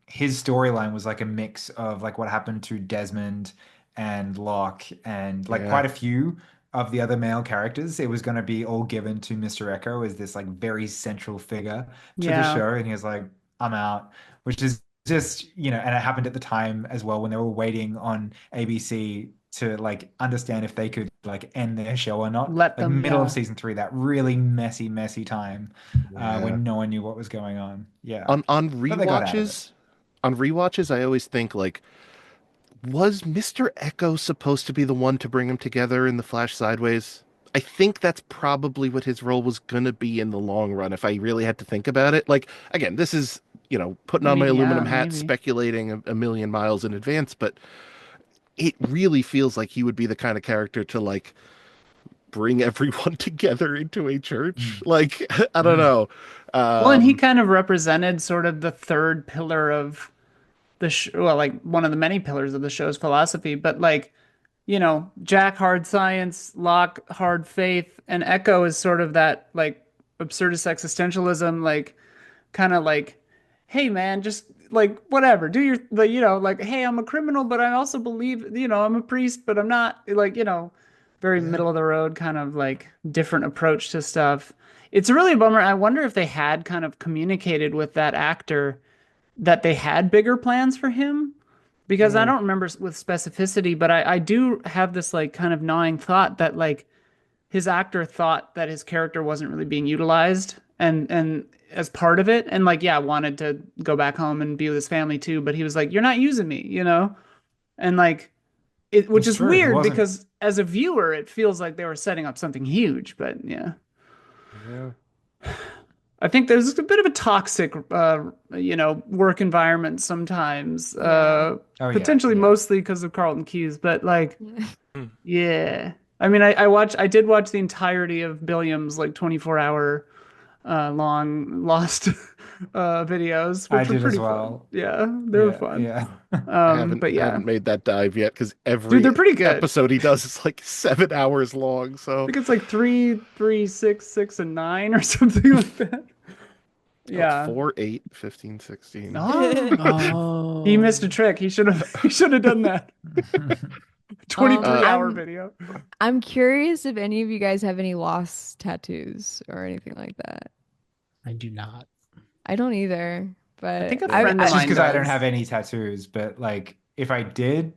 his storyline was like a mix of like what happened to Desmond and Locke and like Yeah. quite a few of the other male characters. It was going to be all given to Mr. Echo as this like very central figure to the Yeah. show, and he was like, I'm out, which is just, and it happened at the time as well when they were waiting on ABC to like understand if they could like end their show or not. Let Like them, middle yeah. of season 3, that really messy time Yeah. when no one knew what was going on. Yeah. on But they got out of it. rewatches, I always think like, was Mr. Echo supposed to be the one to bring them together in the Flash Sideways? I think that's probably what his role was going to be in the long run, if I really had to think about it. Like, again, this is, putting on my Maybe, aluminum yeah, hat, maybe. speculating a million miles in advance, but it really feels like he would be the kind of character to, like, bring everyone together into a church. Like, I don't know. Well, and he kind of represented sort of the third pillar of the like one of the many pillars of the show's philosophy, but like, Jack hard science, Locke hard faith, and Echo is sort of that like absurdist existentialism, like kind of like, hey man, just like whatever, do your like, hey, I'm a criminal, but I also believe, I'm a priest, but I'm not, like, very middle of the road kind of like different approach to stuff. It's really a bummer. I wonder if they had kind of communicated with that actor that they had bigger plans for him, because I don't remember with specificity, but I do have this like kind of gnawing thought that like his actor thought that his character wasn't really being utilized and as part of it, and like, yeah, wanted to go back home and be with his family too, but he was like, you're not using me, and like which It's is true, he weird wasn't. because as a viewer it feels like they were setting up something huge, but yeah. I think there's a bit of a toxic, work environment sometimes. Yeah. Potentially mostly because of Carlton Cuse, but like, yeah. I mean, I did watch the entirety of Billiam's like 24-hour long Lost videos, which I were did as pretty well. fun. Yeah, they were fun. Yeah. I haven't, but yeah, haven't made that dive yet because every Dude, they're pretty good. episode he does is like 7 hours long. So I think it's like 3, 6, 6, and 9 or something like that. Yeah. 4, 8, 15, 16. Oh. Oh, He missed a trick. He should have done that. 23-hour I'm- video. I'm curious if any of you guys have any lost tattoos or anything like that. I do not. I don't either, but I think a I- friend I- of It's just mine because I don't does. have any tattoos, but like if I did,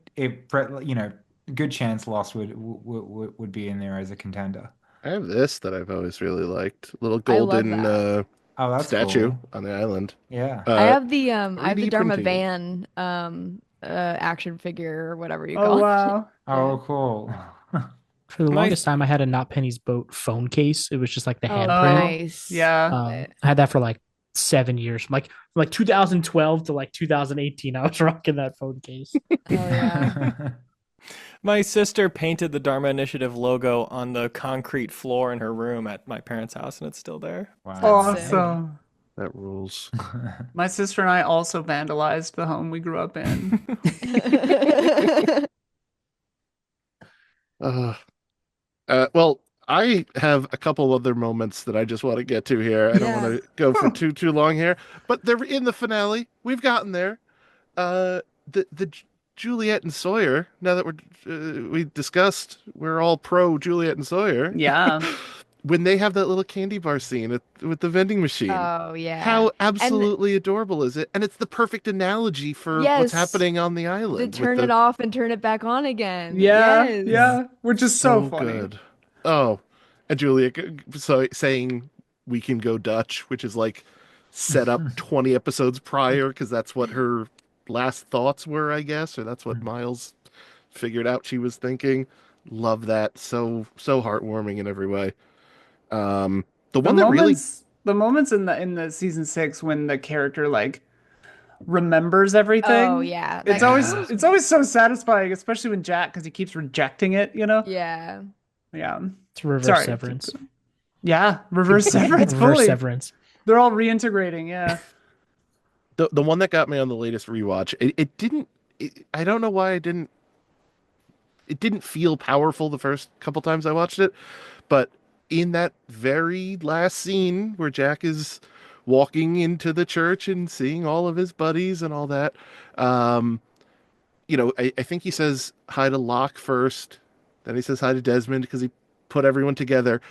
good chance Lost would be in there as a contender. I have this that I've always really liked. Little I love golden that. Oh, that's statue cool. on the island. Yeah. I have the 3D Dharma printing it. Van action figure or whatever you Oh call it. wow. Oh, cool. For the My- longest time, I had a Not Penny's Boat phone case. It was just like the Oh, handprint. nice. Yeah. I had that for like 7 years, like 2012 to like 2018. I was rocking that phone case. Oh, yeah. My sister painted the Dharma Initiative logo on the concrete floor in her room at my parents' house, and it's still there. Wow. Awesome. That rules. My sister and I also vandalized the home we grew up in. Well, I have a couple other moments that I just want to get to here. I don't want to go for too long here, but they're in the finale. We've gotten there. The Juliet and Sawyer. Now that we discussed, we're all pro Juliet and Sawyer. Yeah. When they have that little candy bar scene with the vending machine. Oh yeah. How absolutely adorable is it? And it's the perfect analogy for what's Yes. happening on the To island. with turn it off and turn it back on again. Yeah. Yes. Yeah. Which is so funny. good. Oh, and Julia saying we can go Dutch, which is like set up 20 episodes prior because that's what her last thoughts were, I guess, or that's what Miles figured out she was thinking. Love that. So heartwarming in every way. The one that really The moments in the season 6 when the character like remembers everything. Oh yeah. It's that- always so satisfying, especially when Jack, because he keeps rejecting it, you know? Yeah. Yeah. It's reverse Sorry. severance. Yeah. Reverse severance. Reverse fully. severance. They're all reintegrating, yeah. the one that got me on the latest rewatch, I don't know why it didn't feel powerful the first couple times I watched it, but in that very last scene where Jack is walking into the church and seeing all of his buddies and all that, I think he says hi to Locke first, then he says hi to Desmond because he put everyone together,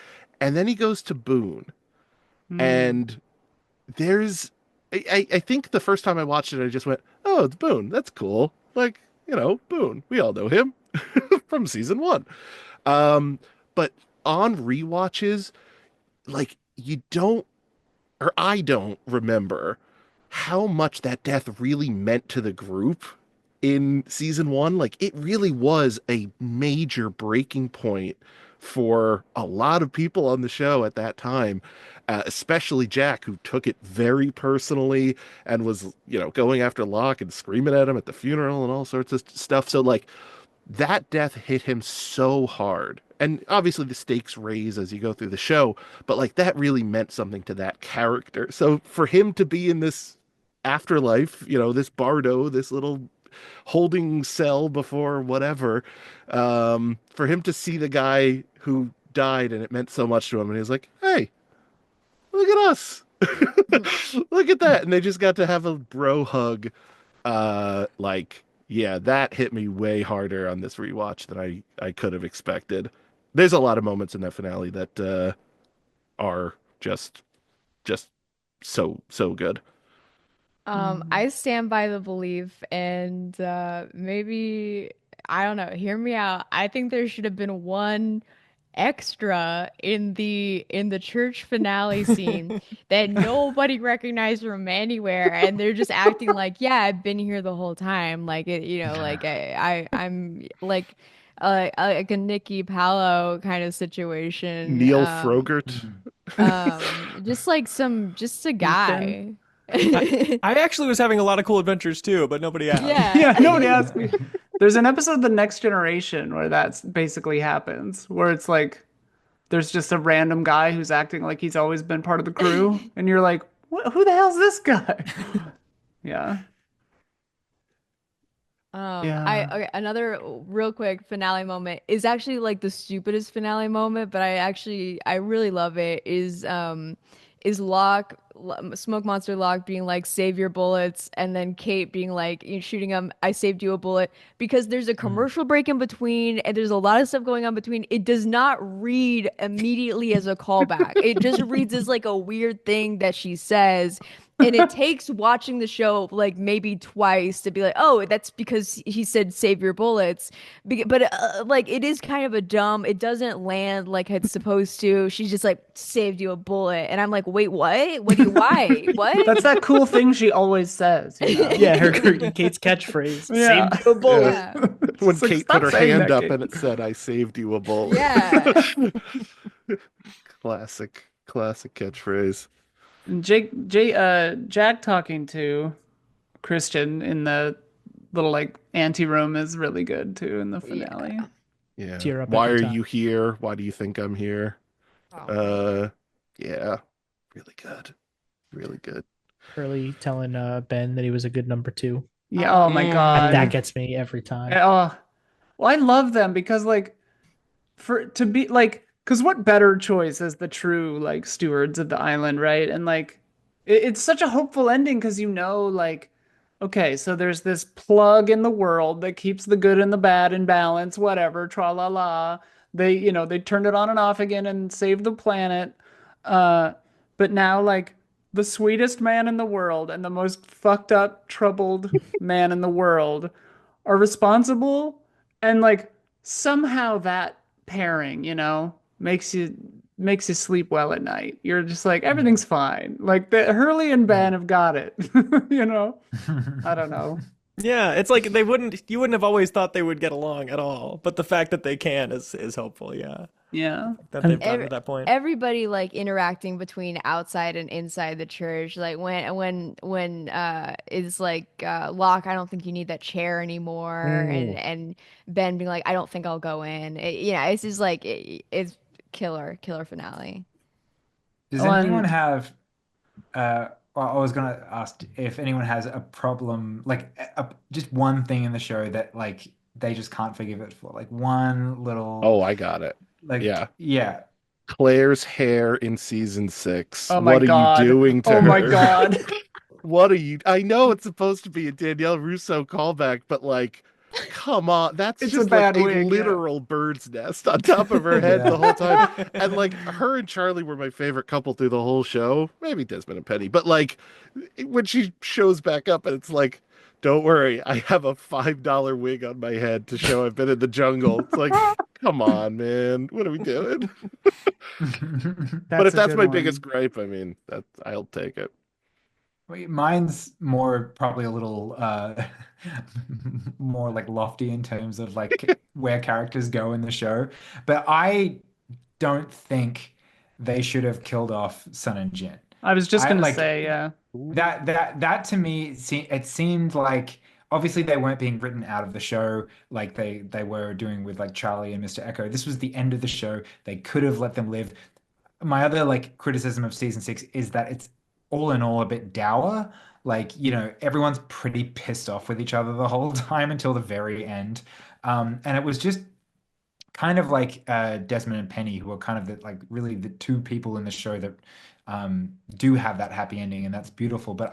and then he goes to Boone. And there's I think the first time I watched it, I just went, oh, it's Boone. That's cool. Like, Boone. We all know him from season 1. But on rewatches, like I don't remember how much that death really meant to the group in season 1. Like, it really was a major breaking point for a lot of people on the show at that time. Especially Jack, who took it very personally and was, going after Locke and screaming at him at the funeral and all sorts of stuff. So, like, that death hit him so hard. And obviously the stakes raise as you go through the show, but, like, that really meant something to that character. So for him to be in this afterlife, this bardo, this little holding cell before whatever, for him to see the guy who died and it meant so much to him, and he was like, hey, look at us. Look at that. And they just got to have a bro hug. Yeah, that hit me way harder on this rewatch than I could have expected. There's a lot of moments in that finale that are just so good. I stand by the belief, and maybe I don't know, hear me out. I think there should have been one extra in the church finale scene that nobody recognized from anywhere, and they're just acting like, yeah, I've been here the whole time, like it, like I'm like a Nikki Palo kind of situation. Neil Frogert. Just a guy. I actually was having a lot of cool adventures too, but nobody asked. Yeah. Yeah, nobody asked me. There's an episode of The Next Generation where that's basically happens, where it's like there's just a random guy who's acting like he's always been part of the crew, and you're like, who the hell's this guy? Yeah. Yeah. Okay, another real quick finale moment is actually like the stupidest finale moment, but I really love it, is is Smoke Monster Locke being like, save your bullets, and then Kate being like, you shooting him, I saved you a bullet, because there's a commercial break in between and there's a lot of stuff going on between. It does not read immediately as a callback. It just reads as like a weird thing that she says. And it takes watching the show like maybe twice to be like, oh, that's because he said save your bullets. But like it is kind of a dumb, it doesn't land like it's supposed to. She's just like, saved you a bullet. And I'm like, wait, what? Why? What? That's that cool thing she always says. You know? Yeah, Kate's catchphrase. Yeah. Saved you a bullet. Yeah. When It's like, Kate stop put her saying hand that, up Kate. and it said, I saved you a bullet. Yeah. Classic catchphrase. And Jack talking to Christian in the little like ante room is really good too in the finale. Yeah. Tear up Why every are time. you here? Why do you think I'm here? Oh. Yeah. Really good. Really good. Early telling Ben that he was a good number 2. Yeah. Oh my God. That gets me every time. Oh, well, I love them because like because what better choice as the true like stewards of the island, right? And like it's such a hopeful ending because like, okay, so there's this plug in the world that keeps the good and the bad in balance, whatever, tra la la. They turned it on and off again and saved the planet. But now like the sweetest man in the world and the most fucked up, troubled man in the world are responsible, and like somehow that pairing, makes you sleep well at night. You're just like, everything's fine. Like the Hurley and Ben have got it. I don't know. Yeah, it's like you wouldn't have always thought they would get along at all, but the fact that they can is hopeful. Yeah, Yeah. that they've gotten to that point. Everybody like interacting between outside and inside the church. Like when is like Locke, I don't think you need that chair anymore, and Ben being like, I don't think I'll go in. It's just like it's killer finale. Does anyone have well, I was gonna ask if anyone has a problem, like just one thing in the show that like they just can't forgive it for, like one little. Oh, I got it. Like yeah. Claire's hair in season 6. Oh my what God. are you doing to her? Oh my God. What are you? I know it's supposed to be a Danielle Russo callback, but like, come on, that's It's just a bad like wig, a yeah. literal bird's nest on top of her head Yeah. the whole time. And like, her and Charlie were my favorite couple through the whole show. Maybe Desmond and Penny, but like, when she shows back up and it's like, don't worry, I have a $5 wig on my head to show I've been in the jungle. It's like, come on, man, what are we doing? But if a that's good my one. biggest gripe, I mean, I'll take it. Wait, mine's probably a little more like lofty in terms of like where characters go in the show, but I don't think they should have killed off Sun and Jin. I was just gonna like, say, yeah. That to me, it seemed like obviously they weren't being written out of the show like they were doing with like Charlie and Mr. Echo. This was the end of the show. They could have let them live. My other like criticism of season 6 is that it's all in all a bit dour. Like, everyone's pretty pissed off with each other the whole time until the very end. And it was just kind of like Desmond and Penny, who are kind of really the two people in the show that do have that happy ending, and that's beautiful. But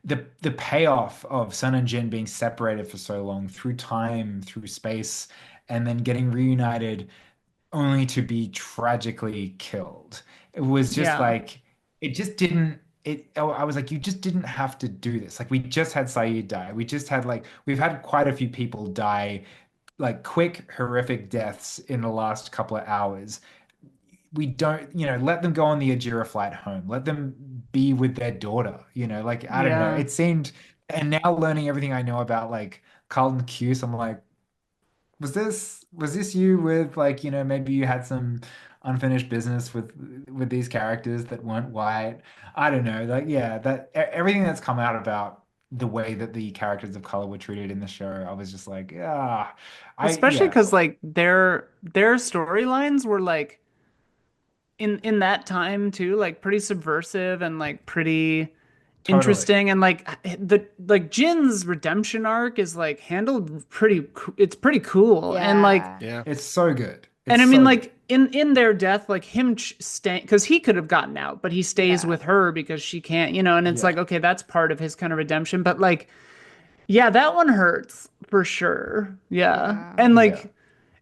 the payoff of Sun and Jin being separated for so long through time, through space, and then getting reunited only to be tragically killed. It was just like, it just didn't, I was like, you just didn't have to do this. Like, we just had Saeed die. We just had we've had quite a few people die, like quick, horrific deaths in the last couple of hours. We don't, let them go on the Ajira flight home. Let them be with their daughter, I don't know. It seemed, and now learning everything I know about like Carlton Cuse, I'm like, was this you with maybe you had some unfinished business with these characters that weren't white? I don't know. That everything that's come out about the way that the characters of color were treated in the show, I was just like, Especially because like their storylines were like in that time too, like pretty subversive and like pretty interesting, and like Jin's redemption arc is like handled it's pretty cool, and like Yeah. it's so good. and I mean, like, in their death, like him staying, because he could have gotten out, but he stays with her because she can't, and it's like, okay, that's part of his kind of redemption. But like, yeah, that one hurts for sure. Yeah. And like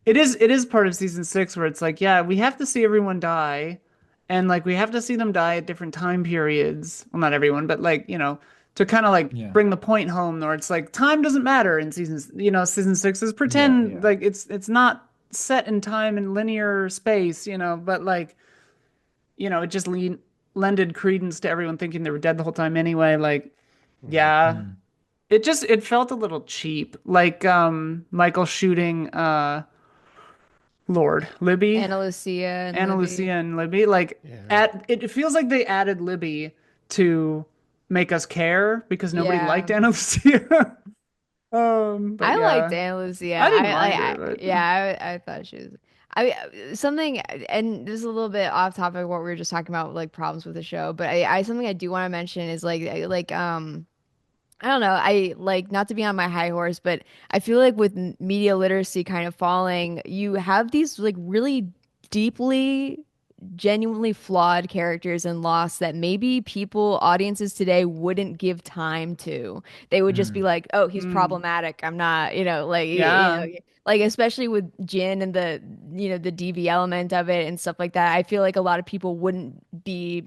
it is part of season 6 where it's like, yeah, we have to see everyone die, and like we have to see them die at different time periods. Well, not everyone, but like, to kind of like bring the point home, where it's like time doesn't matter in seasons. Season 6 is pretend like it's not set in time and linear space, but like, it just lended credence to everyone thinking they were dead the whole time anyway. Like, it felt a little cheap, like Michael shooting Lord Libby, Ana Lucia and Libby. Like, it feels like they added Libby to make us care because nobody liked Ana Lucia. I liked Ana Lucia. I didn't mind her, but... I thought she was. Something, and this is a little bit off topic of what we were just talking about, like problems with the show. But something I do want to mention is like I don't know. I like, not to be on my high horse, but I feel like with media literacy kind of falling, you have these like really deeply, genuinely flawed characters in Lost that maybe audiences today wouldn't give time to. They would just be like, oh, he's problematic. I'm not, like especially with Jin and the, the DV element of it and stuff like that. I feel like a lot of people wouldn't be,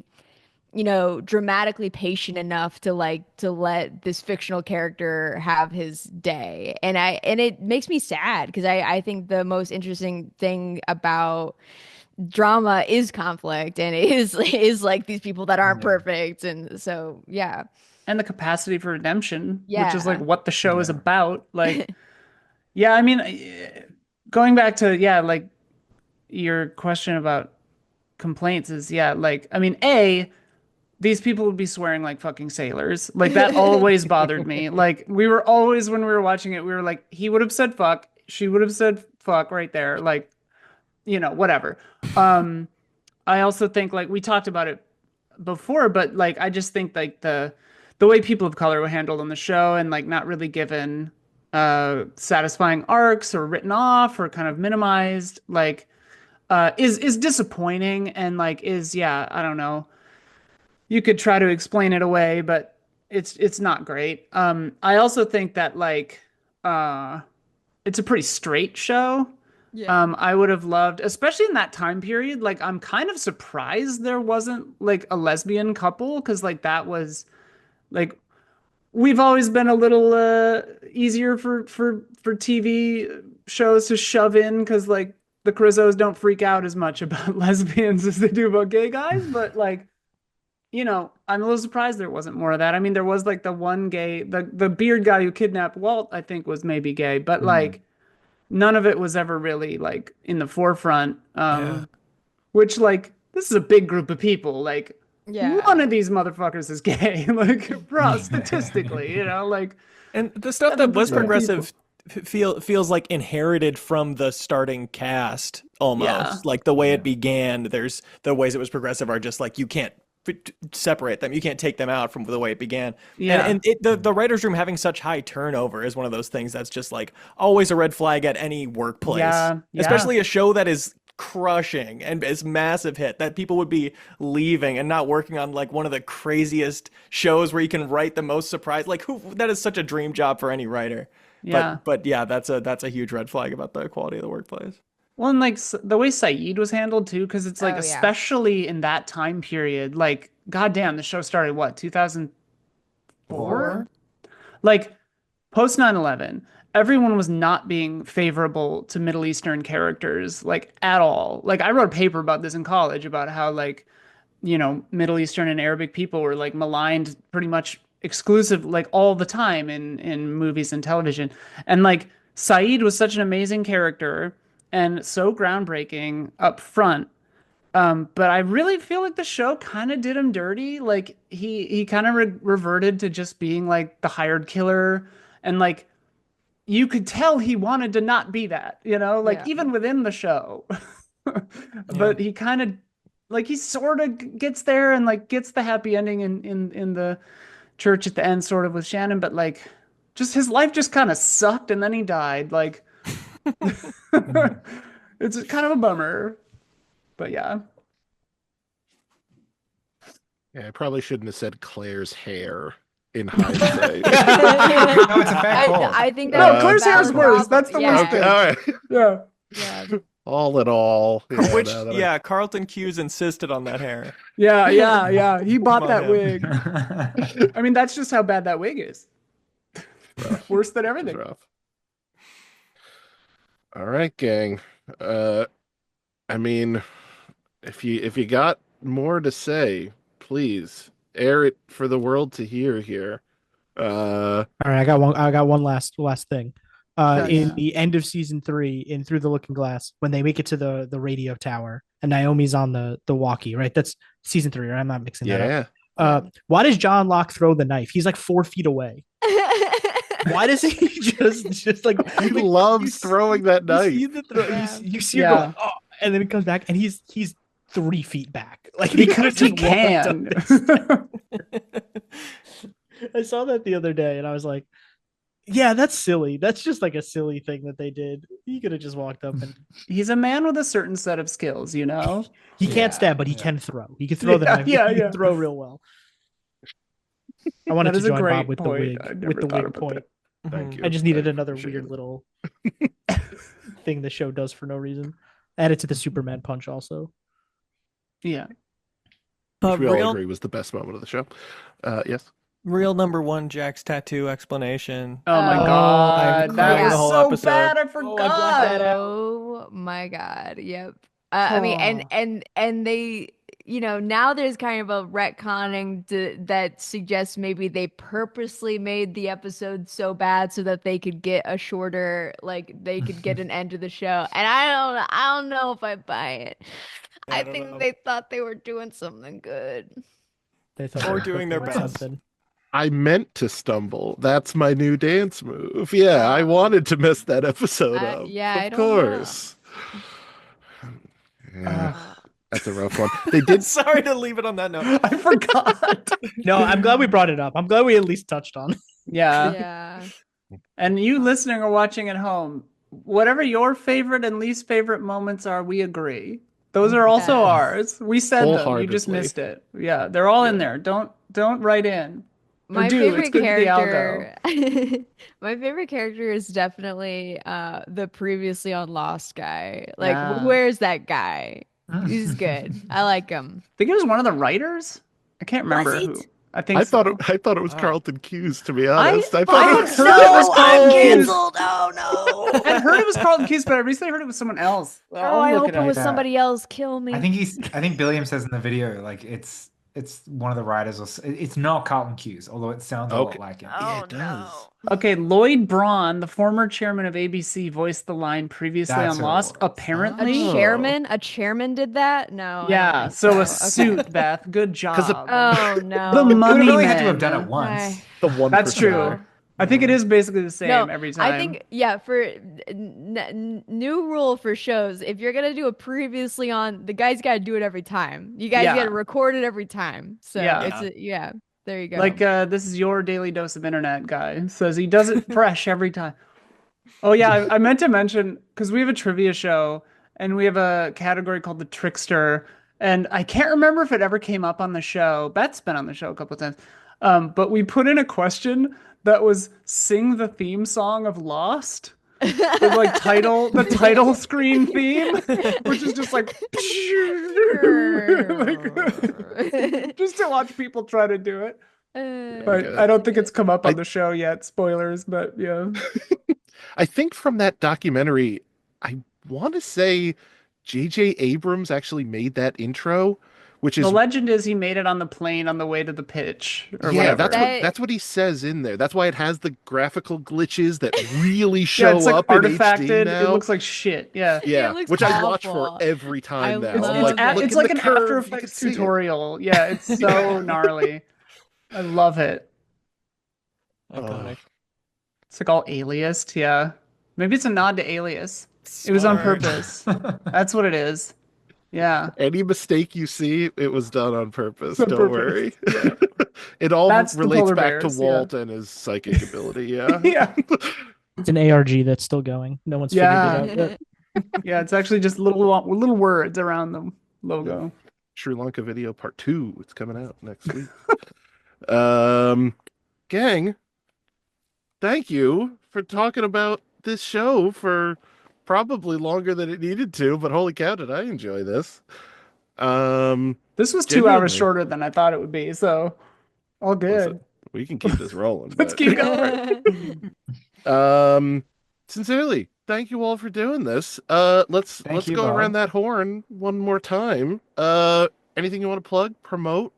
dramatically patient enough to let this fictional character have his day. And it makes me sad because I think the most interesting thing about drama is conflict, and it is like these people that aren't perfect. And so, yeah. And the capacity for redemption, which is like what the show is about. Like, yeah, I mean, going back to, like your question about complaints is, like, I mean, these people would be swearing like fucking sailors. Like, that always bothered me. Like, we were always, when we were watching it, we were like, he would have said fuck, she would have said fuck right there. Like, whatever. I also think, like, we talked about it before, but like, I just think like the way people of color were handled on the show and like not really given satisfying arcs or written off or kind of minimized, like, is disappointing, and like I don't know. You could try to explain it away, but it's not great. I also think that like it's a pretty straight show. Yeah. I would have loved, especially in that time period, like I'm kind of surprised there wasn't like a lesbian couple, because like that was like, we've always been a little easier for TV shows to shove in, because like the Crizzos don't freak out as much about lesbians as they do about gay guys, but like, I'm a little surprised there wasn't more of that. I mean, there was like the one gay, the beard guy who kidnapped Walt, I think was maybe gay, but like none of it was ever really like in the forefront. Which, like, this is a big group of people. Like, one of these motherfuckers is gay, like, bro, statistically, like. And the stuff that was progressive feels like inherited from the starting cast almost. Like the way it began, there's the ways it was progressive are just like, you can't separate them, you can't take them out from the way it began. And the writers room having such high turnover is one of those things that's just like always a red flag at any workplace, especially a show that is crushing and is massive hit, that people would be leaving and not working on like one of the craziest shows where you can write the most surprise, like that is such a dream job for any writer. But that's a huge red flag about the quality of the workplace. Well, and like the way Saeed was handled too, because it's like, especially in that time period, like, goddamn, the show started what, 2004? Like, post 9/11, everyone was not being favorable to Middle Eastern characters, like, at all. Like, I wrote a paper about this in college about how, like, Middle Eastern and Arabic people were like maligned pretty much exclusive, like, all the time in movies and television. And like, Saeed was such an amazing character and so groundbreaking up front. But I really feel like the show kind of did him dirty. Like, he kind of reverted to just being like the hired killer. And like, you could tell he wanted to not be that, even within the show. But he kind of, like, he sort of gets there and like gets the happy ending in the church at the end, sort of with Shannon. But like, just his life just kind of sucked, and then he died. Like, it's kind of a bummer. But yeah. Yeah, I probably shouldn't have said Claire's hair in hindsight. No, it's a fair call. I think No, that Claire's hair's worse. That's the worst Okay, all right. Yeah. Yeah. All in all. Yeah, Which, now that yeah, Carlton Cuse insisted on that hair. Yeah. He bought Come that on, wig. I mean, that's just how bad that wig is. Worse than It's everything. rough. All right, gang. I mean, if you got more to say, please air it for the world to hear here. All right, I got one last thing. Yeah. In the end of season 3, in Through the Looking Glass, when they make it to the radio tower and Naomi's on the walkie, right? That's season 3, right? I'm not mixing that up. Why does John Locke throw the knife? He's like 4 feet away. Why does he just like He loves throwing that knife. You see her go, oh, and then he comes back and he's 3 feet back. Like Because he just walked can. up. I saw that the other day and I was like, yeah, that's silly. That's just like a silly thing that they did. He could have just walked up and He's a man with a certain set of skills, you know? he can't stab, but he can throw. He can throw the knife. He can throw real well. I wanted That to is a join great Bob with the point. wig. I never With the thought wig about point. that. Thank you. I just needed I another appreciate weird it. little thing the show does for no reason. Added to the Superman punch also. Yeah. Which we all Real, agree was the best moment of the show. Yes. real number one Jack's tattoo explanation. Oh my Oh, god. I That cried was the whole so episode. bad. I I forgot. blocked that out. Oh my god. Yep. I mean, and they, now there's kind of a retconning that suggests maybe they purposely made the episode so bad so that they could get a shorter, like they could get an end to the show. And I don't know if I buy it. I don't think know. they thought they were doing something good. They thought Or they were doing their cooking best. something. I meant to stumble. That's my new dance move. Yeah, I wanted to mess that episode up. yeah, I of don't know. course. Yeah, that's a rough one. They did. Sorry to leave it on that note. I forgot. No, I'm glad we brought it up. I'm glad we at least touched on it. Yeah. Yeah. And you listening or watching at home, whatever your favorite and least favorite moments are, we agree. Those are also Yes. ours. We said them. You just Wholeheartedly. missed it. Yeah, they're all in there. Don't write in. Or My do. It's favorite good for the algo. character, my favorite character is definitely the previously on Lost guy. Like, Yeah. where's that guy? He's good. I like him. I think it was one of the writers. I can't remember Was who. it? I think I thought so. it was Carlton Cuse, to be honest. I I thought it had was heard it was Carlton Cuse. Oh no! I heard it was Carlton Cuse, but I recently heard it was someone else. Oh, I hope it up. was Yeah. somebody else. Kill me. I think Billiam says in the video, like it's one of the writers, it's not Carlton Cuse, although it sounds a lot Okay. like him. Yeah, it does. Okay, Lloyd Braun, the former chairman of ABC, voiced the line previously That's on what it Lost. was. Apparently, Oh. A chairman did that? No. I yeah. don't think So a Okay. suit, Beth. Good job. Oh no. The He would money have only had to have man. done it once. The one. That's true. percenter. I think it is basically the same No, every time. I think for new rule for shows, if you're gonna do a previously on, the guy's got to do it every time. You guys Yeah. got to record it every time. So Yeah. yeah, there you go. Like this is your daily dose of internet guy says he does it fresh every time. Oh yeah, I meant to mention because we have a trivia show and we have a category called the Trickster, and I can't remember if it ever came up on the show. Beth's been on the show a couple of times, but we put in a question that was sing the theme song of Lost. The the title screen theme, which is just like just to watch people try to do it. But Okay. I don't think it's come up on the show yet. Spoilers, but yeah. I think from that documentary, I want to say J.J. Abrams actually made that intro, which is The legend is he made it on the plane on the way to the pitch or yeah, whatever. that's what he says in there. That's why it has the graphical glitches that really show Yeah, it's like up in artifacted. HD now. It looks like shit. Yeah. yeah, It looks which I watch awful. for every time I now. love I'm like, it. look It's in like the an curve, After you can Effects see it. tutorial. Yeah, it's so gnarly. I love it. Iconic. It's like all aliased. Yeah. Maybe it's a nod to Alias. It was on Smart. purpose. That's what it is. Yeah. Any mistake you see, it was done on purpose. On Don't purpose, worry. It all That's the relates polar back bears, to Walt and his psychic ability. Yeah. Yeah. It's an ARG that's still going. No one's figured it out yet. Yeah, it's actually just little words around them. logo. Sri Lanka video part 2. It's coming out next week. Gang, thank you for talking about this show for probably longer than it needed to, but holy cow, did I enjoy this. This was 2 Genuinely. hours shorter than I thought it would be, so all good. We can keep this rolling. Let's but- keep going. Sincerely, thank you all for doing this. Let's you, go Bob. around that horn one more time. Anything you want to plug, promote,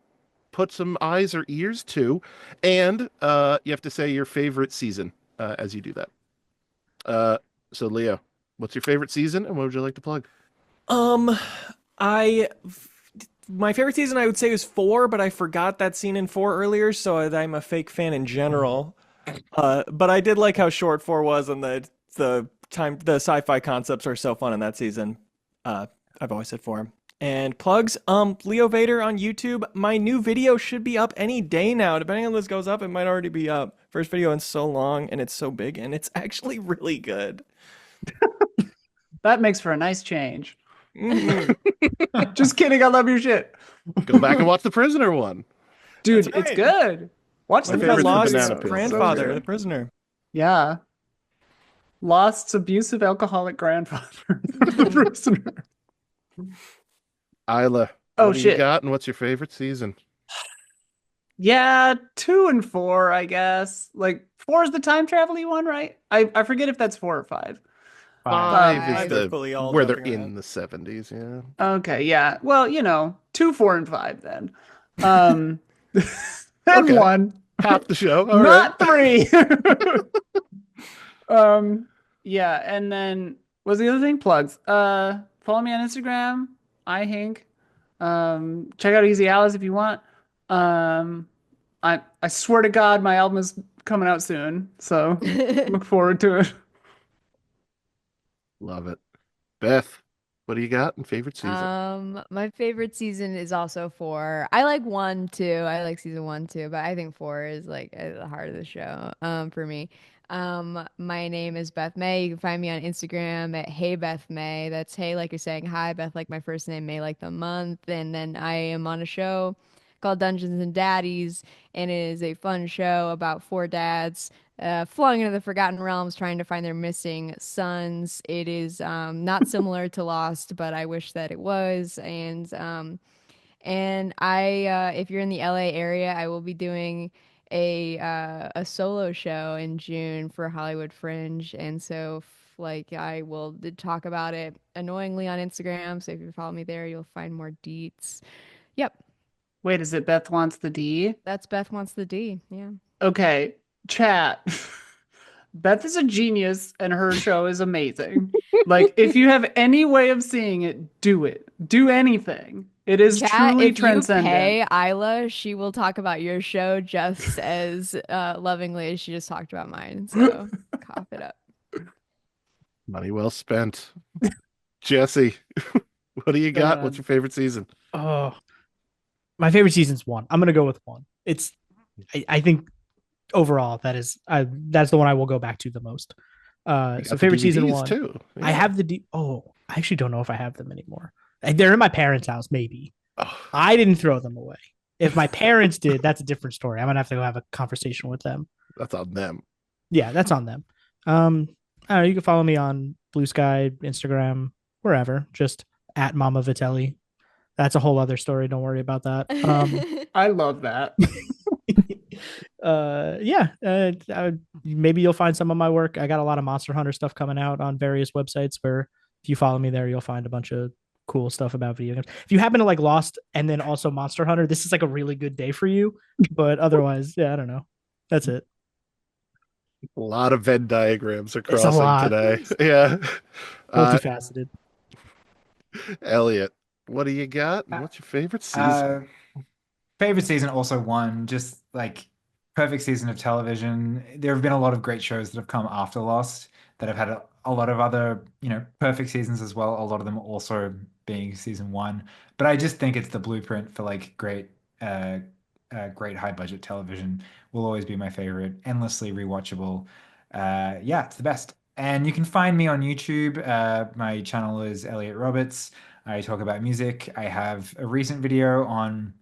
put some eyes or ears to, and you have to say your favorite season as you do that. So Leo, what's your favorite season, and what would you like to plug? My favorite season I would say was 4, but I forgot that scene in 4 earlier, so I'm a fake fan in general. But I did like how short 4 was, and the sci-fi concepts are so fun in that season. I've always said 4. And plugs, Leo Vader on YouTube. My new video should be up any day now. Depending on when this goes up, it might already be up. First video in so long, and it's so big, and it's actually really good. That makes for a nice change. Just kidding. I love your shit. Go back and watch the Prisoner one. Dude, That's it's right. good. Watch My the favorite's the Lost banana peel. grandfather, So the prisoner. Yeah. Lost's abusive alcoholic grandfather. The prisoner. Isla, Oh, what do you shit. got, and what's your favorite season? Yeah, 2 and 4, I guess. Like 4 is the time travel-y one, right? I forget if that's 4 or 5. 5 They're is fully all where they're jumping in around. the 70s, yeah. Okay, yeah. Well, 2, 4, and 5 then. And Okay. 1. Half the show. All Not right. 3. Yeah, and then what's the other thing? Plugs. Follow me on Instagram, Hinck. Check out Easy Alice if you want. I swear to God, my album is coming out soon, so look forward to it. Love it. Beth, what do you got in favorite season? My favorite season is also 4. I like 1 too. I like season 1 too, but I think 4 is like at the heart of the show. For me. My name is Beth May. You can find me on Instagram at Hey Beth May. That's hey like you're saying hi, Beth like my first name, May like the month. And then I am on a show called Dungeons Daddies, and it is a fun show about 4 dads flung into the Forgotten Realms trying to find their missing sons. It is not similar to Lost, but I wish that it was. And I, if you're in the LA area, I will be doing a solo show in June for Hollywood Fringe, and so I will talk about it annoyingly on Instagram. So if you follow me there, you'll find more deets. Yep, Wait, is it Beth Wants the D? that's Beth Wants the D. Yeah. Okay, chat. Beth is a genius and her show is amazing. Like, if you have any way of seeing it, do it. Do anything. It is Chat, truly if transcendent. you pay Isla, she will talk about your show just as lovingly as she just talked about mine. So cough it up. Money well spent. Jesse, what do you got? God. What's your favorite season? Oh, my favorite season's 1. I'm gonna go with 1. I think overall that's the one I will go back to the most. You So got the favorite season DVDs 1 too. I have I actually don't know if I have them anymore. They're in my parents' house, maybe. Oh, I didn't throw them away. If my parents did, that's a different story. I'm gonna have to go have a conversation with them. that's on them. Yeah, that's on them. I don't know, you can follow me on Blue Sky, Instagram, wherever. Just at Mama Vitelli. That's a whole other story. Don't worry about that. I love that. Maybe you'll find some of my work. I got a lot of Monster Hunter stuff coming out on various websites where if you follow me there, you'll find a bunch of cool stuff about video games. If you happen to like Lost and then also Monster Hunter, this is like a really good day for you. But otherwise, yeah, I don't know. That's it. A lot of Venn diagrams are It's a crossing lot. today. Yeah. Multifaceted. Elliot, what do you got? And what's your favorite season? Favorite season, also 1, just like perfect season of television. There have been a lot of great shows that have come after Lost that have had a lot of other, perfect seasons as well. A lot of them also being season 1. But I just think it's the blueprint for like great high budget television. Will always be my favorite. Endlessly rewatchable. Yeah, it's the best. And you can find me on YouTube. My channel is Elliot Roberts. I talk about music. I have a recent video on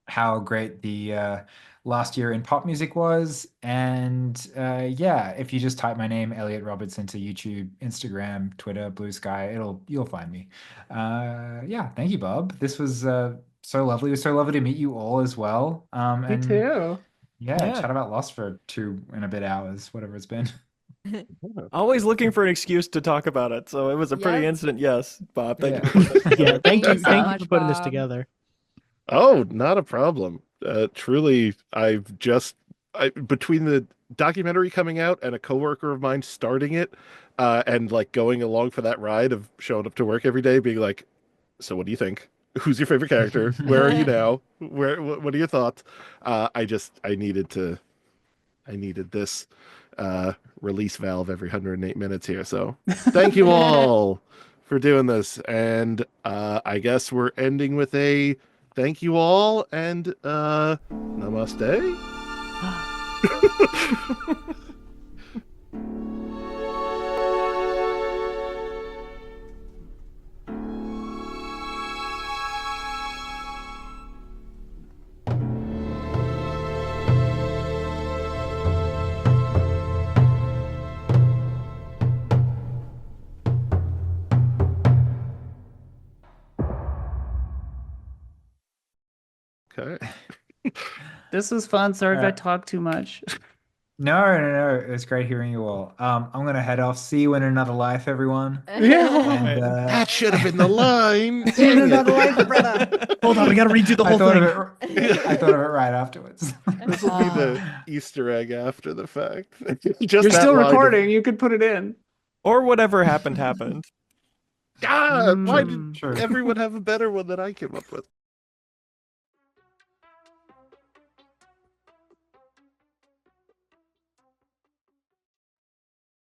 how great the last year in pop music was. And yeah, if you just type my name, Elliot Roberts, into YouTube, Instagram, Twitter, Blue Sky, you'll find me. Yeah, thank you, Bob. This was so lovely. It was so lovely to meet you all as well. Me too. Yeah, chat about Lost for 2 and a bit hours, whatever it's been. Always looking for an excuse to talk about it, so it was a pretty instant yes, Bob. Thank you. Yeah, thank you so much, for putting this Bob. together. Oh, not a problem. Truly, between the documentary coming out and a coworker of mine starting it, and like going along for that ride of showing up to work every day, being like, "So, what do you think? Who's your favorite character? Where are you now? What are your thoughts?" I needed this release valve every 108 minutes here. So, thank you all for doing this, and I guess we're ending with a thank you all and namaste. Okay. This was fun. Sorry if I talk too much. No. It was great hearing you all. I'm gonna head off. See you in another life, everyone. Yeah. And, That should have been the line. See you in another life, brother. Hold on, we got to redo the I whole thought thing. of it. I thought of it right afterwards. This will be the Easter egg after the fact. Just You're that still line of, recording. You could put it in. Or whatever happened. God, why did Sure. everyone have a better one that I came up with?